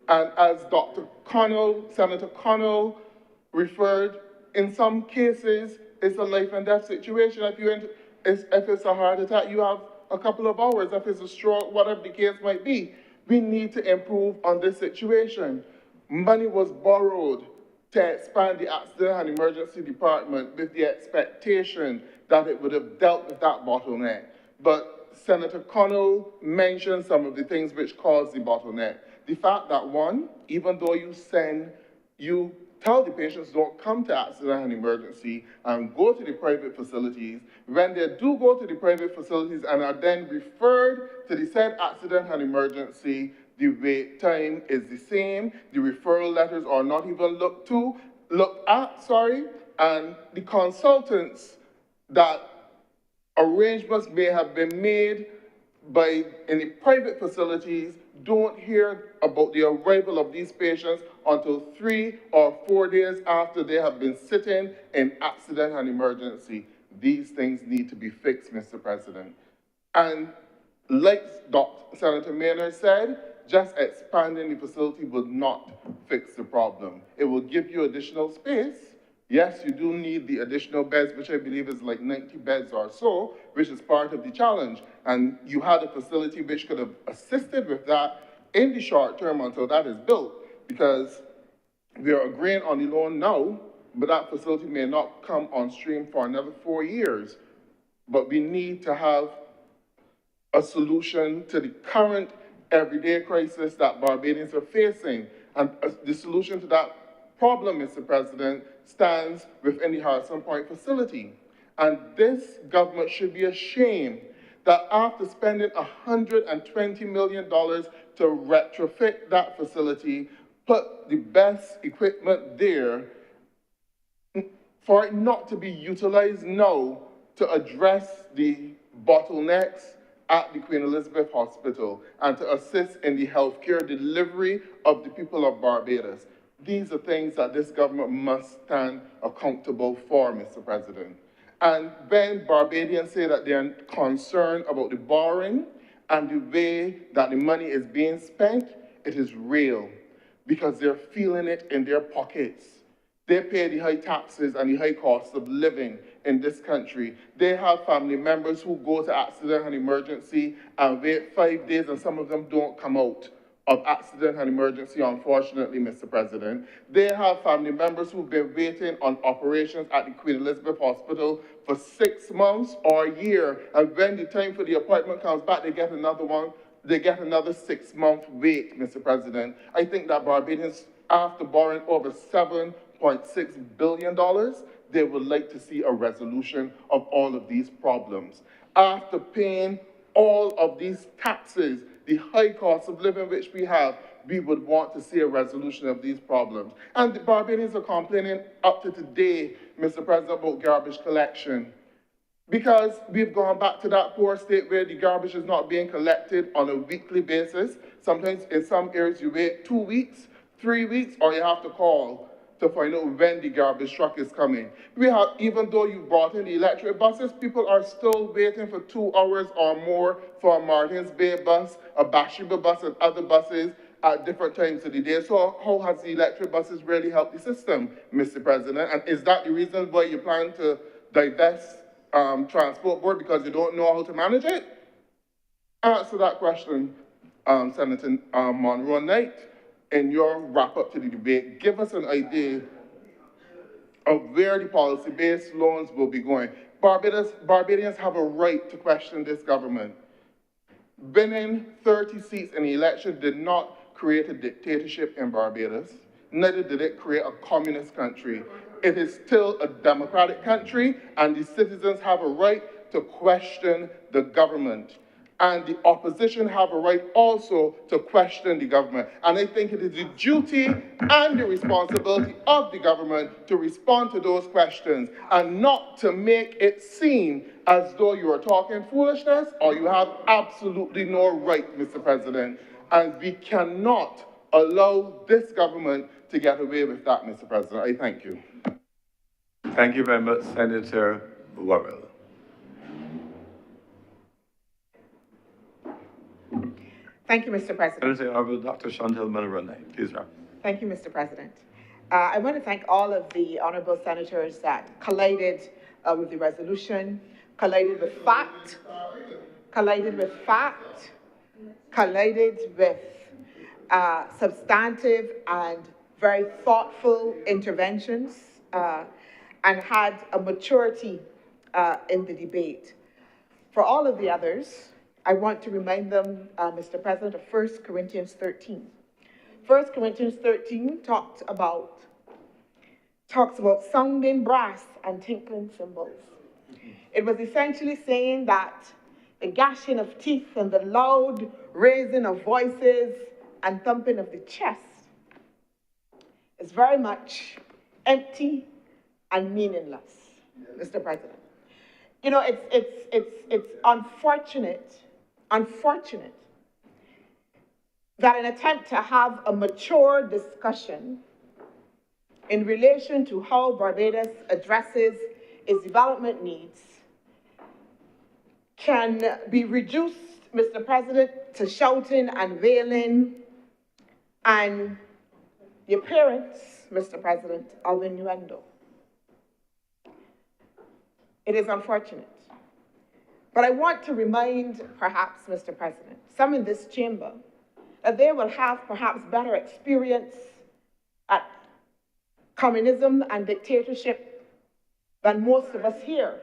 And as Dr. Connell, Senator Connell referred, in some cases, it's a life and death situation. If it's a heart attack, you have a couple of hours. If it's a stroke, whatever the case might be, we need to improve on this situation. Money was borrowed to expand the accident and emergency department with the expectation that it would have dealt with that bottleneck. But Senator Connell mentioned some of the things which caused the bottleneck. The fact that, one, even though you tell the patients don't come to accident and emergency and go to the private facilities, when they do go to the private facilities and are then referred to the said accident and emergency, the wait time is the same, the referral letters are not even looked at, and the consultants that arrangements may have been made in the private facilities don't hear about the arrival of these patients until 3 or 4 days after they have been sitting in accident and emergency. These things need to be fixed, Mr. President. And like Senator Maynard said, just expanding the facility will not fix the problem. It will give you additional space. Yes, you do need the additional beds, which I believe is like 90 beds or so, which is part of the challenge. And you had a facility which could have assisted with that in the short term until that is built, because we are agreeing on the loan now, but that facility may not come on stream for another 4 years. But we need to have a solution to the current everyday crisis that Barbadians are facing. And the solution to that problem, Mr. President, stands within the Harrison Point facility. And this government should be ashamed that after spending $120 million to retrofit that facility, put the best equipment there for it not to be utilized now to address the bottlenecks at the Queen Elizabeth Hospital and to assist in the healthcare delivery of the people of Barbados. These are things that this government must stand accountable for, Mr. President. And when Barbadians say that they're concerned about the borrowing and the way that the money is being spent, it is real because they're feeling it in their pockets. They pay the high taxes and the high costs of living in this country. They have family members who go to accident and emergency and wait 5 days, and some of them don't come out of accident and emergency, unfortunately, Mr. President. They have family members who've been waiting on operations at the Queen Elizabeth Hospital for 6 months or a year, and when the time for the appointment comes back, they get another one. They get another 6-month wait, Mr. President. I think that Barbadians, after borrowing over $7.6 billion, they would like to see a resolution of all of these problems. After paying all of these taxes, the high cost of living which we have, we would want to see a resolution of these problems. And the Barbadians are complaining up to today, Mr. President, about garbage collection. Because we've gone back to that poor state where the garbage is not being collected on a weekly basis. Sometimes in some areas you wait 2 weeks, 3 weeks, or you have to call to find out when the garbage truck is coming. We have, even though you brought in the electric buses, people are still waiting for 2 hours or more for a Martins Bay bus, a Bathsheba bus, and other buses at different times of the day. So how has the electric buses really helped the system, Mr. President? And is that the reason why you plan to divest Transport Board, because you don't know how to manage it? Answer that question, Senator Monroe Knight. In your wrap-up to the debate, give us an idea of where the policy-based loans will be going. Barbadians have a right to question this government. Winning 30 seats in the election did not create a dictatorship in Barbados, neither did it create a communist country. It is still a democratic country, and the citizens have a right to question the government. And the opposition have a right also to question the government. And I think it is the duty and the responsibility of the government to respond to those questions and not to make it seem as though you are talking foolishness or you have absolutely no right, Mr. President. And we cannot allow this government to get away with that, Mr. President. I thank you. Thank you very much, Senator Worrell. Thank you, Mr. President. Senator Honorable Dr. Chantal Monroe, please, Rep. Thank you, Mr. President. I want to thank all of the honorable senators that collided with the resolution, collided with fact, collided with substantive and very thoughtful interventions, and had a maturity in the debate. For all of the others, I want to remind them, Mr. President, of 1 Corinthians 13. 1 Corinthians 13 talks about sounding brass and tinkling cymbals. It was essentially saying that the gnashing of teeth and the loud raising of voices and thumping of the chest is very much empty and meaningless, Mr. President. You know, it's unfortunate that an attempt to have a mature discussion in relation to how Barbados addresses its development needs can be reduced, Mr. President, to shouting and wailing and the appearance, Mr. President, of innuendo. It is unfortunate. But I want to remind, perhaps, Mr. President, some in this chamber, that they will have perhaps better experience at communism and dictatorship than most of us here.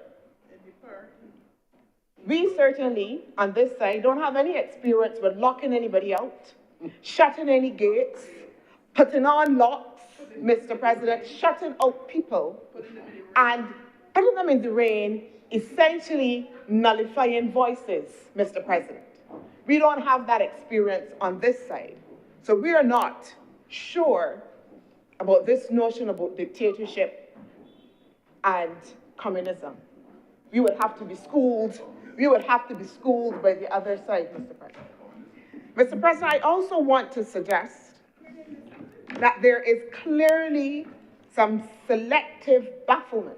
We certainly, on this side, don't have any experience with locking anybody out, shutting any gates, putting on locks, Mr. President, shutting out people, and putting them in the rain, essentially nullifying voices, Mr. President. We don't have that experience on this side. So we are not sure about this notion about dictatorship and communism. We would have to be schooled. We would have to be schooled by the other side, Mr. President. Mr. President, I also want to suggest that there is clearly some selective bafflement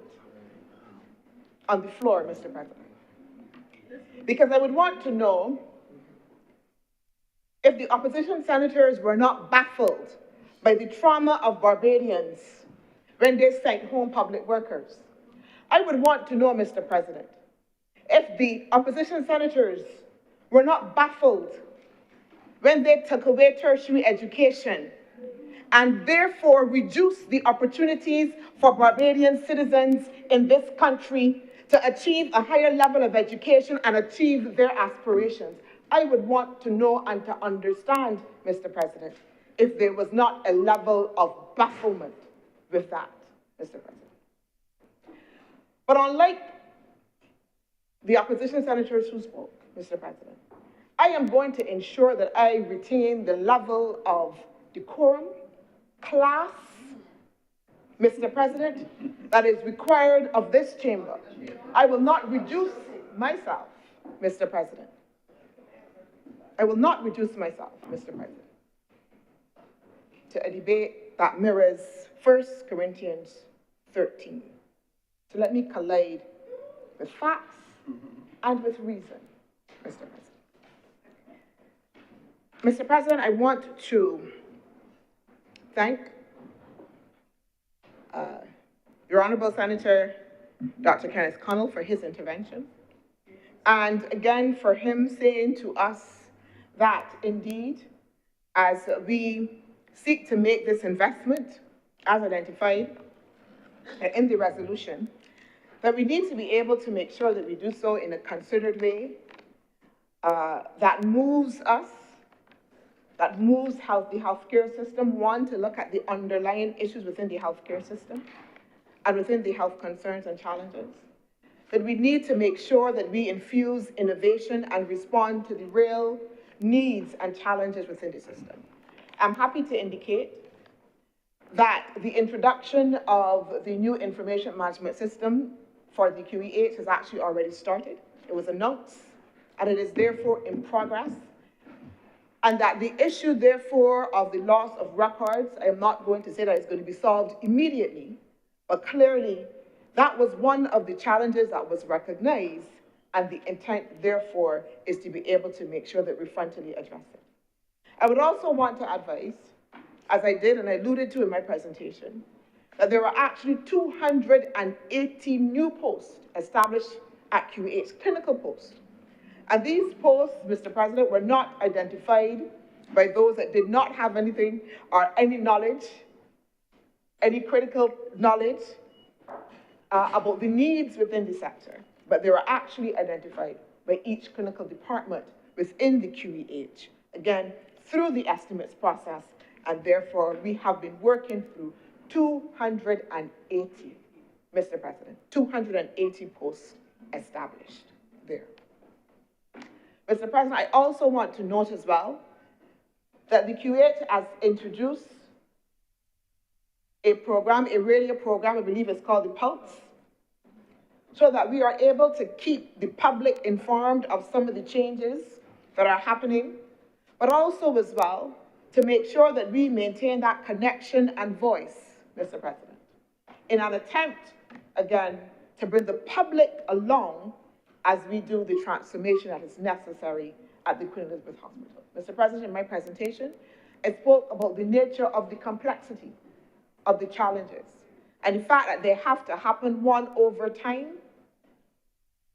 on the floor, Mr. President. Because I would want to know if the opposition senators were not baffled by the trauma of Barbadians when they sent home public workers. I would want to know, Mr. President, if the opposition senators were not baffled when they took away tertiary education and therefore reduced the opportunities for Barbadian citizens in this country to achieve a higher level of education and achieve their aspirations. I would want to know and to understand, Mr. President, if there was not a level of bafflement with that, Mr. President. But unlike the opposition senators who spoke, Mr. President, I am going to ensure that I retain the level of decorum, class, Mr. President, that is required of this chamber. I will not reduce myself, Mr. President. I will not reduce myself, Mr. President, to a debate that mirrors 1 Corinthians 13. So let me collide with facts and with reason, Mr. President. Mr. President, I want to thank Your Honorable Senator Dr. Kenneth Connell for his intervention, and again for him saying to us that indeed, as we seek to make this investment as identified in the resolution, that we need to be able to make sure that we do so in a considered way that moves us, that moves the healthcare system, one, to look at the underlying issues within the healthcare system and within the health concerns and challenges. That we need to make sure that we infuse innovation and respond to the real needs and challenges within the system. I'm happy to indicate that the introduction of the new information management system for the QEH has actually already started. It was announced, and it is therefore in progress. And that the issue, therefore, of the loss of records, I am not going to say that it's going to be solved immediately, but clearly that was one of the challenges that was recognized, and the intent, therefore, is to be able to make sure that we frontally address it. I would also want to advise, as I did and I alluded to in my presentation, that there are actually 280 new posts established at QEH, clinical posts. And these posts, Mr. President, were not identified by those that did not have anything or any knowledge, any critical knowledge about the needs within the sector, but they were actually identified by each clinical department within the QEH, again, through the estimates process, and therefore we have been working through 280, Mr. President, 280 posts established there. Mr. President, I also want to note as well that the QEH has introduced a program, a radio program, I believe it's called the Pulse, so that we are able to keep the public informed of some of the changes that are happening, but also as well to make sure that we maintain that connection and voice, Mr. President, in an attempt, again, to bring the public along as we do the transformation that is necessary at the Queen Elizabeth Hospital. Mr. President, in my presentation, I spoke about the nature of the complexity of the challenges, and the fact that they have to happen, one, over time,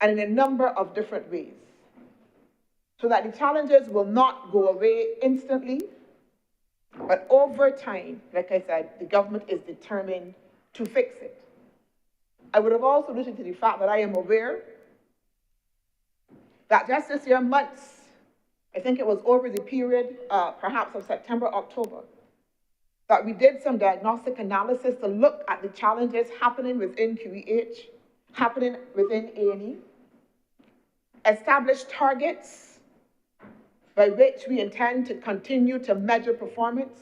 and in a number of different ways, so that the challenges will not go away instantly, but over time, like I said, the government is determined to fix it. I would have also alluded to the fact that I am aware that just this year, months, I think it was over the period, perhaps of September, October, that we did some diagnostic analysis to look at the challenges happening within QEH, happening within A&E, established targets by which we intend to continue to measure performance,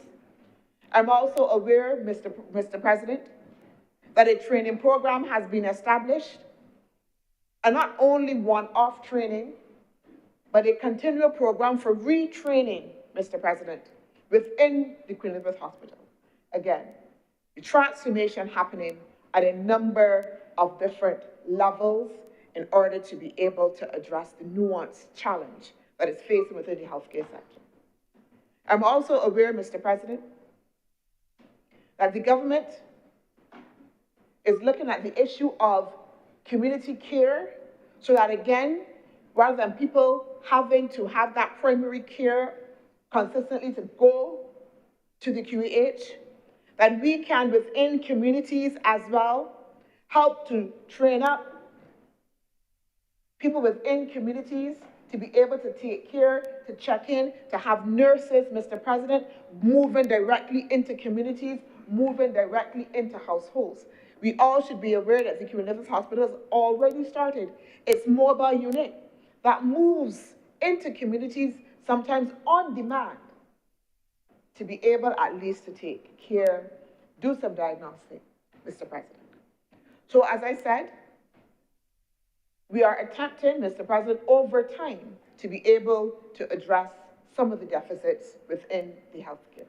I'm also aware, Mr. President, that a training program has been established, and not only one-off training, but a continual program for retraining, Mr. President, within the Queen Elizabeth Hospital. Again, the transformation happening at a number of different levels in order to be able to address the nuanced challenge that is facing within the healthcare sector. I'm also aware, Mr. President, that the government is looking at the issue of community care so that, again, rather than people having to have that primary care consistently to go to the QEH, that we can, within communities as well, help to train up people within communities to be able to take care, to check in, to have nurses, Mr. President, moving directly into communities, moving directly into households. We all should be aware that the Queen Elizabeth Hospital has already started its mobile unit that moves into communities, sometimes on demand, to be able at least to take care, do some diagnostic, Mr. President. So as I said, we are attempting, Mr. President, over time to be able to address some of the deficits within the healthcare.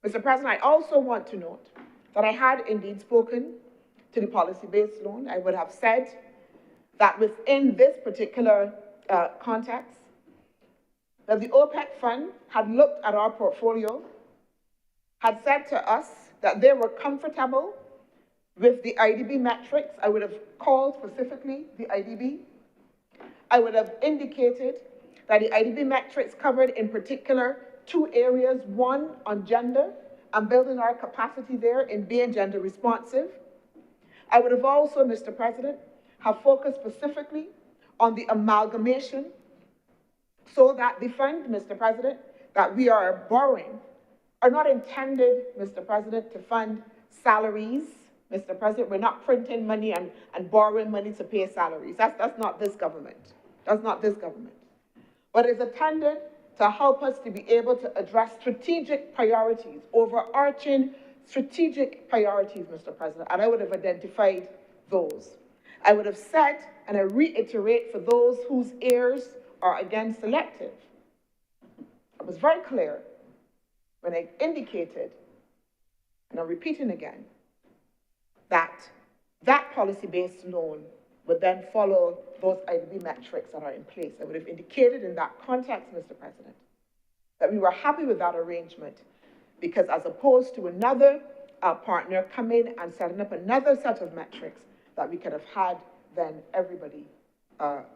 Mr. President, I also want to note that I had indeed spoken to the policy-based loan. I would have said that within this particular context, that the OPEC fund had looked at our portfolio, had said to us that they were comfortable with the IDB metrics. I would have called specifically the IDB. I would have indicated that the IDB metrics covered in particular two areas, one on gender and building our capacity there in being gender responsive. I would have also, Mr. President, have focused specifically on the amalgamation so that the fund, Mr. President, that we are borrowing are not intended, Mr. President, to fund salaries. Mr. President, we're not printing money and borrowing money to pay salaries. That's not this government. That's not this government. But it's intended to help us to be able to address strategic priorities, overarching strategic priorities, Mr. President, and I would have identified those. I would have said, and I reiterate for those whose ears are again selective, I was very clear when I indicated, and I'm repeating again, that policy-based loan would then follow those IDB metrics that are in place. I would have indicated in that context, Mr. President, that we were happy with that arrangement because as opposed to another partner coming and setting up another set of metrics that we could have had, then everybody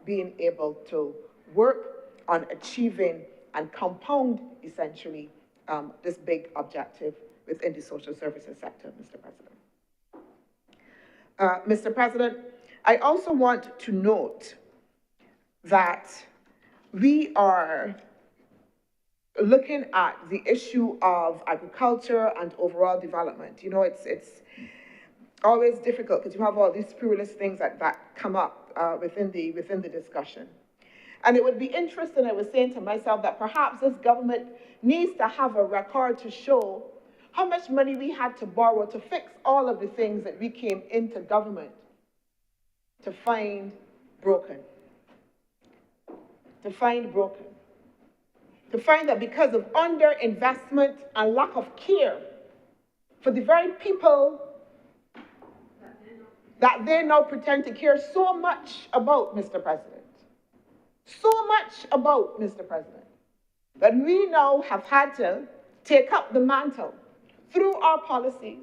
being able to work on achieving and compound, essentially, this big objective within the social services sector, Mr. President. Mr. President, I also want to note that we are looking at the issue of agriculture and overall development. You know, it's always difficult because you have all these spurious things that come up within the discussion. And it would be interesting, I was saying to myself, that perhaps this government needs to have a record to show how much money we had to borrow to fix all of the things that we came into government to find broken. To find broken. To find that because of underinvestment and lack of care for the very people that they now pretend to care so much about, Mr. President. So much about, Mr. President, that we now have had to take up the mantle through our policies,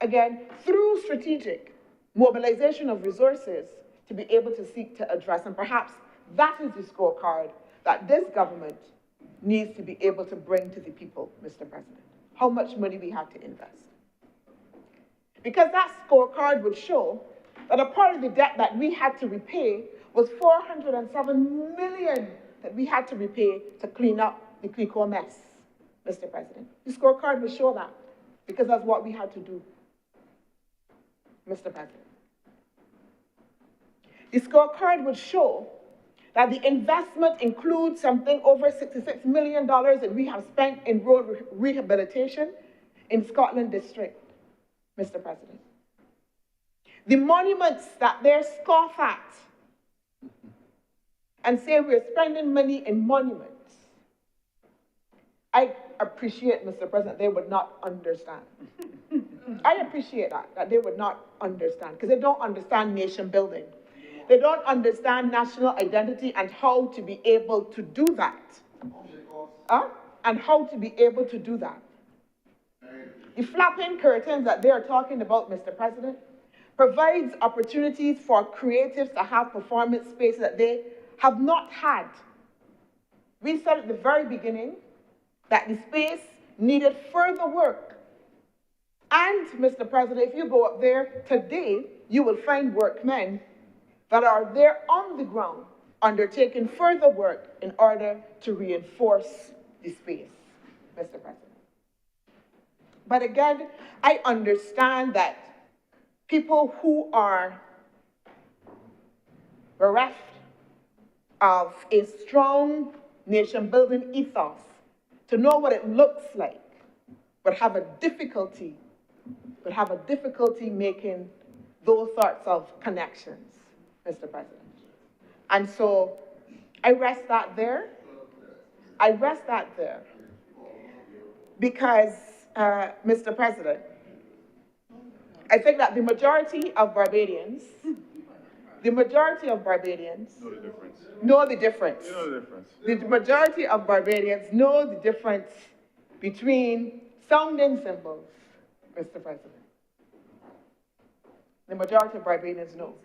again, through strategic mobilization of resources to be able to seek to address. And perhaps that is the scorecard that this government needs to be able to bring to the people, Mr. President. How much money we had to invest. Because that scorecard would show that a part of the debt that we had to repay was $407 million that we had to repay to clean up the CLICO mess, Mr. President. The scorecard will show that, because that's what we had to do, Mr. President. The scorecard would show that the investment includes something over $66 million that we have spent in road rehabilitation in Scotland District, Mr. President. The monuments that they scoff at and say we're spending money in monuments, I appreciate, Mr. President, they would not understand. I appreciate that they would not understand, because they don't understand nation building. They don't understand national identity and how to be able to do that. And how to be able to do that. The flapping curtains that they are talking about, Mr. President, provides opportunities for creatives to have performance space that they have not had. We said at the very beginning that the space needed further work. And, Mr. President, if you go up there today, you will find workmen that are there on the ground undertaking further work in order to reinforce the space, Mr. President. But again, I understand that people who are bereft of a strong nation-building ethos to know what it looks like would have a difficulty making those sorts of connections, Mr. President. And so I rest that there. Because, Mr. President, I think that the majority of Barbadians know the difference. The majority of Barbadians know the difference between sounding symbols, Mr. President. The majority of Barbadians know.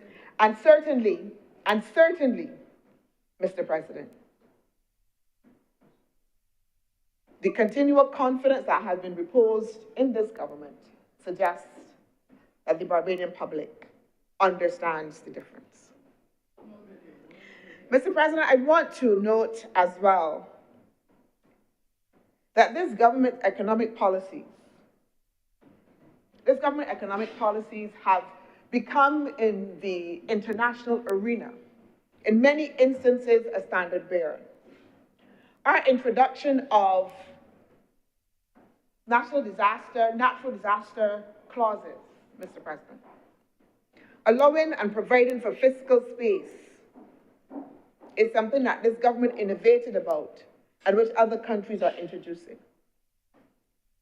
And certainly, Mr. President, the continual confidence that has been reposed in this government suggests that the Barbadian public understands the difference. Mr. President, I want to note as well that this government's economic policies have become, in the international arena, in many instances, a standard bearer. Our introduction of natural disaster clauses, Mr. President, allowing and providing for fiscal space, is something that this government innovated about and which other countries are introducing.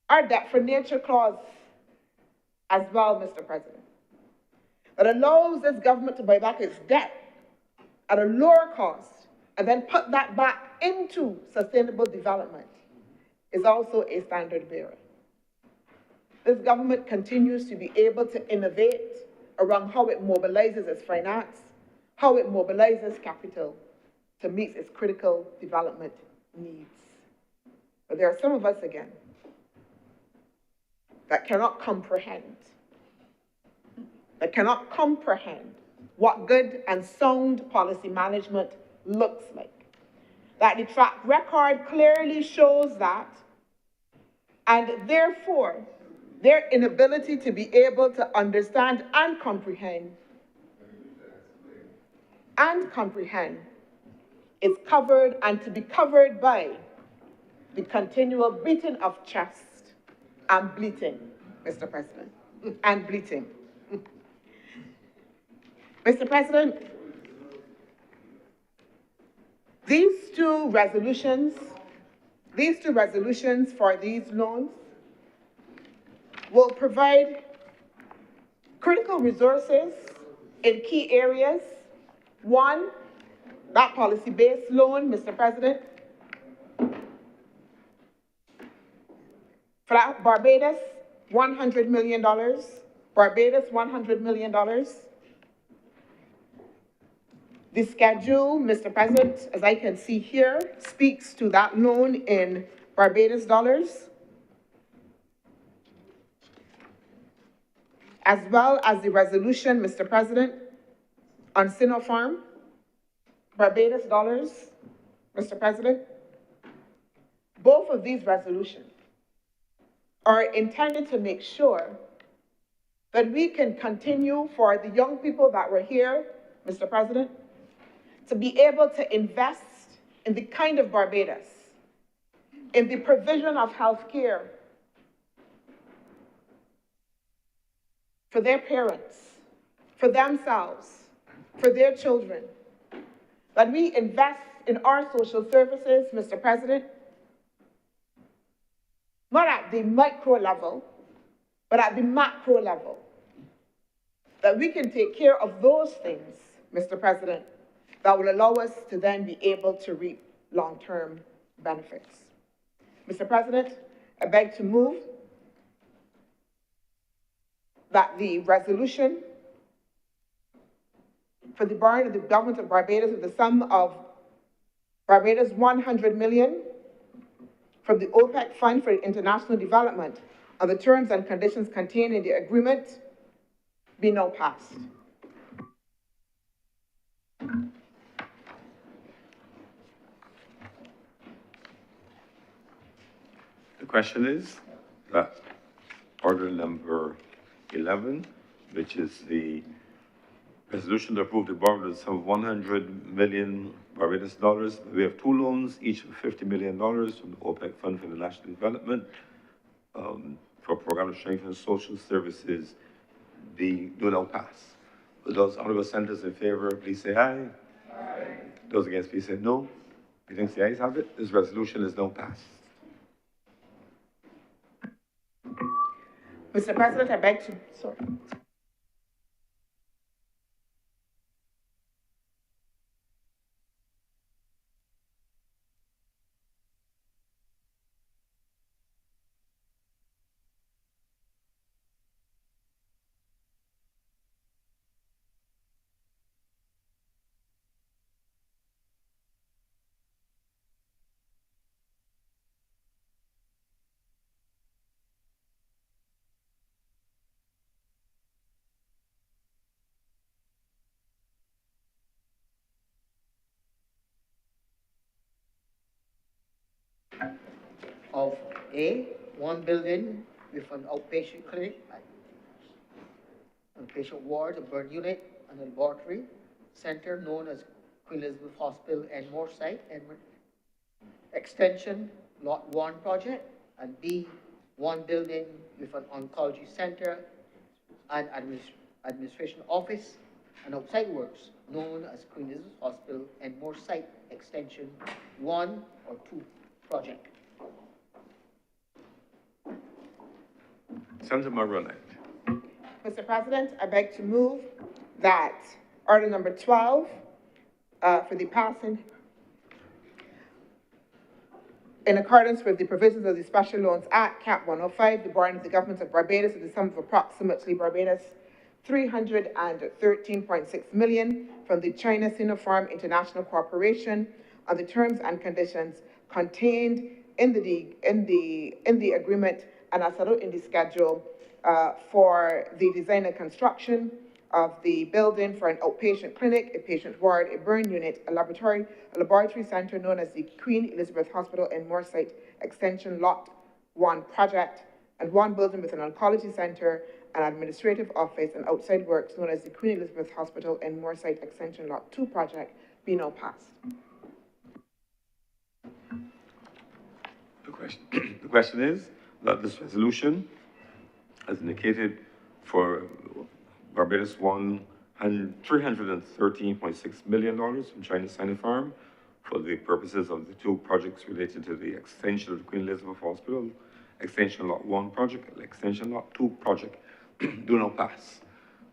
Our debt for nature clause as well, Mr. President, that allows this government to buy back its debt at a lower cost and then put that back into sustainable development, is also a standard bearer. This government continues to be able to innovate around how it mobilizes its finance, how it mobilizes capital to meet its critical development needs. But there are some of us, again, that cannot comprehend what good and sound policy management looks like. That the track record clearly shows that, and therefore, their inability to be able to understand and comprehend is covered and to be covered by the continual beating of chest and bleating, Mr. President, and bleating. Mr. President, these two resolutions for these loans will provide critical resources in key areas. One, that policy-based loan, Mr. President, for Barbados, $100 million. Barbados, $100 million. The schedule, Mr. President, as I can see here, speaks to that loan in Barbados dollars, as well as the resolution, Mr. President, on Sinopharm, Barbados dollars, Mr. President. Both of these resolutions are intended to make sure that we can continue for the young people that were here, Mr. President, to be able to invest in the kind of Barbados, in the provision of health care for their parents, for themselves, for their children, that we invest in our social services, Mr. President, not at the micro level, but at the macro level, that we can take care of those things, Mr. President, that will allow us to then be able to reap long-term benefits. Mr. President, I beg to move that the resolution for the borrowing of the government of Barbados of the sum of Barbados 100 million from the OPEC Fund for International Development on the terms and conditions contained in the agreement be now passed. The question is that order number 11, which is the resolution to approve the borrowing of the sum of 100 million Barbados dollars. We have two loans, each of $50 million from the OPEC Fund for International Development for a program to strengthen social services. Do now pass. Will those honorable senators in favor, please say aye. Aye. Those against, please say no. Methinks the ayes have it. This resolution is now passed. Mr. President, I beg to, sorry. Of A, one building with an outpatient clinic, outpatient ward, a burn unit, and a laboratory center known as Queen Elizabeth Hospital and more site, Edmund. Extension, Lot 1 project, and B, one building with an oncology center and administration office and outside works known as Queen Elizabeth Hospital and more site, extension 1 or 2 project. Senator Moroni. Mr. President, I beg to move that order number 12 for the passing in accordance with the provisions of the Special Loans Act, Cap 105, the borrowing of the government of Barbados of the sum of approximately Barbados 313.6 million from the China Sinopharm International Corporation on the terms and conditions contained in the agreement and as set out in the schedule for the design and construction of the building for an outpatient clinic, a patient ward, a burn unit, a laboratory center known as the Queen Elizabeth Hospital and Moore Site Extension Lot 1 project, and one building with an oncology center, an administrative office, and outside works known as the Queen Elizabeth Hospital and Moore Site Extension Lot 2 project be now passed. The question is that this resolution, as indicated for Barbados $313.6 million from China Sinopharm for the purposes of the two projects related to the extension of the Queen Elizabeth Hospital, Extension Lot 1 project and Extension Lot 2 project, do not pass.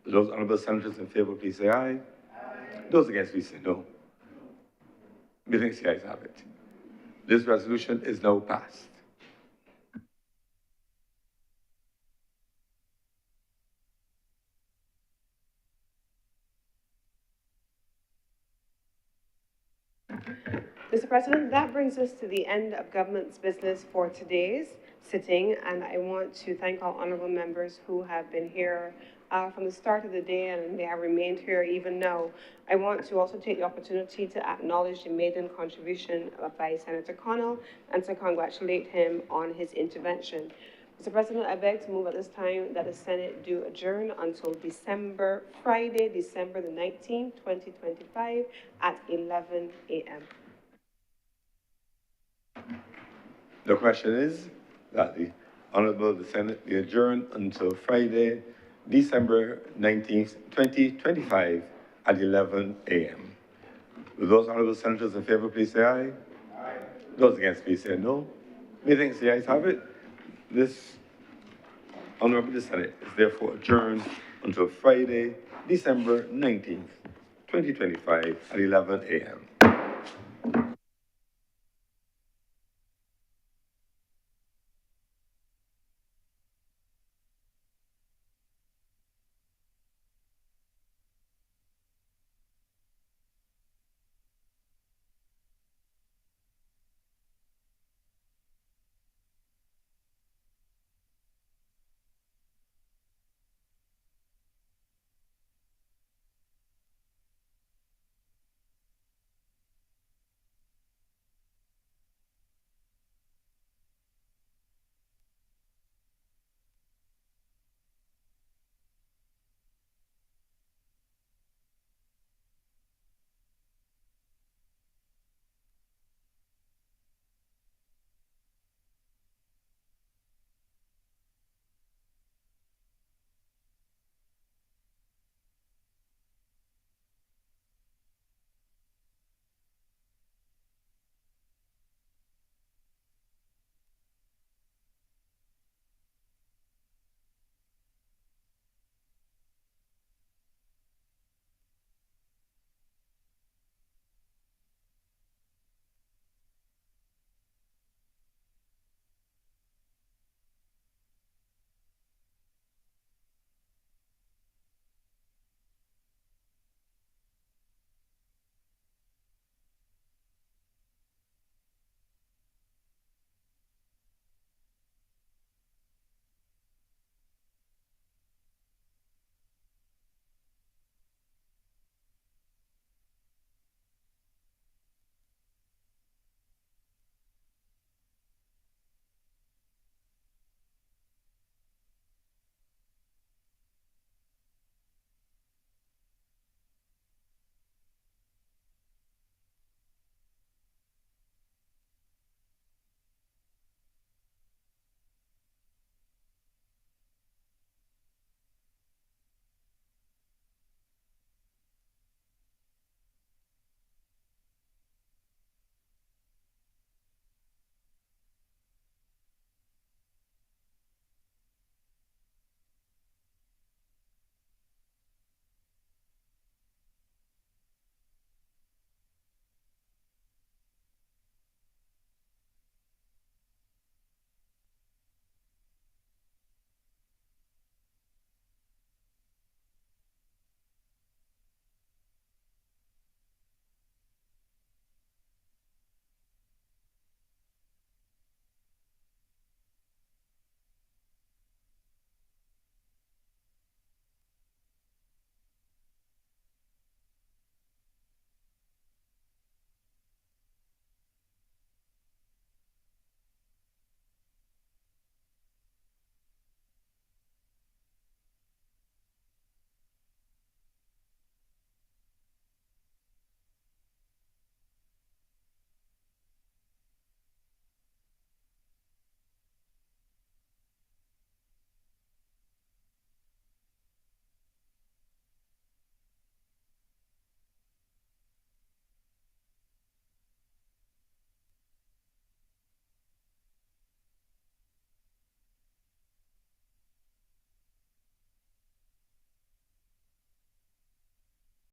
Those honorable senators in favor, please say aye. Aye. Those against, please say no. Methinks the ayes have it. This resolution is now passed. Mr. President, that brings us to the end of government's business for today's sitting, and I want to thank all honourable members who have been here from the start of the day, and they have remained here even now. I want to also take the opportunity to acknowledge the maiden contribution by Senator Connell and to congratulate him on his intervention. Mr. President, I beg to move at this time that the Senate do adjourn until Friday, December the 19th, 2025 at 11 a.m. The question is that the Senate be adjourned until Friday, December 19th, 2025 at 11 a.m. Will those honorable senators in favor please say aye? Aye. Those against please say no. Methinks the ayes have it. This honorable Senate is therefore adjourned until Friday, December 19th, 2025 at 11 a.m.